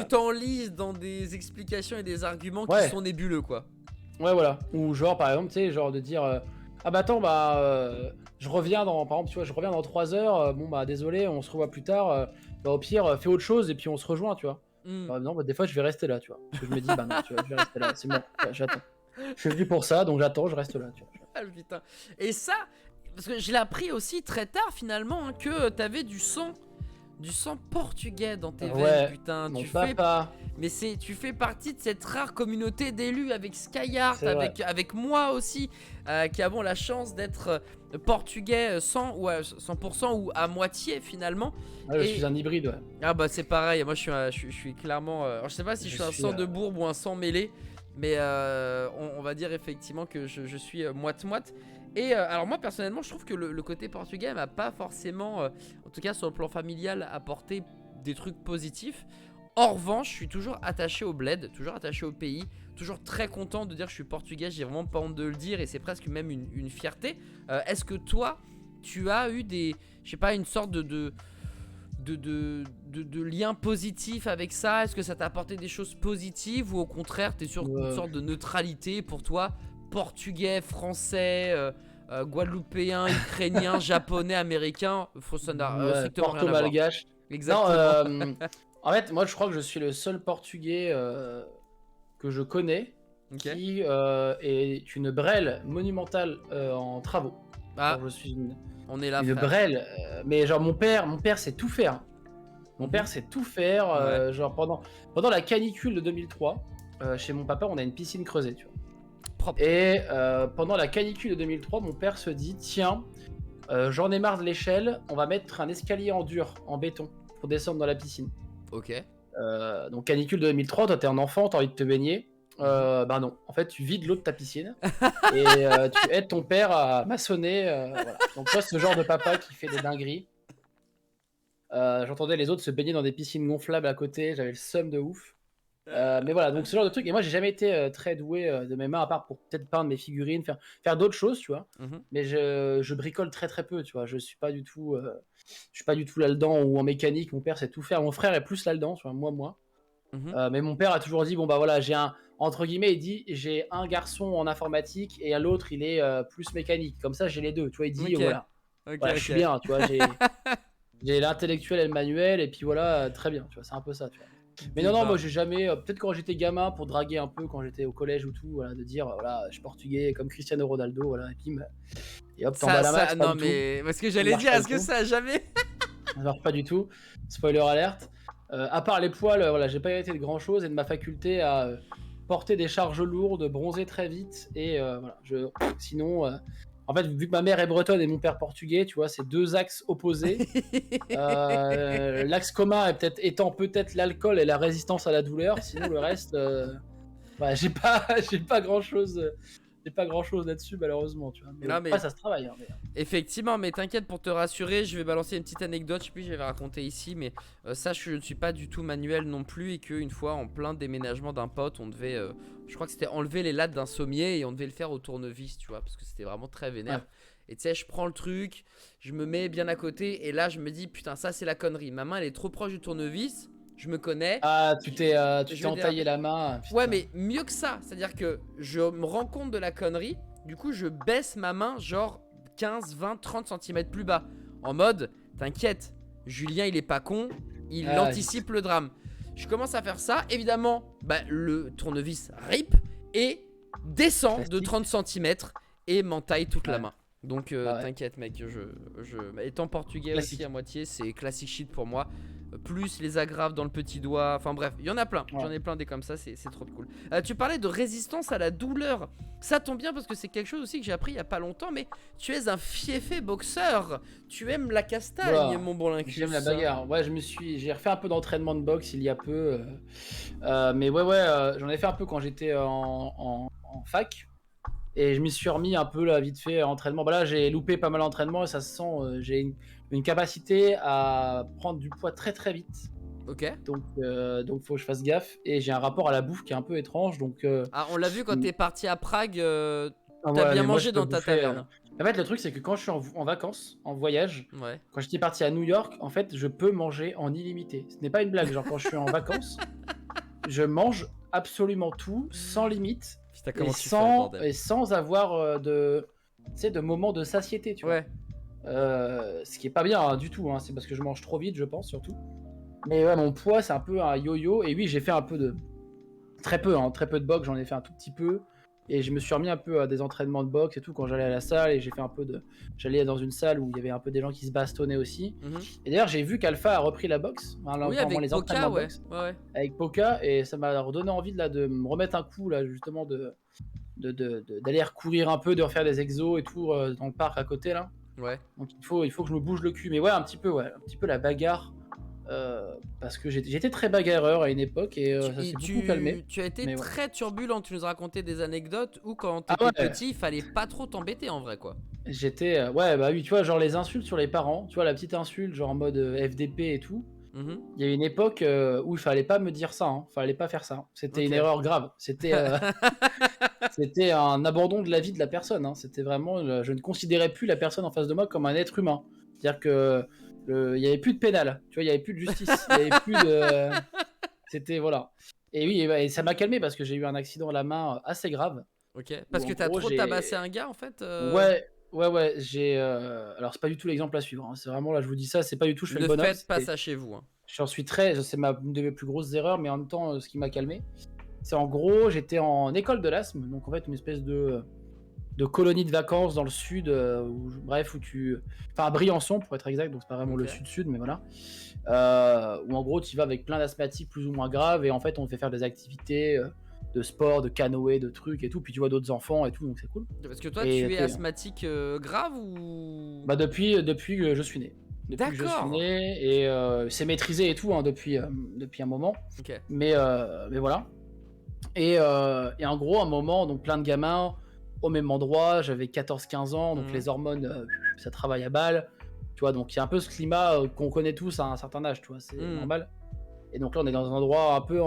t'enlises dans des explications et des arguments qui sont nébuleux, quoi. Ouais, voilà. Ou genre, par exemple, tu sais, genre de dire ah bah attends, bah je reviens dans, par exemple, tu vois, je reviens dans 3 heures, bon bah désolé, on se revoit plus tard, bah au pire, fais autre chose et puis on se rejoint, tu vois. Hmm. Bah non, bah des fois je vais rester là, tu vois. Parce que je me dis, bah non, tu vois, je vais rester là, c'est bon, j'attends. Je suis venu pour ça, donc j'attends, je reste là, tu vois. Ah, putain. Et ça, parce que je l'ai appris aussi très tard finalement, hein, que t'avais du sang portugais dans tes veines, Ouais, putain. mon papa, Mais tu fais partie de cette rare communauté d'élus avec Skyheart, c'est vrai. avec moi aussi, qui avons la chance d'être portugais 100 ou à 100% ou à moitié finalement. Ouais, je suis Et un hybride, ouais. ah bah c'est pareil, moi je suis clairement, alors, je sais pas si je Je suis un suis. sang de bourbe ou un sang mêlé, mais on va dire effectivement que je suis moite-moite. Et alors moi personnellement je trouve que le côté portugais m'a pas forcément, en tout cas sur le plan familial, apporté des trucs positifs. En revanche, je suis toujours attaché au bled, toujours attaché au pays, toujours très content de dire que je suis portugais, j'ai vraiment pas honte de le dire et c'est presque même une fierté. Est-ce que toi, tu as eu des, je sais pas, une sorte de lien positif avec ça? Est-ce que ça t'a apporté des choses positives ou au contraire, t'es sur une Euh, sorte de neutralité pour toi, portugais, français, guadeloupéen, ukrainien, japonais, américain, ça n'a ouais, strictement rien Porto à voir. malgache. Non, Exactement. en fait, moi je crois que je suis le seul portugais que je connais Ok. qui est une brêle monumentale en travaux. Ah, Genre, je suis on est là, une frère. brêle, mais genre mon père sait tout faire. Mon père Mhm. sait tout faire. Ouais. Genre pendant la canicule de 2003, chez mon papa, on a une piscine creusée, tu vois. Propre. Et pendant la canicule de 2003, mon père se dit tiens, j'en ai marre de l'échelle, on va mettre un escalier en dur, en béton, pour descendre dans la piscine. Ok. Donc canicule de 2003, toi t'es un enfant, t'as envie de te baigner. Mhm. Bah non, en fait tu vides l'eau de ta piscine et tu aides ton père à maçonner. Voilà. Donc toi, ce genre de papa qui fait des dingueries. J'entendais les autres se baigner dans des piscines gonflables à côté, j'avais le seum de ouf. Mais voilà, donc ce genre de truc. Et moi, j'ai jamais été très doué de mes mains, à part pour peut-être peindre mes figurines, faire d'autres choses, tu vois. Mhm. Mais je bricole très très peu, tu vois. Je suis pas du tout là-dedans ou en mécanique. Mon père sait tout faire. Mon frère est plus là-dedans, tu vois, moi. Mhm. Mais mon père a toujours dit bon bah voilà, j'ai un entre guillemets, il dit j'ai un garçon en informatique et l'autre il est plus mécanique. Comme ça, j'ai les deux, tu vois. Il dit Ok. voilà, Ok, voilà, je suis ok. bien, tu vois. J'ai l'intellectuel et le manuel, et puis voilà, très bien, tu vois, c'est un peu ça, tu vois. Mais non, non, moi Débat. j'ai jamais, peut-être quand j'étais gamin, pour draguer un peu, quand j'étais au collège ou tout, voilà, de dire, voilà, je suis portugais comme Cristiano Ronaldo, voilà, et puis, et hop, t'en bats la max, pas Non du tout, mais, parce que ça ne j'allais marche dire, pas est-ce du que tout, ça a jamais. ça ne marche pas du tout, spoiler alerte. À part les poils, voilà, j'ai pas hérité de grand chose et de ma faculté à porter des charges lourdes, bronzer très vite, et voilà, sinon, en fait, vu que ma mère est bretonne et mon père portugais, tu vois, c'est deux axes opposés. L'axe commun est étant peut-être l'alcool et la résistance à la douleur. Sinon, le reste, bah, j'ai pas grand chose, là-dessus malheureusement. Tu vois. Mais bon, Non après mais ça se travaille. Hein, effectivement, mais t'inquiète, pour te rassurer, je vais balancer une petite anecdote, je sais plus, je vais raconter ici, mais sache que je ne suis pas du tout manuel non plus et qu'une fois en plein déménagement d'un pote, on devait, je crois que c'était enlever les lattes d'un sommier et on devait le faire au tournevis, tu vois, parce que c'était vraiment très ouais. vénère. Et tu sais, je prends le truc, je me mets bien à côté et là je me dis putain, ça c'est la connerie. Ma main elle est trop proche du tournevis, je me connais, Ah, tu je t'es vais entaillé déraper. la main, Ouais, putain. mais mieux que ça, c'est-à-dire que je me rends compte de la connerie, du coup je baisse ma main genre 15, 20, 30 centimètres plus bas. En mode, t'inquiète, Julien il est pas con, il Ah, anticipe le drame. Je commence à faire ça, évidemment, bah, le tournevis rip et descend de classique. 30 centimètres et m'entaille toute la Ouais, main. Donc bah ouais, t'inquiète mec, étant portugais aussi à classique. moitié, c'est classic shit pour moi. Plus les agrafes dans le petit doigt, enfin bref, il y en a plein, Ouais. j'en ai plein des comme ça, c'est trop cool. Tu parlais de résistance à la douleur, ça tombe bien parce que c'est quelque chose aussi que j'ai appris il y a pas longtemps, mais tu es un fiefé boxeur, tu aimes la castagne Voilà. mon bon J'aime la Lincus. bagarre. Ouais, j'ai refait un peu d'entraînement de boxe il y a peu. Mais ouais, j'en ai fait un peu quand j'étais en fac. Et je m'y suis remis un peu là, vite fait, entraînement. Bah là, j'ai loupé pas mal d'entraînement et ça se sent. J'ai une capacité à prendre du poids très très vite. Ok. Donc faut que je fasse gaffe. Et j'ai un rapport à la bouffe qui est un peu étrange. Donc, Ah, on l'a vu quand t'es parti à Prague, t'as ouais, bien mais moi, je mangé peux dans ta bouffer. taverne. En fait, le truc, c'est que quand je suis en vacances, en voyage, Ouais. quand j'étais parti à New York, en fait, je peux manger en illimité. Ce n'est pas une blague. Genre, quand je suis en vacances, je mange absolument tout, sans limite. Putain, comment tu fais, bordel. et sans avoir tu sais, de moments de satiété, tu vois. Ouais. Ce qui est pas bien du tout, hein. C'est parce que je mange trop vite, je pense, surtout. Mais ouais, mon poids, c'est un peu un yo-yo. Et oui, j'ai fait un peu de... très peu de boxe, j'en ai fait un tout petit peu. Et je me suis remis un peu à des entraînements de boxe et tout quand j'allais à la salle. Et j'ai fait un peu de... J'allais dans une salle où il y avait un peu des gens qui se bastonnaient aussi. Et d'ailleurs, j'ai vu qu'Alpha a repris la boxe. Enfin, Oui, vraiment avec les Poca, entraînements de ouais. boxe. Ouais. Avec Poca. Et ça m'a redonné envie de me remettre un coup, là, justement, d'aller recourir un peu, de refaire des exos et tout dans le parc à côté, là. Ouais. Donc il faut que je me bouge le cul. Mais ouais, un petit peu la bagarre. Parce que j'étais très bagarreur à une époque et ça s'est beaucoup calmé. Tu as été Mais ouais. très turbulent, tu nous as raconté des anecdotes où quand Ah t'étais ouais, petit, il fallait pas trop t'embêter en vrai quoi. j'étais. Ouais, bah oui, tu vois, genre les insultes sur les parents, tu vois, la petite insulte, genre en mode FDP et tout. Mhm. Il y a une époque où il fallait pas me dire ça, hein. Fallait pas faire ça. C'était une Ok. erreur grave. C'était un abandon de la vie de la personne, hein. C'était vraiment. Je ne considérais plus la personne en face de moi comme un être humain. C'est-à-dire que il y avait plus de pénal, tu vois, il y avait plus de justice, il y avait plus de. C'était voilà. Et oui, et ça m'a calmé parce que j'ai eu un accident à la main assez grave. Ok. Où Parce que en t'as gros, trop tabassé un gars en fait. ouais, j'ai. Alors, c'est pas du tout l'exemple à suivre, hein. C'est vraiment là, je vous dis ça, c'est pas du tout, je fais Ne le bonhomme. faites pas ça chez vous. Hein. J'en suis très. C'est une de mes plus grosses erreurs, mais en même temps, ce qui m'a calmé. C'est en gros, j'étais en école de l'asthme, donc en fait, une espèce de colonie de vacances dans le sud, bref, où tu. Enfin, à Briançon, pour être exact, donc c'est pas vraiment le Ok. sud-sud, mais voilà. Où en gros, tu vas avec plein d'asthmatiques plus ou moins graves, et en fait, on te fait faire des activités de sport, de canoë, de trucs et tout, puis tu vois d'autres enfants et tout, donc c'est cool. Parce que toi, Et tu es asthmatique grave ou. bah depuis que je suis né. Depuis que je suis D'accord. né, et c'est maîtrisé et tout, hein, depuis un moment. Ok. Mais voilà. Et en gros, à un moment, donc plein de gamins au même endroit, j'avais 14-15 ans, donc les hormones, ça travaille à balle. Tu vois, donc il y a un peu ce climat qu'on connaît tous à un certain âge, tu vois, c'est normal. Et donc là, on est dans un endroit un peu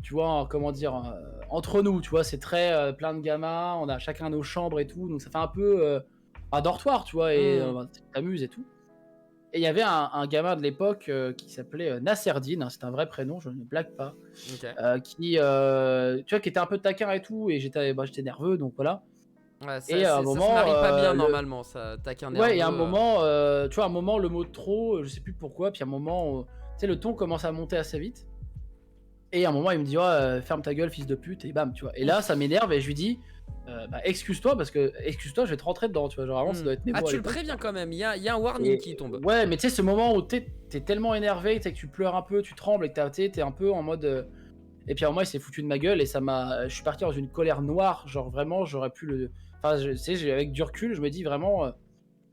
tu vois, comment dire, entre nous, tu vois, c'est très plein de gamins, on a chacun nos chambres et tout, donc ça fait un peu un dortoir, tu vois, et tu t'amuses et tout. Et il y avait un gamin de l'époque qui s'appelait Nasserdine, hein, c'est un vrai prénom, je ne blague pas, Ok. tu vois, qui était un peu taquin et tout, et j'étais nerveux, donc voilà. Ouais, Et à un ça se moment, marie pas bien normalement, ça taquin nerveux. ouais, et à un moment, tu vois, un moment, le mot de trop, je sais plus pourquoi, puis à un moment, tu sais, le ton commence à monter assez vite. Et à un moment, il me dit, ouais, ferme ta gueule, fils de pute, et bam, tu vois. Et là, ça m'énerve, et je lui dis, bah, excuse-toi, parce que, excuse-toi, je vais te rentrer dedans, tu vois. Genre, vraiment, ça doit être mes mots à tu le l'époque. préviens quand même, il y a un warning qui tombe. Ouais, mais tu sais, ce moment où t'es tellement énervé, tu sais, que tu pleures un peu, tu trembles, et que t'es un peu en mode. Et puis à un moment, il s'est foutu de ma gueule, et je suis parti dans une colère noire, genre vraiment, j'aurais pu le. Enfin, tu sais, avec du recul, je me dis vraiment.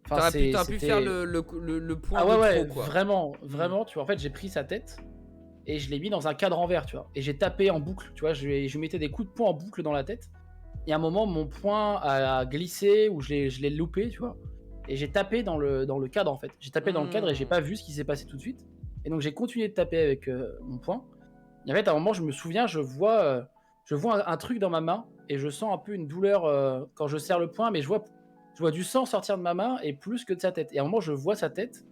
Enfin, T'aurais pu faire c'était. le point Ah de ouais, trop quoi. vraiment, tu vois. En fait, j'ai pris sa tête, et je l'ai mis dans un cadre en verre, tu vois. Et j'ai tapé en boucle, tu vois. Je lui mettais des coups de poing en boucle dans la tête. Et à un moment, mon poing a glissé, ou je l'ai loupé, tu vois. Et j'ai tapé dans le cadre, en fait. J'ai tapé dans le cadre, et j'ai pas vu ce qui s'est passé tout de suite. Et donc, j'ai continué de taper avec mon poing. Et en fait, à un moment, je me souviens, je vois un truc dans ma main, et je sens un peu une douleur quand je serre le poing, mais je vois du sang sortir de ma main, et plus que de sa tête. Et à un moment, je vois sa tête,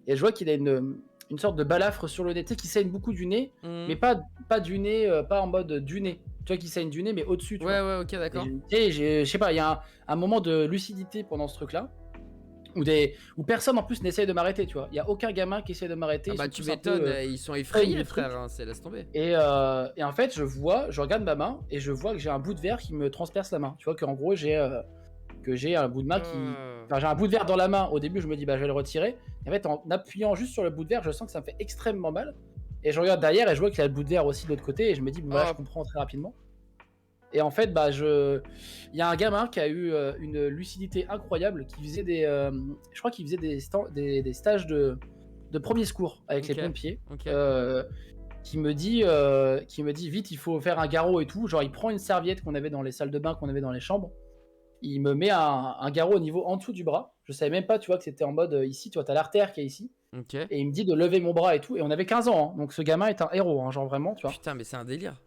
et je vois qu'il a une sorte de balafre sur le nez, tu sais, qui saigne beaucoup du nez, mais pas du nez, pas en mode du nez. Tu vois, qui saigne du nez, mais au-dessus, tu vois. Ouais, ok, d'accord. Et je sais pas, il y a un moment de lucidité pendant ce truc-là, où personne en plus n'essaye de m'arrêter, tu vois. Il y a aucun gamin qui essaie de m'arrêter. Ah ils bah sont tu tous un peu, m'étonnes, ils sont effrayés frère, hein, c'est laisse tomber. Et en fait, je regarde ma main, et je vois que j'ai un bout de verre qui me transperce la main. Tu vois qu'en gros, j'ai un bout de main qui. Enfin, j'ai un bout de verre dans la main. Au début, je me dis, bah, je vais le retirer. Et en fait, en appuyant juste sur le bout de verre, je sens que ça me fait extrêmement mal. Et je regarde derrière, et je vois qu'il y a le bout de verre aussi de l'autre côté. Et je me dis, bon, voilà, je comprends très rapidement. Et en fait, bah, il y a un gamin qui a eu une lucidité incroyable, qui faisait je crois qu'il faisait des stages de premier secours avec les pompiers. Qui me dit vite, il faut faire un garrot et tout. Genre, il prend une serviette qu'on avait dans les salles de bain, qu'on avait dans les chambres. Il me met un garrot au niveau en dessous du bras. Je savais même pas, tu vois, que c'était en mode ici, tu vois, t'as l'artère qui est ici. Et il me dit de lever mon bras et tout. Et on avait 15 ans, hein. Donc ce gamin est un héros, hein, genre vraiment, tu vois. Putain, mais c'est un délire.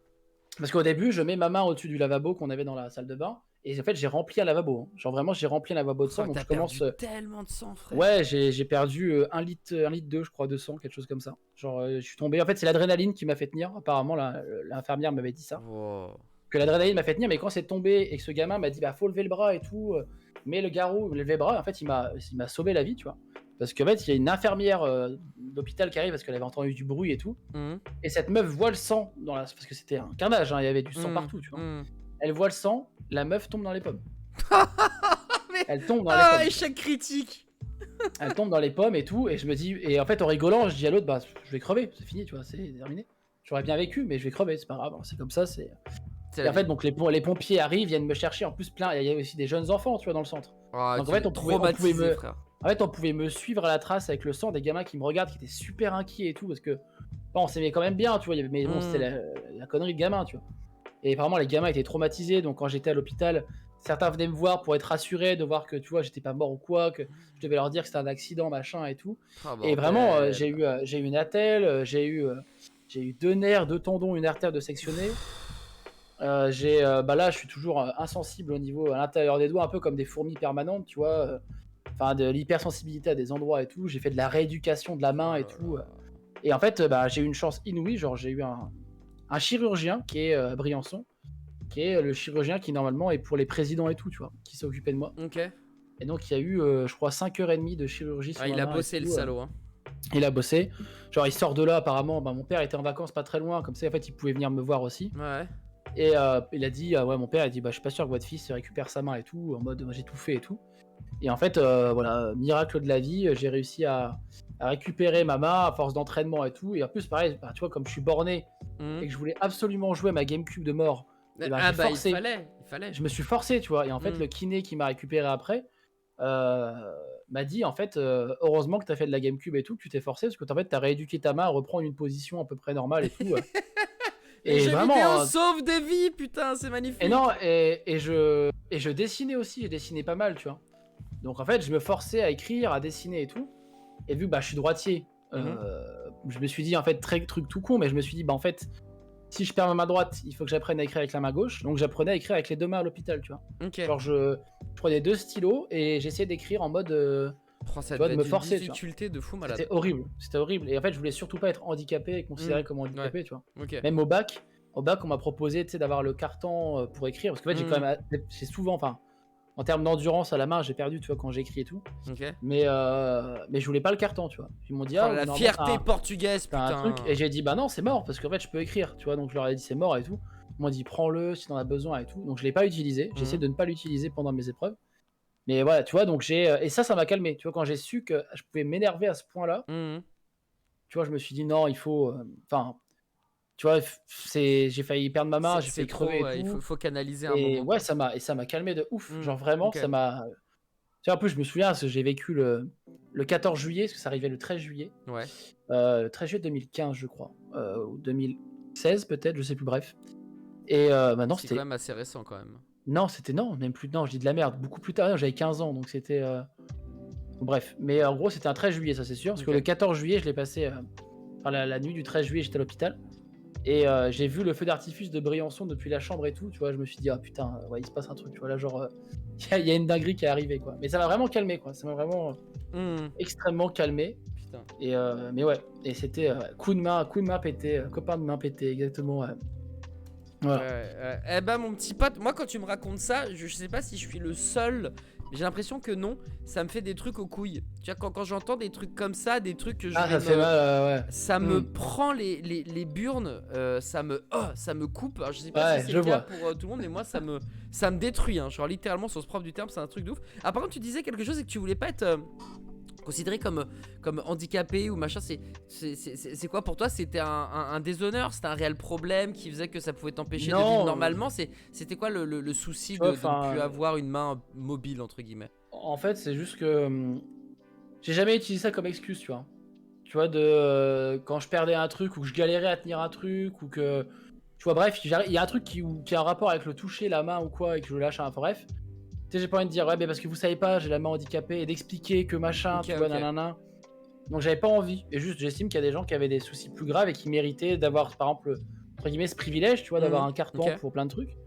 Parce qu'au début, je mets ma main au-dessus du lavabo qu'on avait dans la salle de bain. Et en fait, j'ai rempli un lavabo, hein. Genre vraiment, j'ai rempli un lavabo de sang. Donc je commence. Perdu tellement de sang, frère. Ouais, j'ai perdu 1 litre 2, je crois, de sang, quelque chose comme ça. Genre, je suis tombé. En fait, c'est l'adrénaline qui m'a fait tenir. Apparemment, l'infirmière m'avait dit ça. Wow. que l'adrénaline m'a fait tenir, mais quand c'est tombé et que ce gamin m'a dit bah faut lever le bras et tout, mais le garrot, il me levait le bras, en fait il m'a sauvé la vie, tu vois. Parce qu'en fait il y a une infirmière d'hôpital qui arrive parce qu'elle avait entendu du bruit et tout, et cette meuf voit le sang parce que c'était un carnage, hein, il y avait du sang partout, tu vois. Elle voit le sang, la meuf tombe dans les pommes. Mais... Elle tombe dans les pommes. Échec critique. Elle tombe dans les pommes et tout, et je me dis, et en fait en rigolant, je dis à l'autre, bah je vais crever, c'est fini, tu vois, c'est terminé. J'aurais bien vécu, mais je vais crever, c'est pas grave, c'est comme ça, c'est. Et en fait, donc les pompiers arrivent, viennent me chercher, en plus plein, il y a aussi des jeunes enfants, tu vois, dans le centre. Donc en fait, on pouvait me suivre à la trace avec le sang, des gamins qui me regardent, qui étaient super inquiets et tout, parce que bon, on s'aimait quand même bien, tu vois, mais bon, c'était la connerie de gamin, tu vois. Et apparemment, les gamins étaient traumatisés, donc quand j'étais à l'hôpital, certains venaient me voir pour être rassurés, de voir que, tu vois, j'étais pas mort ou quoi, que je devais leur dire que c'était un accident, machin et tout. Et vraiment, j'ai eu une attelle, j'ai eu 2 nerfs, 2 tendons, une artère de sectionnée. Là, je suis toujours insensible au niveau à l'intérieur des doigts, un peu comme des fourmis permanentes, tu vois. Enfin, de l'hypersensibilité à des endroits et tout. J'ai fait de la rééducation de la main et tout. Et en fait, j'ai eu une chance inouïe. Genre, j'ai eu un chirurgien qui est à Briançon, qui est le chirurgien qui normalement est pour les présidents et tout, tu vois, qui s'est occupé de moi. Ok. Et donc, il y a eu, je crois, 5h30 de chirurgie. Il a bossé le salaud. Hein. Il a bossé. Genre, il sort de là, apparemment. Mon père était en vacances pas très loin, comme ça, en fait, il pouvait venir me voir aussi. Ouais. Et il a dit, ouais, mon père a dit, je suis pas sûr que votre fils récupère sa main et tout, en mode, j'ai tout fait et tout. Et en fait, voilà, miracle de la vie, j'ai réussi à récupérer ma main à force d'entraînement et tout. Et en plus, pareil, tu vois, comme je suis borné et que je voulais absolument jouer ma GameCube de mort, j'ai forcé. Il fallait. Je me suis forcé, tu vois. Et en fait, le kiné qui m'a récupéré après m'a dit, en fait, heureusement que t'as fait de la GameCube et tout, que tu t'es forcé, parce que en fait, t'as rééduqué ta main à reprendre une position à peu près normale et tout. Et les jeux vidéo sauvent des vies, putain, c'est magnifique. Et non, et je dessinais aussi, j'ai dessiné pas mal, tu vois. Donc en fait, je me forçais à écrire, à dessiner et tout. Et vu que je suis droitier, je me suis dit, en fait, truc tout con, mais je me suis dit, en fait, si je perds ma main droite, il faut que j'apprenne à écrire avec la main gauche. Donc j'apprenais à écrire avec les 2 mains à l'hôpital, tu vois. Okay. Genre je prenais 2 stylos et j'essayais d'écrire en mode ça devait être me forcer, une difficulté de fou malade. C'était horrible. Et en fait, je voulais surtout pas être handicapé et considéré comme handicapé, tu vois. Okay. Même au bac, on m'a proposé, tu sais, d'avoir le carton pour écrire, parce qu'en fait, j'ai souvent, enfin, en termes d'endurance à la main, j'ai perdu, tu vois, quand j'écris et tout. Okay. Mais je voulais pas le carton, tu vois. Ils m'ont dit, la fierté portugaise, putain. Un truc. Et j'ai dit, non, c'est mort, parce qu'en fait, je peux écrire, tu vois. Donc je leur ai dit, c'est mort et tout. Ils m'ont dit, prends-le si t'en as besoin et tout. Donc je l'ai pas utilisé. J'ai essayé de ne pas l'utiliser pendant mes épreuves. Mais voilà, tu vois, donc et ça m'a calmé. Tu vois, quand j'ai su que je pouvais m'énerver à ce point-là, tu vois, je me suis dit, non, il faut. Enfin. Tu vois, j'ai failli perdre ma main, j'ai failli crever et tout. Il faut canaliser un moment. Ouais, ça m'a calmé de ouf. Genre vraiment, ça m'a. Tu vois, en plus, je me souviens, parce que j'ai vécu le 14 juillet, parce que ça arrivait le 13 juillet. Ouais. Le 13 juillet 2015, je crois. Ou 2016, peut-être, je sais plus, bref. Et maintenant, c'était. C'est quand même assez récent, quand même. Non, même plus. Non, je dis de la merde. Beaucoup plus tard, j'avais 15 ans, donc c'était. Bref. Mais en gros, c'était un 13 juillet, ça, c'est sûr. Parce que le 14 juillet, je l'ai passé. La nuit du 13 juillet, j'étais à l'hôpital. Et j'ai vu le feu d'artifice de Briançon depuis la chambre et tout, tu vois, je me suis dit, ah putain, il se passe un truc, tu vois, là, genre, il y a une dinguerie qui est arrivée, quoi. Mais ça m'a vraiment calmé, quoi, ça m'a vraiment extrêmement calmé. Putain. Et mais ouais, et c'était coup de main pété, copain de main pété, exactement, Voilà. Mon petit pote, moi, quand tu me racontes ça, je sais pas si je suis le seul. J'ai l'impression que non, ça me fait des trucs aux couilles. Tu vois, quand j'entends des trucs comme ça, des trucs que ça fait mal, ouais. Ça me prend les burnes, ça me coupe. Alors, je sais pas si c'est le cas pour tout le monde, mais moi ça me détruit. Hein. Genre littéralement, sur ce propre du terme, c'est un truc de ouf. Ah, par contre, tu disais quelque chose et que tu voulais pas être considéré comme handicapé ou machin. C'est quoi pour toi? C'était un déshonneur? C'était un réel problème qui faisait que ça pouvait t'empêcher de vivre normalement? C'était quoi le souci de ne plus avoir une main mobile, entre guillemets? En fait, c'est juste que j'ai jamais utilisé ça comme excuse, tu vois. Tu vois, quand je perdais un truc ou que je galérais à tenir un truc ou que... Tu vois, bref, il y a un truc qui a un rapport avec le toucher, la main ou quoi, et que je lâche un... Enfin, bref. Tu sais, j'ai pas envie de dire, ouais, mais parce que vous savez pas, j'ai la main handicapée, et d'expliquer que machin, tu vois, nanana. Donc j'avais pas envie. Et juste, j'estime qu'il y a des gens qui avaient des soucis plus graves et qui méritaient d'avoir, par exemple, entre guillemets, ce privilège, tu vois, d'avoir un carton pour plein de trucs.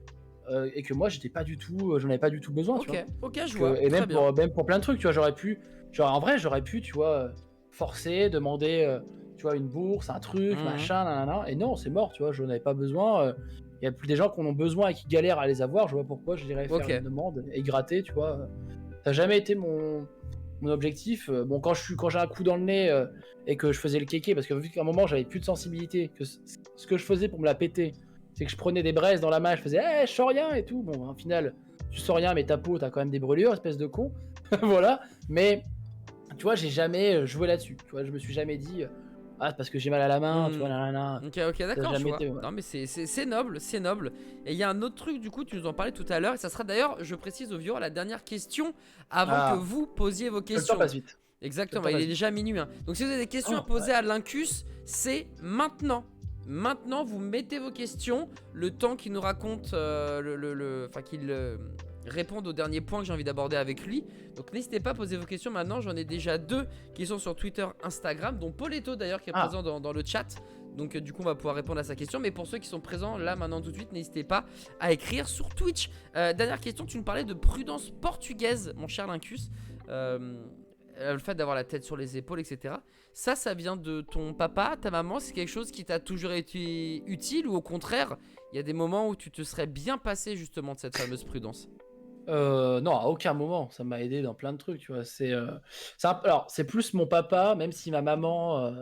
Et que moi, j'en avais pas du tout besoin, tu vois. Ok, je vois. Et même pour plein de trucs, tu vois, en vrai, j'aurais pu, tu vois, forcer, demander, tu vois, une bourse, un truc, machin, nanana. Et non, c'est mort, tu vois, je n'avais pas besoin. il y a plus des gens qui en ont besoin et qui galèrent à les avoir. Je vois pourquoi je dirais faire Ok. une demande et gratter, tu vois. Ça n'a jamais été mon objectif. Bon, quand j'ai un coup dans le nez et que je faisais le kéké, parce que vu qu'à un moment j'avais plus de sensibilité, que ce que je faisais pour me la péter, c'est que je prenais des braises dans la main, je faisais je sens rien et tout. Bon, au final, tu sens rien, mais ta peau, t'as quand même des brûlures, espèce de con. Voilà. Mais tu vois, j'ai jamais joué là-dessus. Tu vois, je me suis jamais dit c'est parce que j'ai mal à la main, tu vois, nanana. Ok, Ça n'a d'accord, je jamais vois. été. Ouais. Non, mais c'est noble, c'est noble. Et il y a un autre truc, du coup, tu nous en parlais tout à l'heure, et ça sera d'ailleurs, je précise aux viewers, la dernière question avant que Ah, vous posiez vos le temps questions. passe vite. Le Exactement, temps il passe est vite. déjà minuit. Donc si vous avez des questions à poser à Lincus, c'est maintenant. Maintenant, vous mettez vos questions, le temps qu'il nous raconte, enfin qu'il réponde au dernier point que j'ai envie d'aborder avec lui. Donc n'hésitez pas à poser vos questions maintenant. J'en ai déjà 2 qui sont sur Twitter, Instagram, dont Poletto d'ailleurs qui est présent dans le chat. Donc du coup on va pouvoir répondre à sa question. Mais pour ceux qui sont présents là maintenant tout de suite, n'hésitez pas à écrire sur Twitch. Dernière question, tu nous parlais de prudence portugaise, mon cher Lincus. Le fait d'avoir la tête sur les épaules, etc. Ça vient de ton papa, ta maman? C'est quelque chose qui t'a toujours été utile, ou au contraire, il y a des moments où tu te serais bien passé justement de cette fameuse prudence? Non, à aucun moment. Ça m'a aidé dans plein de trucs, tu vois. Alors, c'est plus mon papa, même si ma maman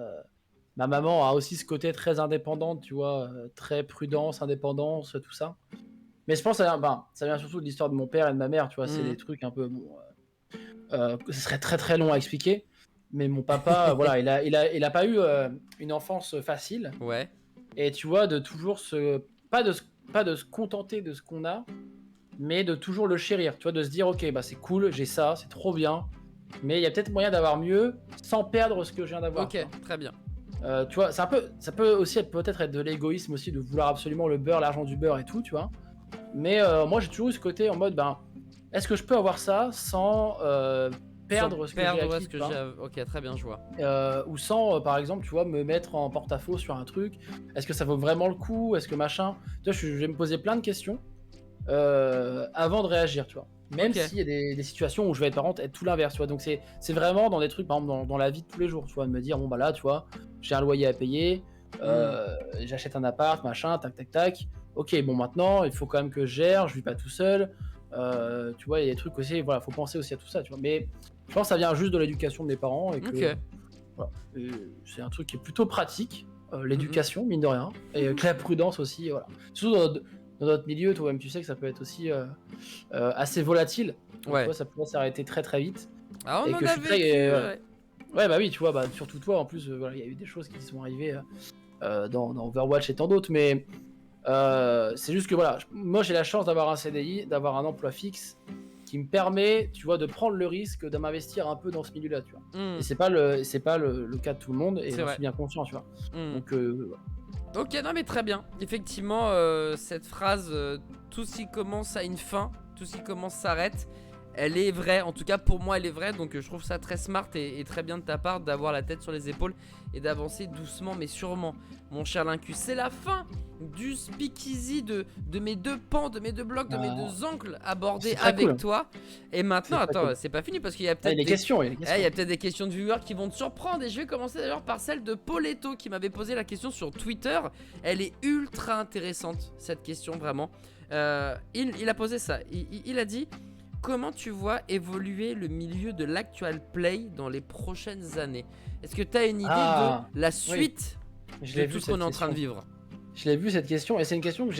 a aussi ce côté très indépendante, tu vois, très prudence, indépendance, tout ça. Mais je pense que ça vient surtout de l'histoire de mon père et de ma mère, tu vois. C'est des trucs un peu, bon, ce serait très très long à expliquer. Mais mon papa, voilà, il a pas eu une enfance facile. Ouais. Et tu vois, de toujours pas de se contenter de ce qu'on a, mais de toujours le chérir, tu vois, de se dire ok, bah c'est cool, j'ai ça, c'est trop bien, mais il y a peut-être moyen d'avoir mieux sans perdre ce que je viens d'avoir. Ok, très bien. Tu vois, ça peut aussi peut-être être de l'égoïsme aussi, de vouloir absolument le beurre, l'argent du beurre et tout, tu vois. Mais moi j'ai toujours eu ce côté en mode, est-ce que je peux avoir ça sans perdre ce que j'ai acquis, tu vois. Ok, très bien, je vois. Ou sans, par exemple, tu vois, me mettre en porte-à-faux sur un truc. Est-ce que ça vaut vraiment le coup? Est-ce que machin? Tu vois, je vais me poser plein de questions avant de réagir, tu vois. Même s'il y a des situations où je vais être, par contre, être tout l'inverse, tu vois. Donc c'est vraiment dans des trucs, par exemple, dans la vie de tous les jours, tu vois, de me dire, bon, bah là, tu vois, j'ai un loyer à payer, j'achète un appart, machin, tac, tac, tac. Ok, bon, maintenant, il faut quand même que je gère, je vis pas tout seul. Tu vois, il y a des trucs aussi, voilà, faut penser aussi à tout ça, tu vois. Mais je pense que ça vient juste de l'éducation de mes parents et que voilà, c'est un truc qui est plutôt pratique, l'éducation, mine de rien, et que la prudence aussi, voilà. Surtout dans notre milieu, toi-même, tu sais que ça peut être aussi assez volatile. Donc, tu vois, ça peut s'arrêter très très vite. Ah, on et en que je a suis vécu, très, ouais, bah oui, tu vois, surtout toi, en plus, voilà, il y a eu des choses qui sont arrivées dans Overwatch et tant d'autres, mais c'est juste que voilà, moi j'ai la chance d'avoir un CDI, d'avoir un emploi fixe qui me permet, tu vois, de prendre le risque de m'investir un peu dans ce milieu-là, tu vois. Et c'est pas le cas de tout le monde, et j'en suis bien conscient, tu vois. Donc, ok, non mais très bien. Effectivement, cette phrase, tout ce qui commence a une fin, tout ce qui commence s'arrête, elle est vraie. En tout cas, pour moi, elle est vraie. Donc, je trouve ça très smart et très bien de ta part d'avoir la tête sur les épaules et d'avancer doucement mais sûrement, mon cher Lincus. C'est la fin du speakeasy de mes deux pans, de mes deux blocs, de mes deux angles abordés avec toi. Et maintenant, attends, c'est pas fini parce qu'il y a peut-être des questions. il y a peut-être des questions de viewers qui vont te surprendre. Et je vais commencer d'ailleurs par celle de Poletto qui m'avait posé la question sur Twitter. Elle est ultra intéressante, cette question, vraiment. Il a posé ça. Il a dit: comment tu vois évoluer le milieu de l'actual play dans les prochaines années? Est-ce que tu as une idée de la suite de tout ce qu'on est en train de vivre? Je l'ai vu cette question, et c'est une question que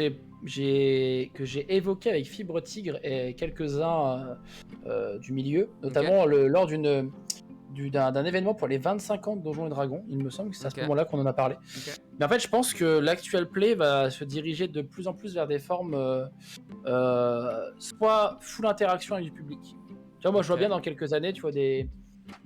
j'ai évoquée avec Fibre Tigre et quelques-uns du milieu, notamment lors d'un événement pour les 25 ans de Donjons et Dragons. Il me semble que c'est à ce moment-là qu'on en a parlé. Mais en fait, je pense que l'actual play va se diriger de plus en plus vers des formes soit full interaction avec du public. Tu vois, moi je vois bien dans quelques années, tu vois, des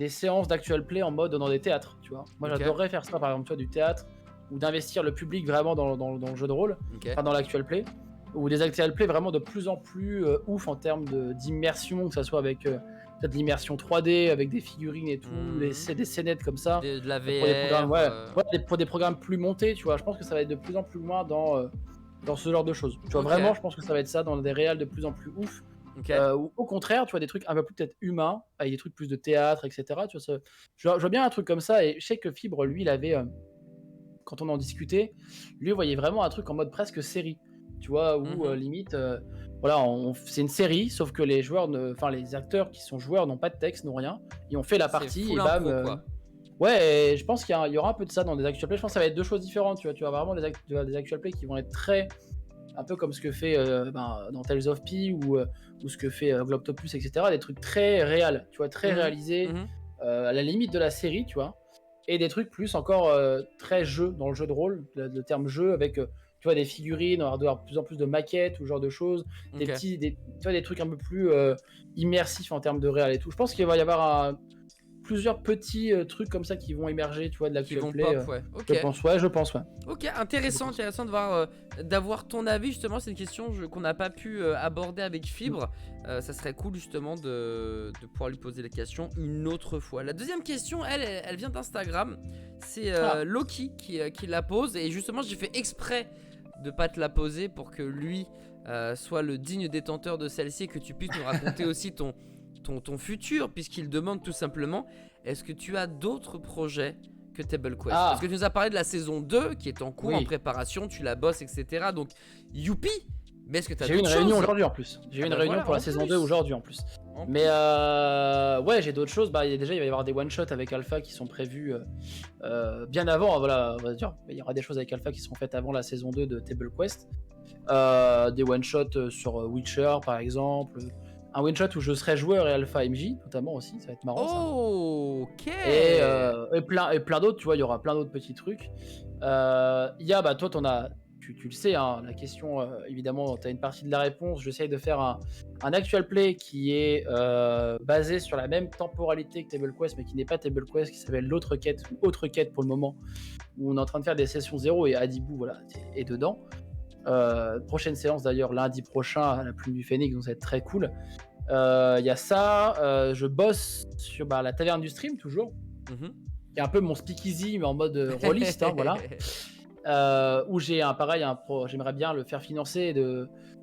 séances d'actual play en mode dans des théâtres, tu vois. Moi j'adorerais faire ça, par exemple, tu vois, du théâtre, ou d'investir le public vraiment dans le jeu de rôle, enfin dans l'actual play, ou des actual play vraiment de plus en plus ouf en termes d'immersion, que ça soit avec peut-être l'immersion 3D, avec des figurines et tout, des scénettes comme ça, de la VR, pour des programmes plus montés, tu vois. Je pense que ça va être de plus en plus loin dans ce genre de choses. Tu vois, vraiment, je pense que ça va être ça, dans des réals de plus en plus ouf. Ou au contraire, tu vois, des trucs un peu plus peut-être humains, avec des trucs plus de théâtre, etc. Tu vois, je vois bien un truc comme ça, et je sais que Fibre, lui, il avait, quand on en discutait, lui voyait vraiment un truc en mode presque série. tu vois, où limite, voilà, c'est une série, sauf que les joueurs, enfin les acteurs qui sont joueurs n'ont pas de texte, n'ont rien. Ils ont fait la C'est partie full et bam. impro, quoi. Ouais, et je pense qu'il y aura un peu de ça dans des actual play. Je pense que ça va être deux choses différentes. Tu vois vraiment des actual play qui vont être très, un peu comme ce que fait dans Tales of P ou ce que fait Globtopus, etc. Des trucs très réels, tu vois, très réalisés, à la limite de la série, tu vois. Et des trucs plus encore très jeu, dans le jeu de rôle, le terme jeu, avec tu vois, des figurines, on va avoir de plus en plus de maquettes ou ce genre de choses, Ok. tu vois, des trucs un peu plus immersifs en termes de réel et tout. Je pense qu'il va y avoir plusieurs petits trucs comme ça qui vont émerger, tu vois, de Qui l'actual vont play. pop, ouais. Je Ok. pense, ouais. Ok, intéressant de voir, d'avoir ton avis justement. C'est une question qu'on n'a pas pu aborder avec Fibre. Ça serait cool justement de pouvoir lui poser la question une autre fois. La deuxième question, elle vient d'Instagram. C'est Loki qui la pose. Et justement, j'ai fait exprès de pas te la poser pour que lui soit le digne détenteur de celle-ci et que tu puisses nous raconter aussi ton futur, puisqu'il demande tout simplement: est-ce que tu as d'autres projets que Table Quest? Parce que tu nous as parlé de la saison 2 qui est en cours, en préparation, tu la bosses, etc. Donc, youpi! Mais est-ce que tu as J'ai eu une d'autres choses? réunion aujourd'hui en plus. J'ai eu une réunion pour la saison 2 aujourd'hui en plus. Mais ouais, j'ai d'autres choses. Déjà, il va y avoir des one-shots avec Alpha qui sont prévus bien avant. Voilà, on va dire. Il y aura des choses avec Alpha qui seront faites avant la saison 2 de Table Quest. Des one-shots sur Witcher par exemple. Un one-shot où je serai joueur et Alpha MJ notamment aussi, ça va être marrant ça. Ok. Et plein d'autres, tu vois, il y aura plein d'autres petits trucs. Il y a, toi tu le sais, hein, la question, évidemment, tu as une partie de la réponse. J'essaye de faire un actual play qui est basé sur la même temporalité que Table Quest, mais qui n'est pas Table Quest, qui s'appelle l'autre quête, ou autre quête pour le moment, où on est en train de faire des sessions 0 et Adibou, voilà, est dedans. Prochaine séance d'ailleurs lundi prochain à la Plume du Phénix, donc ça va être très cool. Il y a ça, je bosse sur la taverne du stream toujours, qui est un peu mon speakeasy mais en mode rôliste, hein, voilà. Où j'ai j'aimerais bien le faire financer,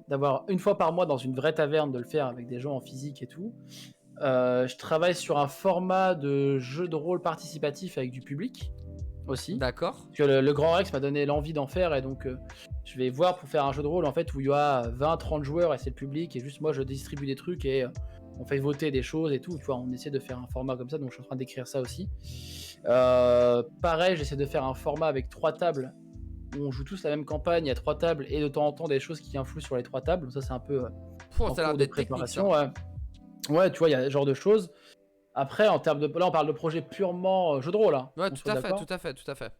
d'avoir une fois par mois dans une vraie taverne, de le faire avec des gens en physique et tout. Je travaille sur un format de jeu de rôle participatif avec du public aussi. D'accord. Parce que le Grand Rex m'a donné l'envie d'en faire, et donc je vais voir pour faire un jeu de rôle en fait où il y a 20-30 joueurs et c'est le public, et juste moi je distribue des trucs et on fait voter des choses et tout, tu vois, on essaie de faire un format comme ça, donc je suis en train d'écrire ça aussi. Pareil, j'essaie de faire un format avec 3 tables où on joue tous la même campagne, il y a 3 tables et de temps en temps des choses qui influent sur les 3 tables, donc ça c'est un peu en ça a l'air cours de d'être préparation. technique, Ouais, tu vois, il y a ce genre de choses. Après, en termes de, là on parle de projet purement jeu de rôle, hein. Ouais, tout à fait.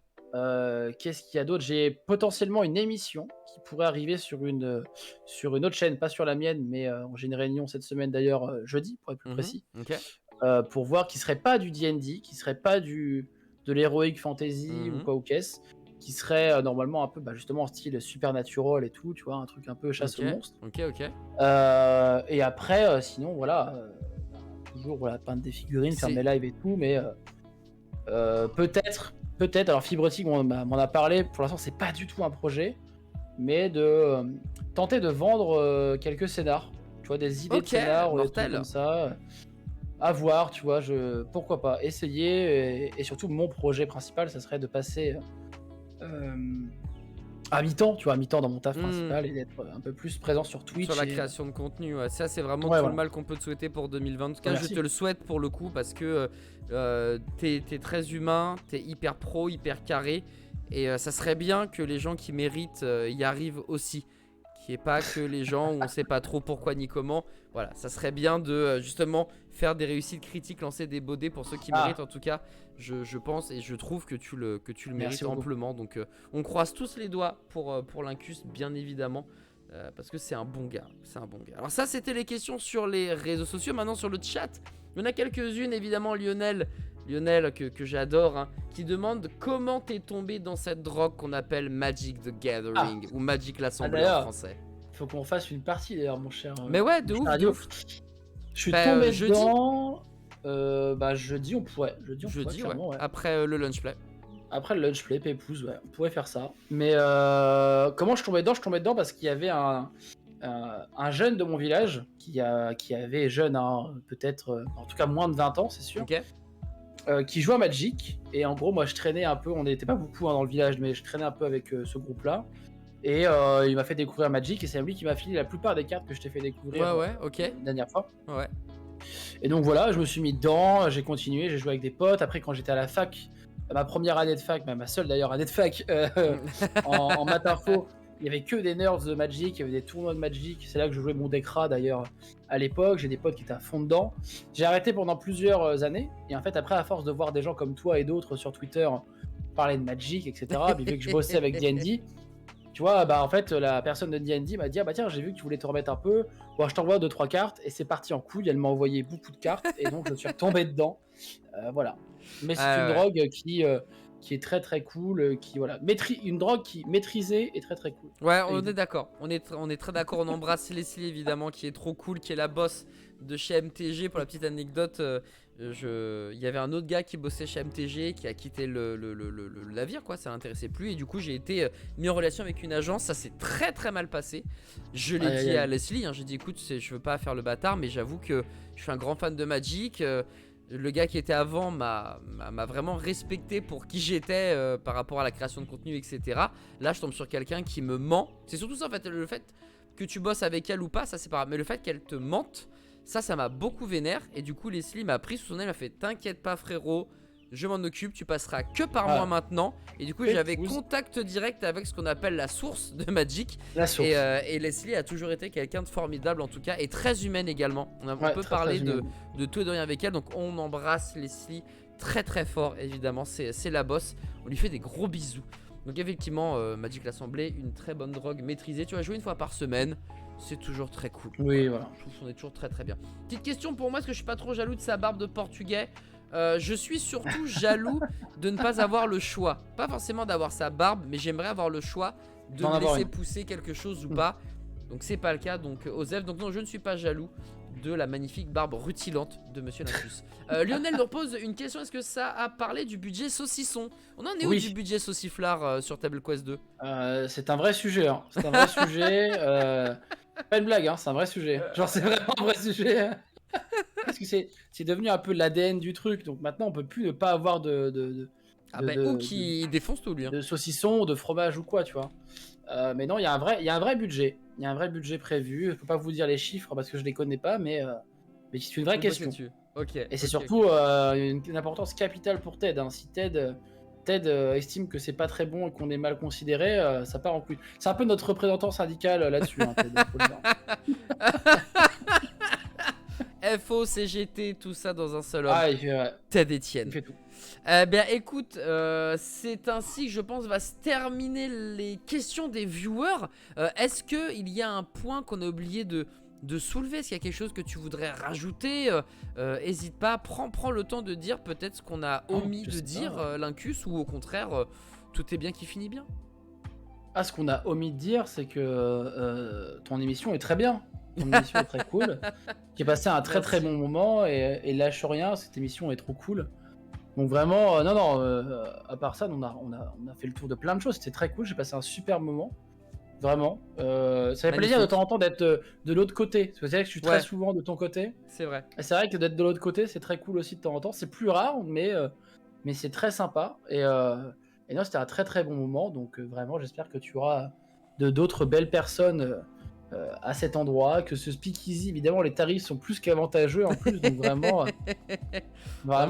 Qu'est-ce qu'il y a d'autre? J'ai potentiellement une émission qui pourrait arriver sur une autre chaîne, pas sur la mienne, mais j'ai une réunion cette semaine d'ailleurs, jeudi pour être plus précis, pour voir, qui serait pas du D&D, qui serait pas de l'heroic fantasy ou quoi ou qu'est-ce, qui serait normalement un peu justement en style supernatural et tout, tu vois, un truc un peu chasse aux monstres. Et après, sinon voilà, toujours voilà, peindre des figurines, faire mes lives et tout, mais peut-être, alors Fibretic m'en a parlé, pour l'instant c'est pas du tout un projet, mais de tenter de vendre quelques scénars, tu vois, des idées de scénars ou des trucs comme ça, à voir, tu vois, pourquoi pas essayer, et surtout mon projet principal, ça serait de passer à mi-temps, tu vois, à mi-temps dans mon taf principal, et d'être un peu plus présent sur Twitch. Sur la création de contenu, ça c'est vraiment tout le mal qu'on peut te souhaiter pour 2020. En tout cas, je te le souhaite pour le coup, parce que t'es très humain, t'es hyper pro, hyper carré, et ça serait bien que les gens qui méritent y arrivent aussi. Qu'il n'y ait pas que les gens où on sait pas trop pourquoi ni comment. Voilà, ça serait bien de justement faire des réussites critiques, lancer des baudets pour ceux qui méritent. En tout cas, je pense et je trouve que tu le mérites amplement. Donc on croise tous les doigts pour l'Incus, bien évidemment, parce que c'est un bon gars. Alors ça, c'était les questions sur les réseaux sociaux. Maintenant sur le chat, il y en a quelques-unes, évidemment. Lionel que j'adore, hein, qui demande comment t'es tombé dans cette drogue qu'on appelle Magic the Gathering, ou Magic l'Assemblée en français. Faut qu'on fasse une partie d'ailleurs, mon cher. Mais ouais, de ouf. Je suis tombé dedans. Jeudi on pourrait. Jeudi, ouais. Après le lunch play. Après le lunch play, Pépouze, ouais, on pourrait faire ça. Mais comment je tombais dedans? Je tombais dedans parce qu'il y avait un jeune de mon village qui avait jeune, hein, peut-être, en tout cas moins de 20 ans, c'est sûr. Qui jouait à Magic, et en gros moi je traînais un peu, on n'était pas beaucoup dans le village, mais je traînais un peu avec ce groupe là, Et il m'a fait découvrir Magic et c'est lui qui m'a filé la plupart des cartes que je t'ai fait découvrir Ouais, ok. la dernière fois. Ouais. Et donc voilà, je me suis mis dedans, j'ai continué, j'ai joué avec des potes. Après, quand j'étais à la fac, ma première année de fac, ma seule d'ailleurs année de fac, en maths info, il y avait que des nerds de Magic, il y avait des tournois de Magic. C'est là que je jouais mon Decra d'ailleurs à l'époque. J'ai des potes qui étaient à fond dedans. J'ai arrêté pendant plusieurs années. Et en fait, après, à force de voir des gens comme toi et d'autres sur Twitter parler de Magic, etc., puis vu que je bossais avec D&D, tu vois, bah en fait, la personne de D&D m'a dit ah bah tiens, j'ai vu que tu voulais te remettre un peu. Bon, je t'envoie 2-3 cartes et c'est parti en couille. Elle m'a envoyé beaucoup de cartes et donc je suis tombé dedans. Voilà. Mais c'est une drogue qui est très très cool, qui voilà, une drogue qui maîtrisée est très très cool. Ouais, on est d'accord. On est très d'accord. On embrasse Leslie évidemment, qui est trop cool, qui est la boss de chez MTG. Pour la petite anecdote, il y avait un autre gars qui bossait chez MTG qui a quitté le navire, quoi. Ça l'intéressait plus et du coup j'ai été mis en relation avec une agence. Ça s'est très très mal passé. Je l'ai dit à Leslie. J'ai dit écoute, je veux pas faire le bâtard, mais j'avoue que je suis un grand fan de Magic. Le gars qui était avant m'a vraiment respecté pour qui j'étais par rapport à la création de contenu, etc. Là, je tombe sur quelqu'un qui me ment. C'est surtout ça, en fait, le fait que tu bosses avec elle ou pas, ça c'est pas grave. Mais le fait qu'elle te mente, ça m'a beaucoup vénère. Et du coup, Leslie m'a pris sous son aile, m'a fait t'inquiète pas, frérot, je m'en occupe, tu passeras que par moi maintenant. Et du coup, j'avais contact direct avec ce qu'on appelle la source de Magic. La source. Et Leslie a toujours été quelqu'un de formidable en tout cas, et très humaine également. On peut parler de tout et de rien avec elle, donc on embrasse Leslie très très fort, évidemment, c'est la boss. On lui fait des gros bisous. Donc effectivement, Magic l'Assemblée, une très bonne drogue maîtrisée. Tu vas jouer une fois par semaine, c'est toujours très cool. Oui, voilà. Je trouve qu'on est toujours très très bien. Petite question pour moi, est-ce que je suis pas trop jaloux de sa barbe de portugais? Je suis surtout jaloux de ne pas avoir le choix. Pas forcément d'avoir sa barbe, mais j'aimerais avoir le choix de me laisser pousser quelque chose ou pas. Donc c'est pas le cas, donc Osef. Donc non, je ne suis pas jaloux de la magnifique barbe rutilante de Monsieur Lincus. Lionel nous repose une question, est-ce que ça a parlé du budget saucisson? On en est où du budget sauciflard sur Table Quest 2? C'est un vrai sujet, hein. C'est un vrai sujet. Pas une blague, hein, c'est un vrai sujet. Genre c'est vraiment un vrai sujet. Parce que c'est devenu un peu l'ADN du truc, donc maintenant on peut plus ne pas avoir ou qui défonce tout lui. De saucisson, de fromage ou quoi, tu vois. Mais non, il y a un vrai budget. Il y a un vrai budget prévu. Je peux pas vous dire les chiffres parce que je les connais pas, mais c'est une vraie question. Et c'est surtout une importance capitale pour Ted. Hein. Si Ted estime que c'est pas très bon et qu'on est mal considéré, ça part en couille. C'est un peu notre représentant syndical là-dessus. Hein, Ted, faut le dire. FO, CGT, tout ça dans un seul homme. Ted Etienne. Il fait tout. Bien écoute, c'est ainsi que je pense va se terminer les questions des viewers. Est-ce qu'il y a un point qu'on a oublié de soulever? Est-ce qu'il y a quelque chose que tu voudrais rajouter? Hésite pas, prends le temps de dire peut-être ce qu'on a omis de dire, Lincus, ou au contraire, tout est bien qui finit bien. Ce qu'on a omis de dire, c'est que ton émission est très bien. Ton émission est très cool. J'ai passé un très très bon moment et lâche rien, cette émission est trop cool. Donc vraiment, à part ça, on a fait le tour de plein de choses, c'était très cool, j'ai passé un super moment. Vraiment. Ça fait plaisir de temps en temps d'être de l'autre côté. Parce que c'est vrai que je suis très souvent de ton côté. C'est vrai. Et c'est vrai que d'être de l'autre côté, c'est très cool aussi de temps en temps. C'est plus rare, mais c'est très sympa. Et non, c'était un très très bon moment. Donc vraiment, j'espère que tu auras d'autres belles personnes à cet endroit, que ce speakeasy, évidemment les tarifs sont plus qu'avantageux en plus, donc vraiment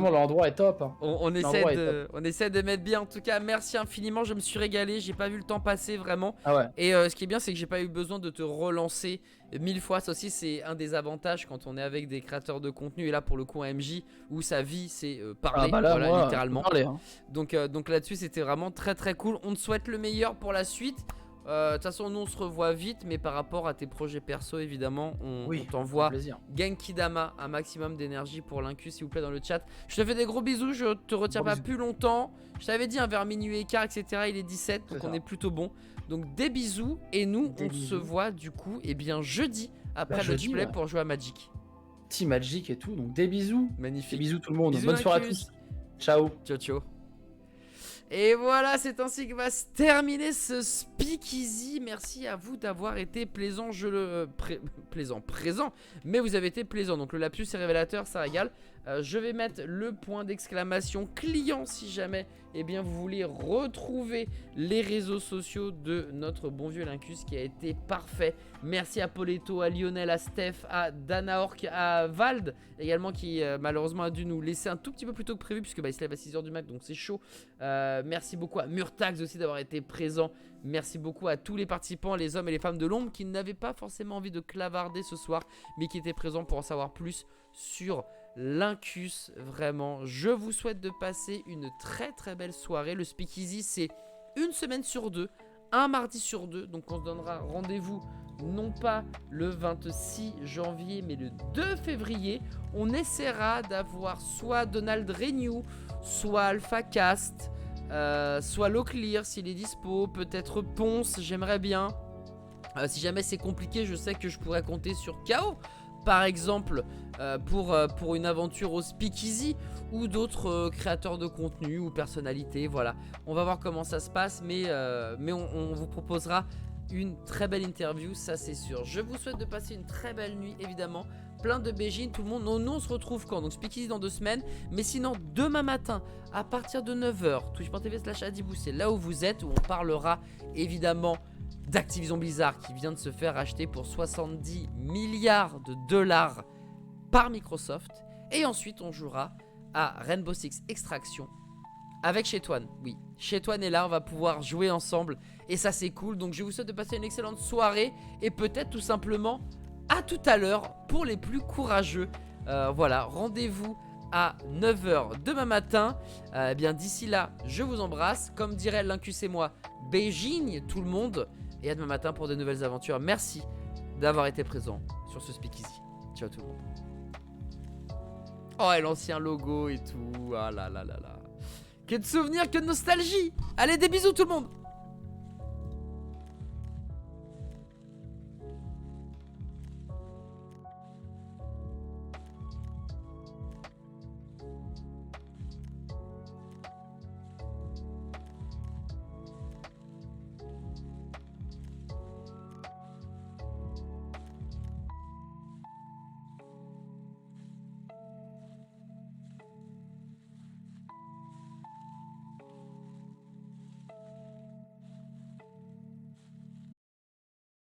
l'endroit est top, hein. On essaie de mettre bien, en tout cas merci infiniment, je me suis régalé, j'ai pas vu le temps passer vraiment. Et ce qui est bien, c'est que j'ai pas eu besoin de te relancer 1000 fois. Ça aussi c'est un des avantages quand on est avec des créateurs de contenu, et là pour le coup un MJ où sa vie c'est parler, littéralement parler, hein. Donc là-dessus c'était vraiment très très cool. On te souhaite le meilleur pour la suite. De toute façon, nous on se revoit vite, mais par rapport à tes projets perso, évidemment, on t'envoie Genki Dama, un maximum d'énergie pour Lincus, s'il vous plaît, dans le chat. Je te fais des gros bisous, je te retiens pas plus longtemps. Je t'avais dit, vers minuit et quart, etc. Il est 17, donc on est plutôt bon. Donc des bisous, et nous on se voit du coup, jeudi, après le let's play pour jouer à Magic. Team Magic et tout, donc des bisous. Magnifique. Des bisous tout le monde, bonne soirée à tous. Ciao. Ciao, ciao. Et voilà, c'est ainsi que va se terminer ce speakeasy. Merci à vous d'avoir été plaisant, présent, mais vous avez été plaisant. Donc le lapsus est révélateur, ça régale. Je vais mettre le point d'exclamation client si jamais eh bien vous voulez retrouver les réseaux sociaux de notre bon vieux Lincus qui a été parfait. Merci à Poletto, à Lionel, à Steph, à Danaork, à Vald également qui malheureusement a dû nous laisser un tout petit peu plus tôt que prévu puisque il se lève à 6h du mat donc c'est chaud. Merci beaucoup à Murtax aussi d'avoir été présent. Merci beaucoup à tous les participants, les hommes et les femmes de l'ombre qui n'avaient pas forcément envie de clavarder ce soir mais qui étaient présents pour en savoir plus sur Lincus. Vraiment, je vous souhaite de passer une très très belle soirée. Le Speakeasy c'est une semaine sur deux, un mardi sur deux, donc on se donnera rendez-vous non pas le 26 janvier mais le 2 février. On essaiera d'avoir soit Donald Renew, soit AlphaCast, soit Locklear s'il est dispo, peut-être Ponce, j'aimerais bien. Si jamais c'est compliqué, je sais que je pourrais compter sur KO par exemple pour une aventure au Speakeasy ou d'autres créateurs de contenu ou personnalités. Voilà, on va voir comment ça se passe, mais on vous proposera une très belle interview, ça c'est sûr. Je vous souhaite de passer une très belle nuit évidemment, plein de bégines, tout le monde. Nous on se retrouve quand? Donc Speakeasy dans 2 semaines, mais sinon demain matin à partir de 9h, twitch.tv/Adibou, c'est là où vous êtes, où on parlera évidemment d'Activision Blizzard qui vient de se faire acheter pour 70 milliards de dollars par Microsoft. Et ensuite on jouera à Rainbow Six Extraction avec Chetouane. Oui, Chetouane est là, on va pouvoir jouer ensemble et ça c'est cool. Donc je vous souhaite de passer une excellente soirée et peut-être tout simplement à tout à l'heure pour les plus courageux. Voilà, rendez-vous à 9h demain matin. Eh bien d'ici là, je vous embrasse. Comme dirait Lincus et moi, Beijing tout le monde. Et à demain matin pour de nouvelles aventures. Merci d'avoir été présent sur ce Speakeasy. Ciao tout le monde. Oh et l'ancien logo et tout. Ah là là là là. Que de souvenirs, que de nostalgie. Allez, des bisous tout le monde.